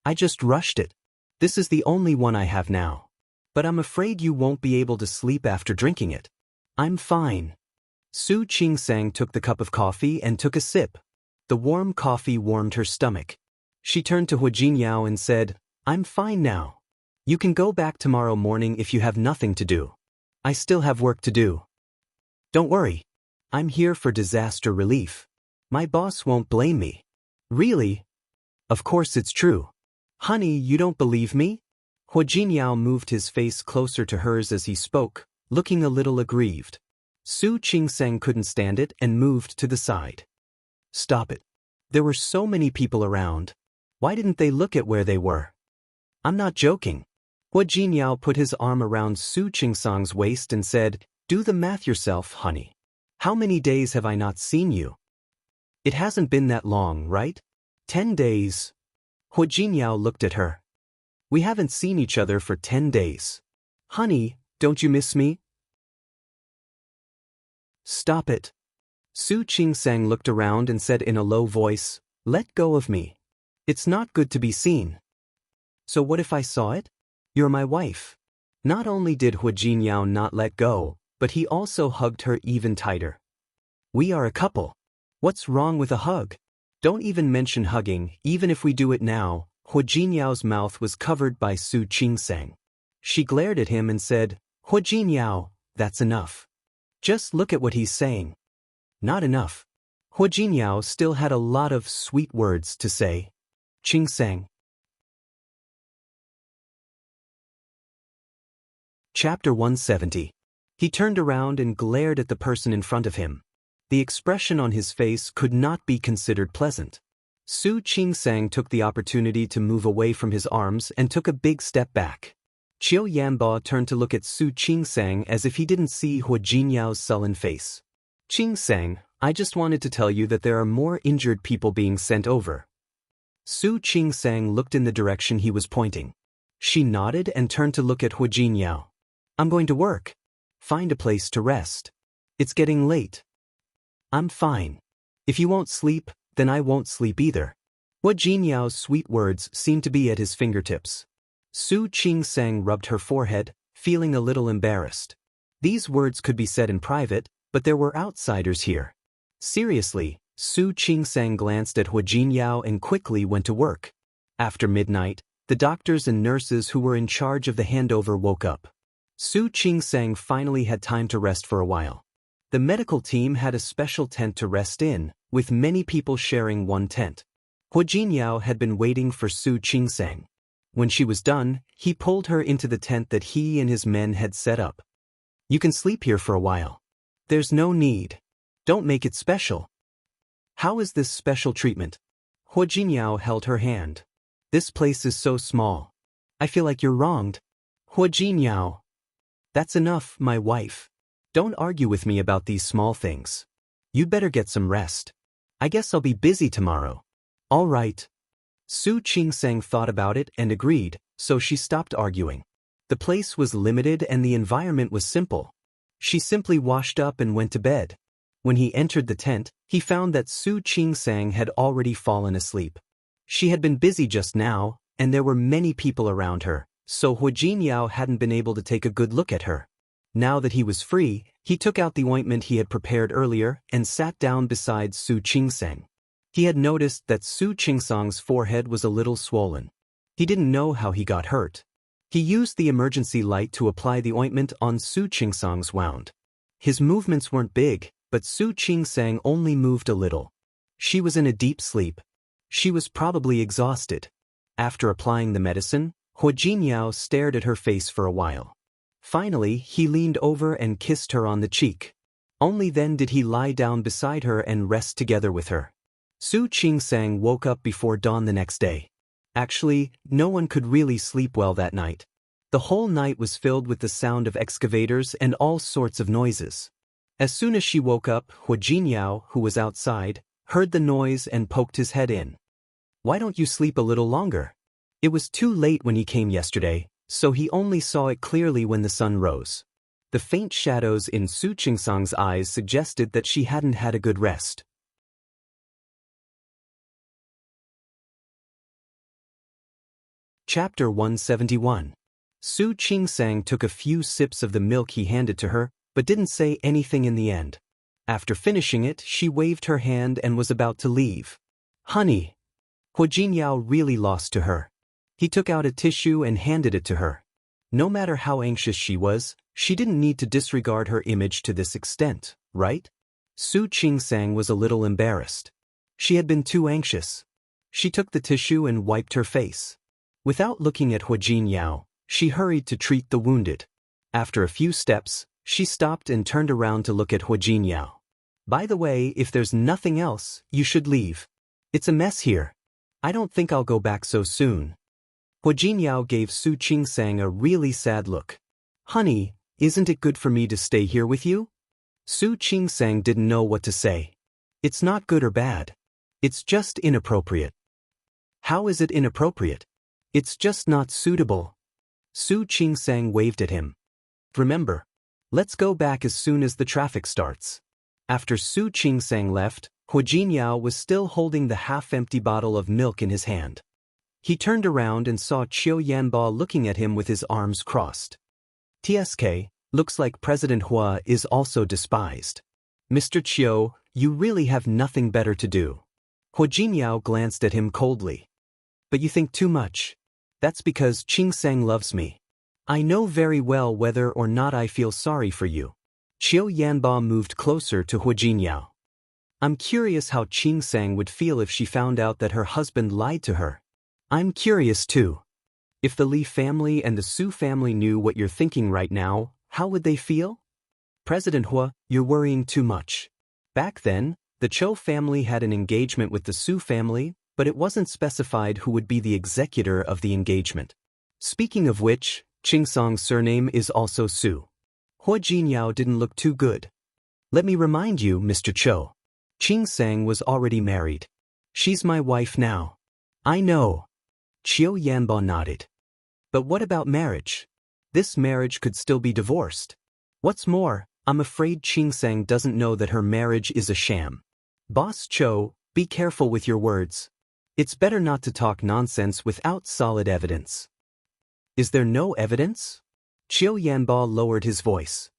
"I just rushed it. This is the only one I have now. But I'm afraid you won't be able to sleep after drinking it." "I'm fine." Su Qingsang took the cup of coffee and took a sip. The warm coffee warmed her stomach. She turned to Hua Jinyao and said, "I'm fine now. You can go back tomorrow morning if you have nothing to do. I still have work to do. Don't worry. I'm here for disaster relief. My boss won't blame me." "Really?" "Of course it's true." "Honey, you don't believe me?" Hua Jinyao moved his face closer to hers as he spoke, looking a little aggrieved. Su Qingsang couldn't stand it and moved to the side. "Stop it. There were so many people around. Why didn't they look at where they were?" "I'm not joking." Hua Jinyao put his arm around Su Qingsang's waist and said, "Do the math yourself, honey. How many days have I not seen you?" "It hasn't been that long, right?" 10 days. Hua Jinyao looked at her. "We haven't seen each other for 10 days. Honey, don't you miss me?" "Stop it." Su Qingsang looked around and said in a low voice, "Let go of me. It's not good to be seen." "So what if I saw it? You're my wife." Not only did Hua Jinyao not let go, but he also hugged her even tighter. "We are a couple. What's wrong with a hug?" "Don't even mention hugging, even if we do it now." Hua Jinyao's mouth was covered by Su Qingsang. She glared at him and said, "Hua Jinyao, that's enough. Just look at what he's saying." "Not enough." Hua Jinyao still had a lot of sweet words to say. Qingsang. Chapter 170. He turned around and glared at the person in front of him. The expression on his face could not be considered pleasant. Su Qingsang took the opportunity to move away from his arms and took a big step back. Qiu Yanbo turned to look at Su Qingsang as if he didn't see Hua Jinyao's sullen face. "Qingsang, I just wanted to tell you that there are more injured people being sent over." Su Qingsang looked in the direction he was pointing. She nodded and turned to look at Hua Jinyao. "I'm going to work. Find a place to rest. It's getting late." "I'm fine. If you won't sleep, then I won't sleep either." Hua Jinyao's sweet words seemed to be at his fingertips. Su Qingsang rubbed her forehead, feeling a little embarrassed. These words could be said in private, but there were outsiders here. Seriously, Su Qingsang glanced at Hua Jinyao and quickly went to work. After midnight, the doctors and nurses who were in charge of the handover woke up. Su Qingsang finally had time to rest for a while. The medical team had a special tent to rest in, with many people sharing one tent. Hua Jinyao had been waiting for Su Qingsang. When she was done, he pulled her into the tent that he and his men had set up. "You can sleep here for a while. There's no need. Don't make it special." "How is this special treatment?" Hua Jinyao held her hand. "This place is so small. I feel like you're wronged." "Hua Jinyao. That's enough, my wife. Don't argue with me about these small things. You'd better get some rest. I guess I'll be busy tomorrow." "All right." Su Qingsang thought about it and agreed, so she stopped arguing. The place was limited and the environment was simple. She simply washed up and went to bed. When he entered the tent, he found that Su Qingsang had already fallen asleep. She had been busy just now, and there were many people around her, so Hua Jinyao hadn't been able to take a good look at her. Now that he was free, he took out the ointment he had prepared earlier and sat down beside Su Qingsang. He had noticed that Su Qingsang's forehead was a little swollen. He didn't know how he got hurt. He used the emergency light to apply the ointment on Su Qingsang's wound. His movements weren't big, but Su Qingsang only moved a little. She was in a deep sleep. She was probably exhausted. After applying the medicine, Hua Jinyao stared at her face for a while. Finally, he leaned over and kissed her on the cheek. Only then did he lie down beside her and rest together with her. Su Qingsang woke up before dawn the next day. Actually, no one could really sleep well that night. The whole night was filled with the sound of excavators and all sorts of noises. As soon as she woke up, Hua Jinyao, who was outside, heard the noise and poked his head in. "Why don't you sleep a little longer?" It was too late when he came yesterday, so he only saw it clearly when the sun rose. The faint shadows in Su Qingsang's eyes suggested that she hadn't had a good rest. Chapter 171. Su Qingsang took a few sips of the milk he handed to her, but didn't say anything in the end. After finishing it, she waved her hand and was about to leave. "Honey." Hua Jinyao really lost to her. He took out a tissue and handed it to her. No matter how anxious she was, she didn't need to disregard her image to this extent, right? Su Qingsang was a little embarrassed. She had been too anxious. She took the tissue and wiped her face. Without looking at Hua Jinyao, she hurried to treat the wounded. After a few steps, she stopped and turned around to look at Hua Jinyao. "By the way, if there's nothing else, you should leave. It's a mess here. I don't think I'll go back so soon." Hua Jinyao gave Su Qingsang a really sad look. "Honey, isn't it good for me to stay here with you?" Su Qingsang didn't know what to say. "It's not good or bad. It's just inappropriate." "How is it inappropriate?" "It's just not suitable." Su Qingsang waved at him. "Remember, let's go back as soon as the traffic starts." After Su Qingsang left, Hua Jinyao was still holding the half-empty bottle of milk in his hand. He turned around and saw Qiu Yanbo looking at him with his arms crossed. "TSK, looks like President Hua is also despised. Mr. Qiu, you really have nothing better to do." Hua Jinyao glanced at him coldly. "But you think too much. That's because Qingsang loves me. I know very well whether or not I feel sorry for you." Qiu Yanbo moved closer to Hua Jinyao. "I'm curious how Qingsang would feel if she found out that her husband lied to her." "I'm curious too. If the Li family and the Su family knew what you're thinking right now, how would they feel?" "President Hua, you're worrying too much. Back then, the Chou family had an engagement with the Su family, but it wasn't specified who would be the executor of the engagement. Speaking of which, Qingsang's surname is also Su." Hua Jinyao didn't look too good. "Let me remind you, Mr. Chou. Qingsang was already married. She's my wife now." "I know." Qiu Yanbo nodded. "But what about marriage? This marriage could still be divorced. What's more, I'm afraid Qingsang doesn't know that her marriage is a sham." "Boss Chou, be careful with your words. It's better not to talk nonsense without solid evidence." "Is there no evidence?" Qiu Yanbo lowered his voice.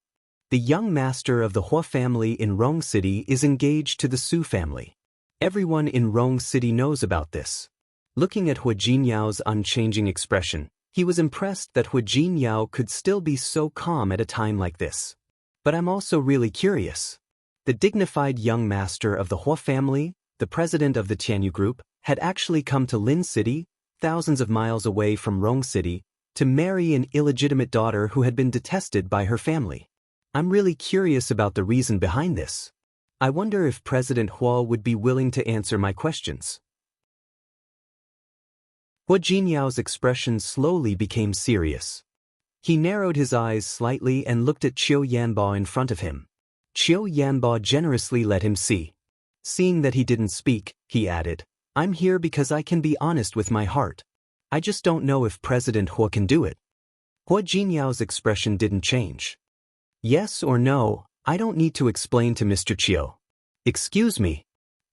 "The young master of the Hua family in Rong City is engaged to the Su family. Everyone in Rong City knows about this." Looking at Hua Jinyao's unchanging expression, he was impressed that Hua Jinyao could still be so calm at a time like this. "But I'm also really curious. The dignified young master of the Hua family, the president of the Tianyu Group, had actually come to Lin City, thousands of miles away from Rong City, to marry an illegitimate daughter who had been detested by her family. I'm really curious about the reason behind this. I wonder if President Hua would be willing to answer my questions." Hua Jinyao's expression slowly became serious. He narrowed his eyes slightly and looked at Qiu Yanbo in front of him. Qiu Yanbo generously let him see. Seeing that he didn't speak, he added, "I'm here because I can be honest with my heart. I just don't know if President Hua can do it." Hua Jinyao's expression didn't change. "Yes or no, I don't need to explain to Mr. Qiu." "Excuse me."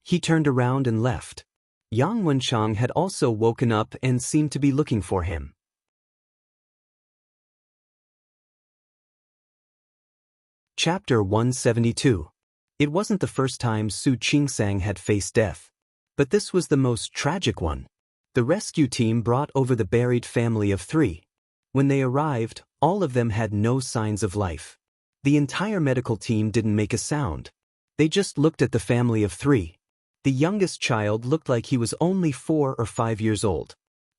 He turned around and left. Yang Wenchang had also woken up and seemed to be looking for him. Chapter 172. It wasn't the first time Su Qingsang had faced death. But this was the most tragic one. The rescue team brought over the buried family of 3. When they arrived, all of them had no signs of life. The entire medical team didn't make a sound. They just looked at the family of 3. The youngest child looked like he was only 4 or 5 years old.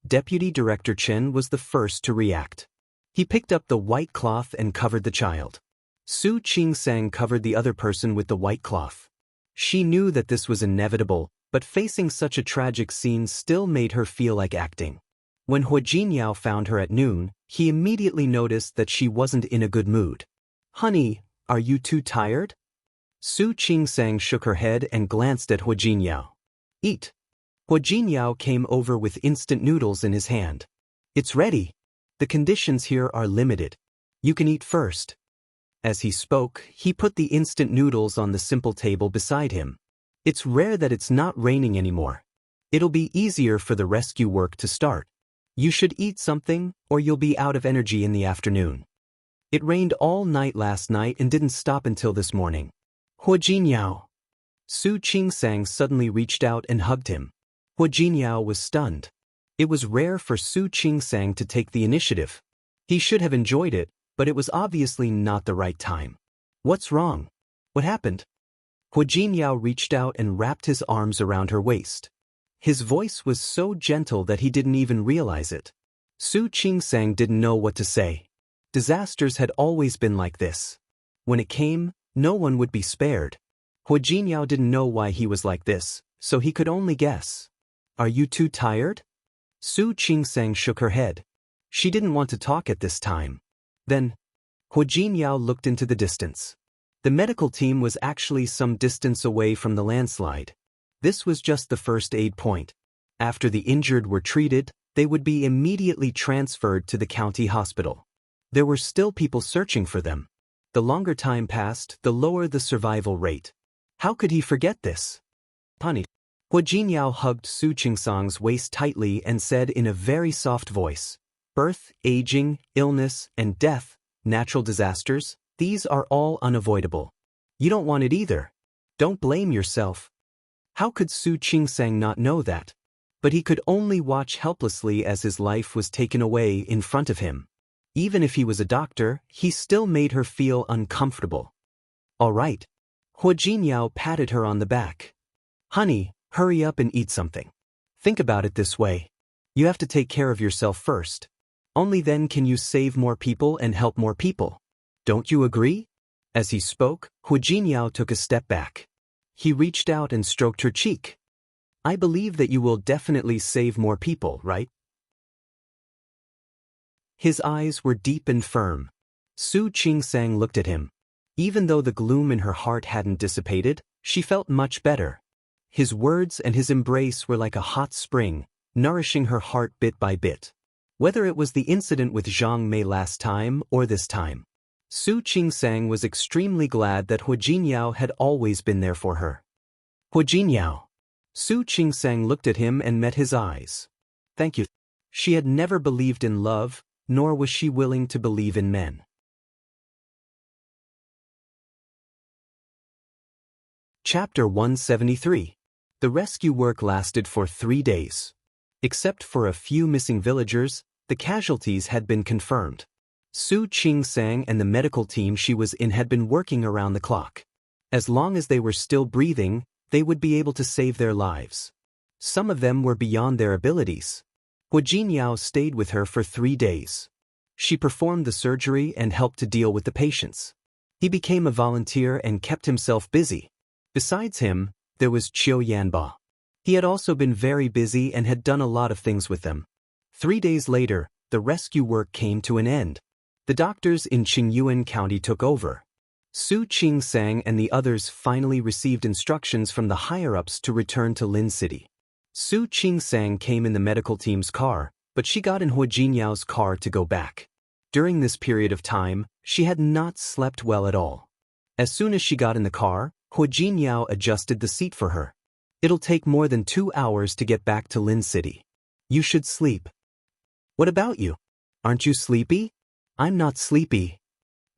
Deputy Director Chen was the first to react. He picked up the white cloth and covered the child. Su Qingsang covered the other person with the white cloth. She knew that this was inevitable, but facing such a tragic scene still made her feel like acting. When Hua Jinyao found her at noon, he immediately noticed that she wasn't in a good mood. "Honey, are you too tired?" Su Qingsang shook her head and glanced at Hua Jinyao. "Eat." Hua Jinyao came over with instant noodles in his hand. "It's ready. The conditions here are limited. You can eat first." As he spoke, he put the instant noodles on the simple table beside him. "It's rare that it's not raining anymore. It'll be easier for the rescue work to start. You should eat something, or you'll be out of energy in the afternoon. It rained all night last night and didn't stop until this morning." "Hua Jinyao." Su Qingsang suddenly reached out and hugged him. Hua Jinyao was stunned. It was rare for Su Qingsang to take the initiative. He should have enjoyed it, but it was obviously not the right time. "What's wrong? What happened?" Hua Jinyao reached out and wrapped his arms around her waist. His voice was so gentle that he didn't even realize it. Su Qingsang didn't know what to say. Disasters had always been like this. When it came, no one would be spared. Hua Jinyao didn't know why he was like this, so he could only guess. "Are you too tired?" Su Qingsang shook her head. She didn't want to talk at this time. Then, Hua Jinyao looked into the distance. The medical team was actually some distance away from the landslide. This was just the first aid point. After the injured were treated, they would be immediately transferred to the county hospital. There were still people searching for them. The longer time passed, the lower the survival rate. How could he forget this? "Honey." Hua Jinyao hugged Su Qingsang's waist tightly and said in a very soft voice, "Birth, aging, illness, and death, natural disasters, these are all unavoidable. You don't want it either. Don't blame yourself." How could Su Qingsang not know that? But he could only watch helplessly as his life was taken away in front of him. Even if he was a doctor, he still made her feel uncomfortable. "All right." Hua Jinyao patted her on the back. "Honey, hurry up and eat something. Think about it this way. You have to take care of yourself first. Only then can you save more people and help more people. Don't you agree?" As he spoke, Hua Jinyao took a step back. He reached out and stroked her cheek. "I believe that you will definitely save more people, right?" His eyes were deep and firm. Su Qingsang looked at him. Even though the gloom in her heart hadn't dissipated, she felt much better. His words and his embrace were like a hot spring, nourishing her heart bit by bit. Whether it was the incident with Zhang Mei last time or this time, Su Qingsang was extremely glad that Hua Jinyao had always been there for her. "Hua Jinyao." Su Qingsang looked at him and met his eyes. "Thank you." She had never believed in love, nor was she willing to believe in men. Chapter 173. The rescue work lasted for 3 days. Except for a few missing villagers, the casualties had been confirmed. Su Qingsang and the medical team she was in had been working around the clock. As long as they were still breathing, they would be able to save their lives. Some of them were beyond their abilities. Hua Jinyao stayed with her for 3 days. She performed the surgery and helped to deal with the patients. He became a volunteer and kept himself busy. Besides him, there was Qiu Yanba. He had also been very busy and had done a lot of things with them. 3 days later, the rescue work came to an end. The doctors in Qingyuan County took over. Su Qingsang and the others finally received instructions from the higher-ups to return to Lin City. Su Qingsang came in the medical team's car, but she got in Hua Jinyao's car to go back. During this period of time, she had not slept well at all. As soon as she got in the car, Hua Jinyao adjusted the seat for her. "It'll take more than 2 hours to get back to Lin City. You should sleep." "What about you? Aren't you sleepy?" "I'm not sleepy."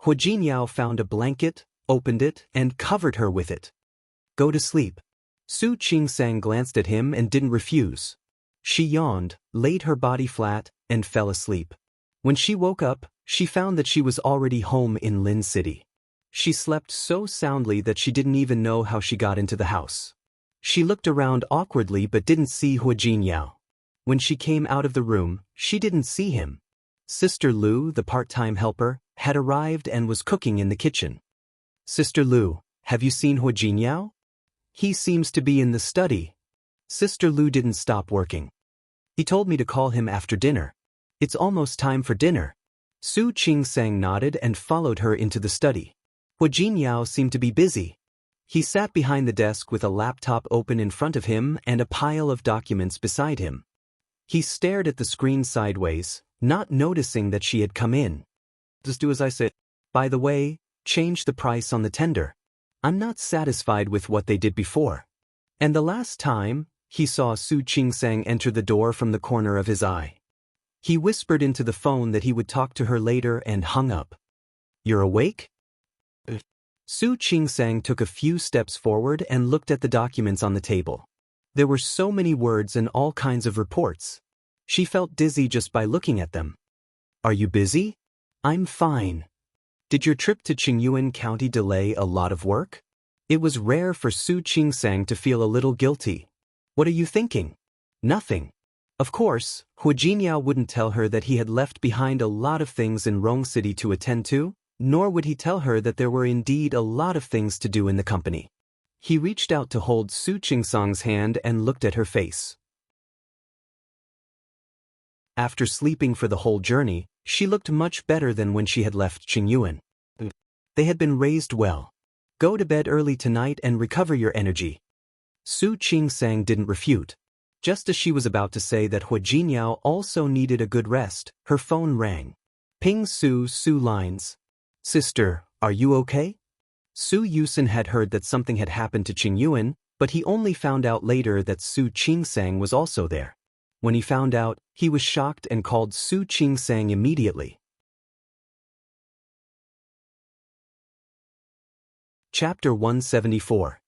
Hua Jinyao found a blanket, opened it, and covered her with it. "Go to sleep." Su Qingsang glanced at him and didn't refuse. She yawned, laid her body flat, and fell asleep. When she woke up, she found that she was already home in Lin City. She slept so soundly that she didn't even know how she got into the house. She looked around awkwardly but didn't see Hua Jinyao. When she came out of the room, she didn't see him. Sister Lu, the part-time helper, had arrived and was cooking in the kitchen. "Sister Lu, have you seen Hua Jinyao? He seems to be in the study." Sister Lu didn't stop working. He told me to call him after dinner. It's almost time for dinner. Su Qingsang nodded and followed her into the study. Hu Jinyao seemed to be busy. He sat behind the desk with a laptop open in front of him and a pile of documents beside him. He stared at the screen sideways, not noticing that she had come in. Just do as I said. By the way, change the price on the tender. I'm not satisfied with what they did before. And the last time, he saw Su Qingsang enter the door from the corner of his eye. He whispered into the phone that he would talk to her later and hung up. You're awake? Su Qingsang took a few steps forward and looked at the documents on the table. There were so many words and all kinds of reports. She felt dizzy just by looking at them. Are you busy? I'm fine. Did your trip to Qingyuan County delay a lot of work? It was rare for Su Qingsang to feel a little guilty. What are you thinking? Nothing. Of course, Hu Jinyao wouldn't tell her that he had left behind a lot of things in Rong City to attend to, nor would he tell her that there were indeed a lot of things to do in the company. He reached out to hold Su Qingsang's hand and looked at her face. After sleeping for the whole journey, she looked much better than when she had left Qingyuan. They had been raised well. Go to bed early tonight and recover your energy. Su Qingsang didn't refute. Just as she was about to say that Hu Jinyao also needed a good rest, her phone rang. Ping Su lines. Sister, are you okay? Su Yusin had heard that something had happened to Qingyuan, but he only found out later that Su Qingsang was also there. When he found out, he was shocked and called Su Qingsang immediately. Chapter 174.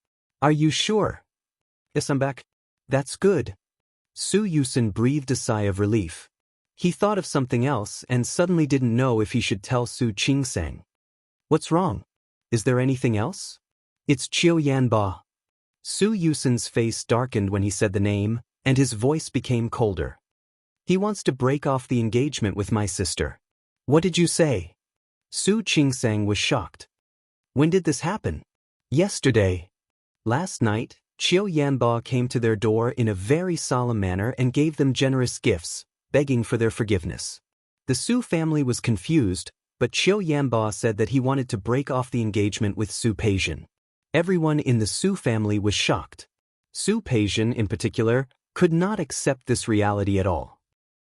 Are you sure? Yes, I'm back. That's good. Su Yusin breathed a sigh of relief. He thought of something else and suddenly didn't know if he should tell Su Qingsang. What's wrong? Is there anything else? It's Qiu Yanba. Su Yusin's face darkened when he said the name, and his voice became colder. He wants to break off the engagement with my sister. What did you say? Su Qingsang was shocked. When did this happen? Yesterday. Last night, Qiu Yanba came to their door in a very solemn manner and gave them generous gifts, begging for their forgiveness. The Su family was confused, but Qiu Yanba said that he wanted to break off the engagement with Su Peijian. Everyone in the Su family was shocked. Su Peijian, in particular, could not accept this reality at all.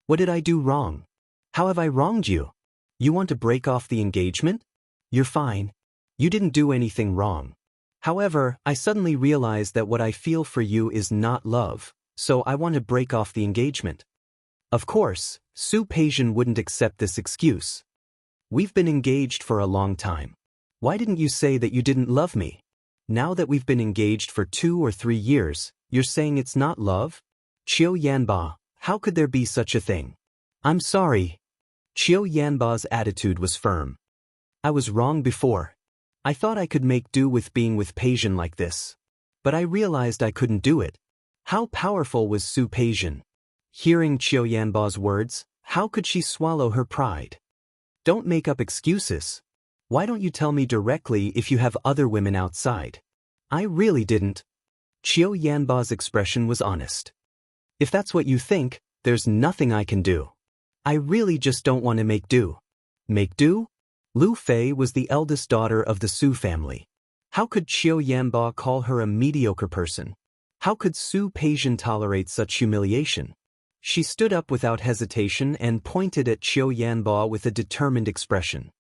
What did I do wrong? How have I wronged you? You want to break off the engagement? You're fine. You didn't do anything wrong. However, I suddenly realized that what I feel for you is not love, so I want to break off the engagement. Of course, Su Peijian wouldn't accept this excuse. We've been engaged for a long time. Why didn't you say that you didn't love me? Now that we've been engaged for 2 or 3 years, you're saying it's not love? Qiu Yanba, how could there be such a thing? I'm sorry. Qiu Yanba's attitude was firm. I was wrong before. I thought I could make do with being with Peijian like this. But I realized I couldn't do it. How powerful was Su Peijian? Hearing Qiu Yanba's words, how could she swallow her pride? Don't make up excuses. Why don't you tell me directly if you have other women outside? I really didn't. Qiu Yanba's expression was honest. If that's what you think, there's nothing I can do. I really just don't want to make do. Make do? Lu Fei was the eldest daughter of the Su family. How could Qiu Yanba call her a mediocre person? How could Su Peijian tolerate such humiliation? She stood up without hesitation and pointed at Qiu Yanba with a determined expression.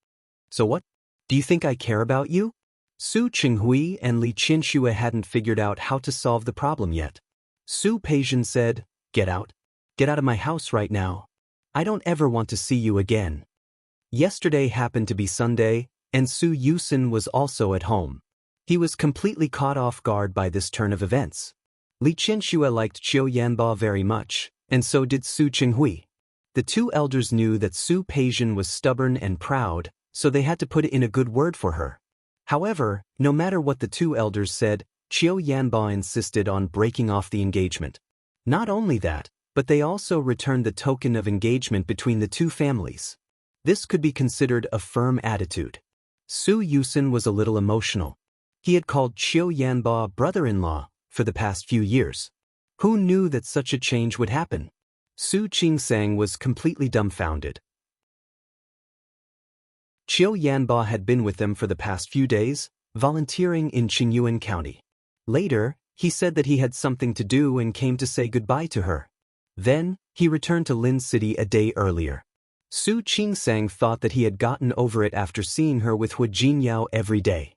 So what? Do you think I care about you? Su Qinghui and Li Qianxue hadn't figured out how to solve the problem yet. Su Peijian said, Get out. Get out of my house right now. I don't ever want to see you again. Yesterday happened to be Sunday, and Su Yusin was also at home. He was completely caught off guard by this turn of events. Li Qianxue liked Qiu Yanba very much, and so did Su Qinghui. The two elders knew that Su Peijian was stubborn and proud, so they had to put in a good word for her. However, no matter what the two elders said, Qiu Yanba insisted on breaking off the engagement. Not only that, but they also returned the token of engagement between the two families. This could be considered a firm attitude. Su Yusin was a little emotional. He had called Qiu Yanba brother-in-law for the past few years. Who knew that such a change would happen? Su Qingsang was completely dumbfounded. Qiu Yanba had been with them for the past few days, volunteering in Qingyuan County. Later, he said that he had something to do and came to say goodbye to her. Then, he returned to Lin City a day earlier. Su Qingsang thought that he had gotten over it after seeing her with Hu Jinyao every day.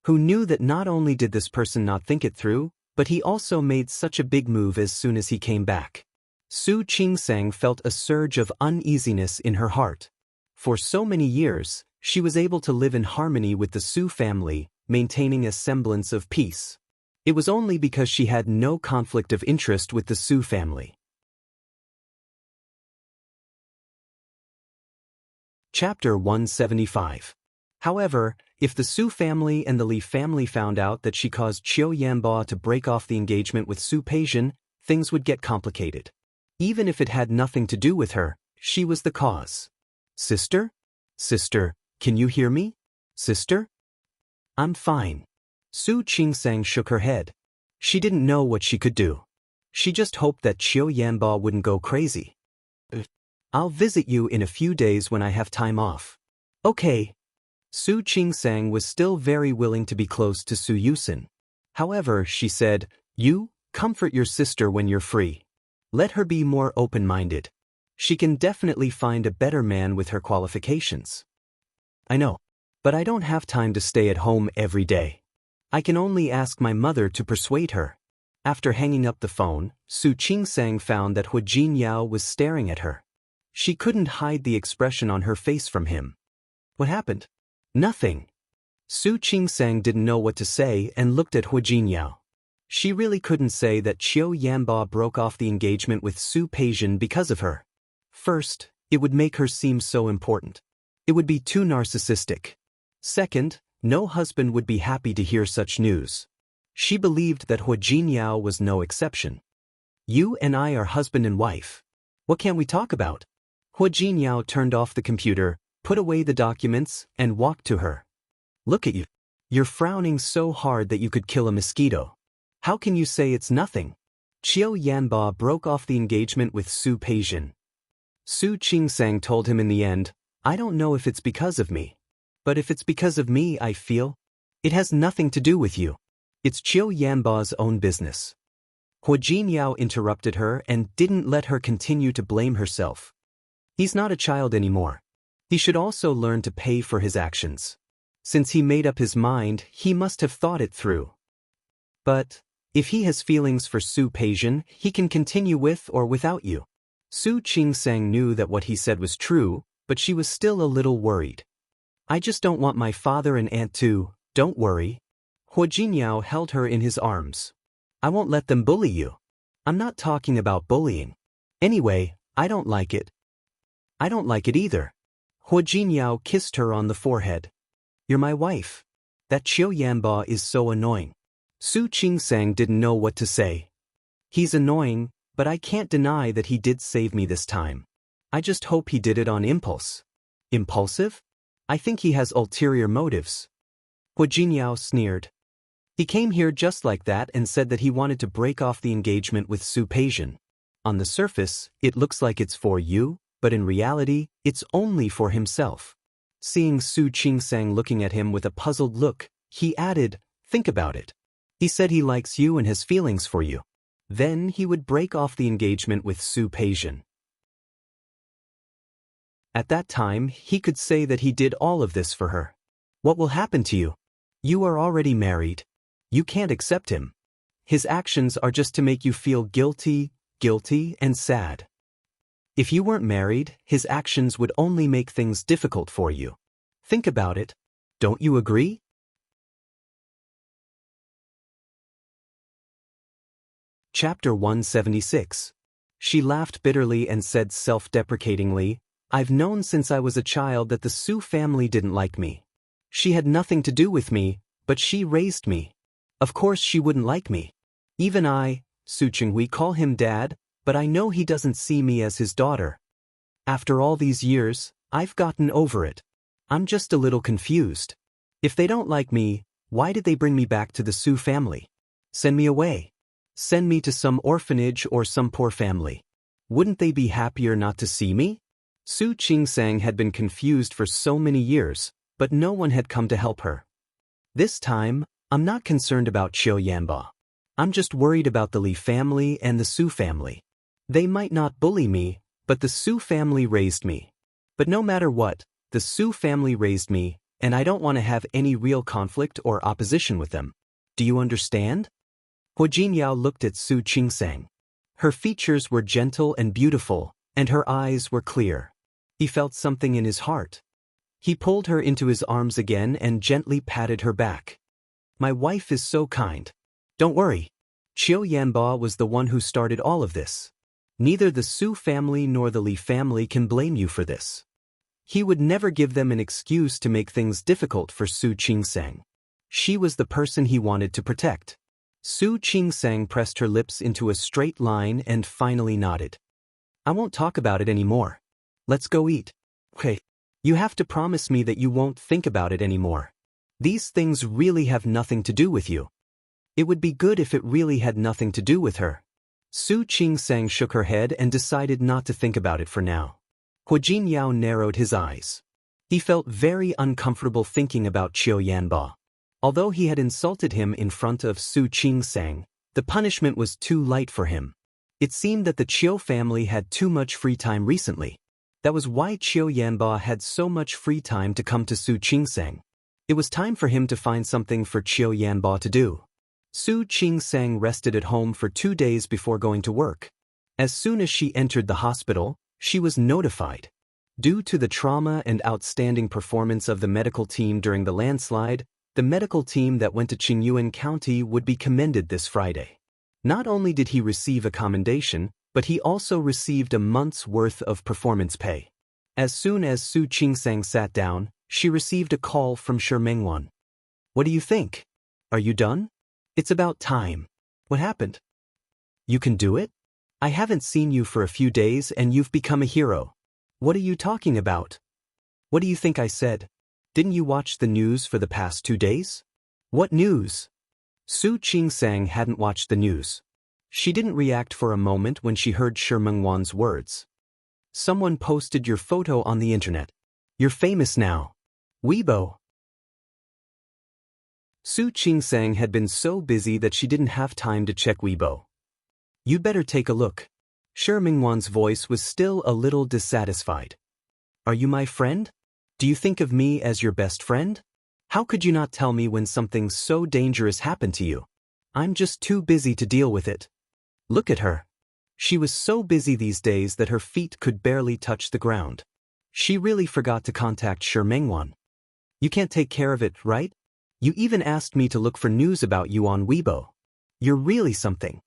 Who knew that not only did this person not think it through, but he also made such a big move as soon as he came back. Su Qingsang felt a surge of uneasiness in her heart. For so many years, she was able to live in harmony with the Su family, maintaining a semblance of peace. It was only because she had no conflict of interest with the Su family. Chapter 175. However, if the Su family and the Li family found out that she caused Qiu Yanba to break off the engagement with Su Peijian, things would get complicated. Even if it had nothing to do with her, she was the cause. Sister? Sister, can you hear me? Sister? I'm fine. Su Qingsang shook her head. She didn't know what she could do. She just hoped that Qiu Yanba wouldn't go crazy. I'll visit you in a few days when I have time off. Okay. Su Qingsang was still very willing to be close to Su Yusin. However, she said, "You, comfort your sister when you're free. Let her be more open-minded. She can definitely find a better man with her qualifications." I know. But I don't have time to stay at home every day. I can only ask my mother to persuade her. After hanging up the phone, Su Qingsang found that Hu Jinyao was staring at her. She couldn't hide the expression on her face from him. What happened? Nothing. Su Qingsang didn't know what to say and looked at Hu Jinyao. She really couldn't say that Qiu Yanba broke off the engagement with Su Peijian because of her. First, it would make her seem so important. It would be too narcissistic. Second, no husband would be happy to hear such news. She believed that Hu Jinyao was no exception. You and I are husband and wife. What can we talk about? Hu Jinyao turned off the computer, put away the documents, and walked to her. Look at you. You're frowning so hard that you could kill a mosquito. How can you say it's nothing? Qiu Yanba broke off the engagement with Su Peijian. Su Qingsang told him in the end, I don't know if it's because of me. But if it's because of me, I feel. It has nothing to do with you. It's Qiu Yanba's own business. Hu Jinyao interrupted her and didn't let her continue to blame herself. He's not a child anymore. He should also learn to pay for his actions. Since he made up his mind, he must have thought it through. But, if he has feelings for Su Peijian, he can continue with or without you. Su Qingsang knew that what he said was true, but she was still a little worried. I just don't want my father and aunt to, don't worry. Hu Jinyao held her in his arms. I won't let them bully you. I'm not talking about bullying. Anyway, I don't like it. I don't like it either. Hu Jinyao kissed her on the forehead. You're my wife. That Qiu Yanba is so annoying. Su Qingsang didn't know what to say. He's annoying, but I can't deny that he did save me this time. I just hope he did it on impulse. Impulsive? I think he has ulterior motives. Hu Jinyao sneered. He came here just like that and said that he wanted to break off the engagement with Su Peijian. On the surface, it looks like it's for you, but in reality, it's only for himself. Seeing Su Qingsang looking at him with a puzzled look, he added, think about it. He said he likes you and has feelings for you. Then he would break off the engagement with Su Peijian. At that time, he could say that he did all of this for her. What will happen to you? You are already married. You can't accept him. His actions are just to make you feel guilty, and sad. If you weren't married, his actions would only make things difficult for you. Think about it. Don't you agree? Chapter 176. She laughed bitterly and said self-deprecatingly, I've known since I was a child that the Su family didn't like me. She had nothing to do with me, but she raised me. Of course she wouldn't like me. Even I, Su Qinghui, call him dad, but I know he doesn't see me as his daughter. After all these years, I've gotten over it. I'm just a little confused. If they don't like me, why did they bring me back to the Su family? Send me away. Send me to some orphanage or some poor family. Wouldn't they be happier not to see me? Su Qingsang had been confused for so many years, but no one had come to help her. This time, I'm not concerned about Qiu Yanba. I'm just worried about the Li family and the Su family. They might not bully me, but the Su family raised me. But no matter what, the Su family raised me, and I don't want to have any real conflict or opposition with them. Do you understand? Hu Jinyao looked at Su Qingsang. Her features were gentle and beautiful, and her eyes were clear. He felt something in his heart. He pulled her into his arms again and gently patted her back. My wife is so kind. Don't worry. Qiu Yanba was the one who started all of this. Neither the Su family nor the Li family can blame you for this. He would never give them an excuse to make things difficult for Su Qingsang. She was the person he wanted to protect. Su Qingsang pressed her lips into a straight line and finally nodded. I won't talk about it anymore. Let's go eat. Okay. You have to promise me that you won't think about it anymore. These things really have nothing to do with you. It would be good if it really had nothing to do with her. Su Qingsang shook her head and decided not to think about it for now. Hu Jinyao narrowed his eyes. He felt very uncomfortable thinking about Qiu Yanba. Although he had insulted him in front of Su Qingsang, the punishment was too light for him. It seemed that the Qiu family had too much free time recently. That was why Qiu Yanba had so much free time to come to Su Qingsang. It was time for him to find something for Qiu Yanba to do. Su Qingsang rested at home for 2 days before going to work. As soon as she entered the hospital, she was notified. Due to the trauma and outstanding performance of the medical team during the landslide, the medical team that went to Qingyuan County would be commended this Friday. Not only did he receive a commendation, but he also received a month's worth of performance pay. As soon as Su Qingsang sat down, she received a call from Shi Mengwan. What do you think? Are you done? It's about time. What happened? You can do it? I haven't seen you for a few days and you've become a hero. What are you talking about? What do you think I said? Didn't you watch the news for the past 2 days? What news? Su Qingsang hadn't watched the news. She didn't react for a moment when she heard Shi Mengwan's words. Someone posted your photo on the internet. You're famous now. Weibo. Su Qingsang had been so busy that she didn't have time to check Weibo. You'd better take a look. Shi Mengwan's voice was still a little dissatisfied. Are you my friend? Do you think of me as your best friend? How could you not tell me when something so dangerous happened to you? I'm just too busy to deal with it. Look at her. She was so busy these days that her feet could barely touch the ground. She really forgot to contact Shi Mengwan. You can't take care of it, right? You even asked me to look for news about you on Weibo. You're really something.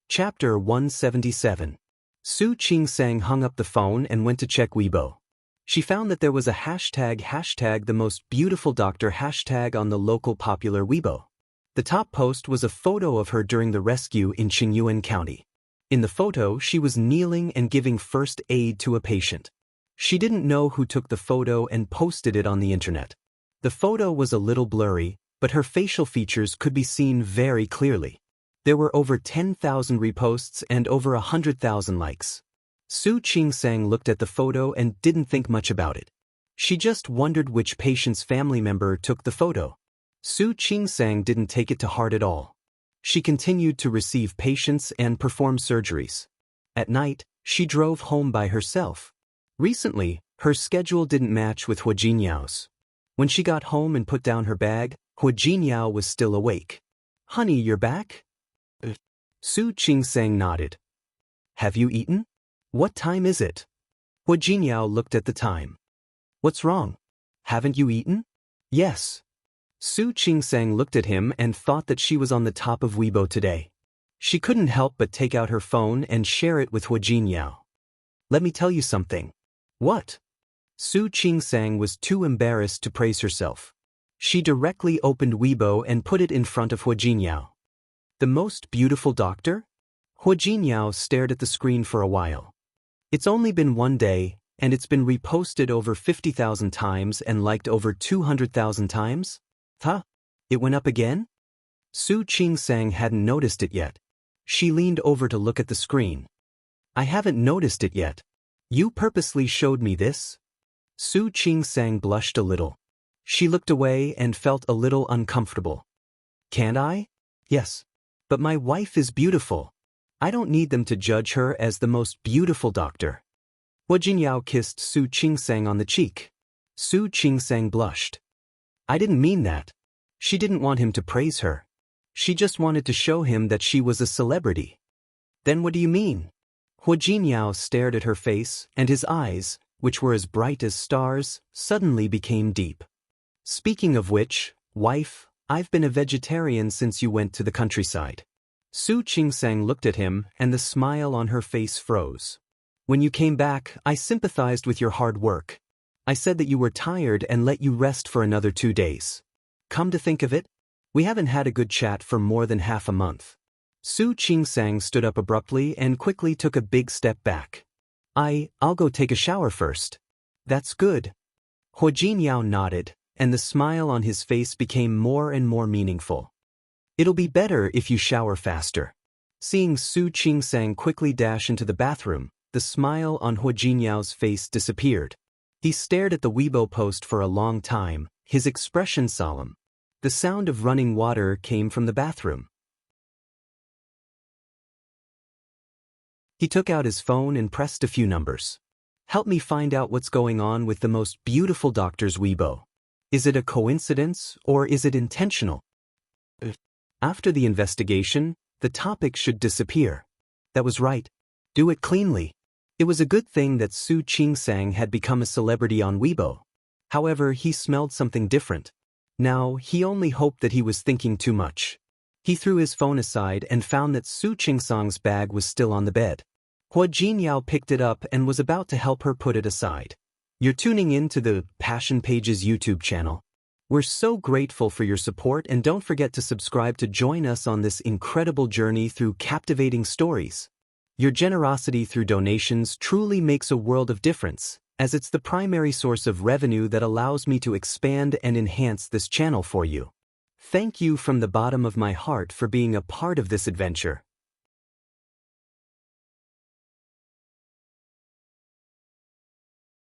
Chapter 177. Su Qingsang hung up the phone and went to check Weibo. She found that there was a hashtag the most beautiful doctor hashtag on the local popular Weibo. The top post was a photo of her during the rescue in Qingyuan County. In the photo, she was kneeling and giving first aid to a patient. She didn't know who took the photo and posted it on the internet. The photo was a little blurry, but her facial features could be seen very clearly. There were over 10,000 reposts and over 100,000 likes. Su Qingsang looked at the photo and didn't think much about it. She just wondered which patient's family member took the photo. Su Qingsang didn't take it to heart at all. She continued to receive patients and perform surgeries. At night, she drove home by herself. Recently, her schedule didn't match with Hu Jinyao's. When she got home and put down her bag, Hu Jinyao was still awake. Honey, you're back? Su Qingsang nodded. Have you eaten? What time is it? Hu Jinyao looked at the time. What's wrong? Haven't you eaten? Yes. Su Qingsang looked at him and thought that she was on the top of Weibo today. She couldn't help but take out her phone and share it with Hu Jinyao. Let me tell you something. What? Su Qingsang was too embarrassed to praise herself. She directly opened Weibo and put it in front of Hu Jinyao. The most beautiful doctor? Hu Jinyao stared at the screen for a while. It's only been 1 day, and it's been reposted over 50,000 times and liked over 200,000 times? Huh? It went up again? Su Qingsang hadn't noticed it yet. She leaned over to look at the screen. I haven't noticed it yet. You purposely showed me this? Su Qingsang blushed a little. She looked away and felt a little uncomfortable. Can't I? Yes. But my wife is beautiful. I don't need them to judge her as the most beautiful doctor. Hua Jinyao kissed Su Qingsang on the cheek. Su Qingsang blushed. I didn't mean that. She didn't want him to praise her. She just wanted to show him that she was a celebrity. Then what do you mean? Hua Jinyao stared at her face, and his eyes, which were as bright as stars, suddenly became deep. Speaking of which, wife, I've been a vegetarian since you went to the countryside. Su Qingsang looked at him, and the smile on her face froze. When you came back, I sympathized with your hard work. I said that you were tired and let you rest for another 2 days. Come to think of it, we haven't had a good chat for more than half a month. Su Qingsang stood up abruptly and quickly took a big step back. I'll go take a shower first. That's good. Hua Jinyao nodded, and the smile on his face became more and more meaningful. It'll be better if you shower faster. Seeing Su Qingsang quickly dash into the bathroom, the smile on Hua Jinyao's face disappeared. He stared at the Weibo post for a long time, his expression solemn. The sound of running water came from the bathroom. He took out his phone and pressed a few numbers. Help me find out what's going on with the most beautiful doctor's Weibo. Is it a coincidence or is it intentional? After the investigation, the topic should disappear. That was right. Do it cleanly. It was a good thing that Su Qingsang had become a celebrity on Weibo. However, he smelled something different. Now, he only hoped that he was thinking too much. He threw his phone aside and found that Su Qingsang's bag was still on the bed. Hua Jinyao picked it up and was about to help her put it aside. You're tuning in to the Passion Pages YouTube channel. We're so grateful for your support, and don't forget to subscribe to join us on this incredible journey through captivating stories. Your generosity through donations truly makes a world of difference, as it's the primary source of revenue that allows me to expand and enhance this channel for you. Thank you from the bottom of my heart for being a part of this adventure.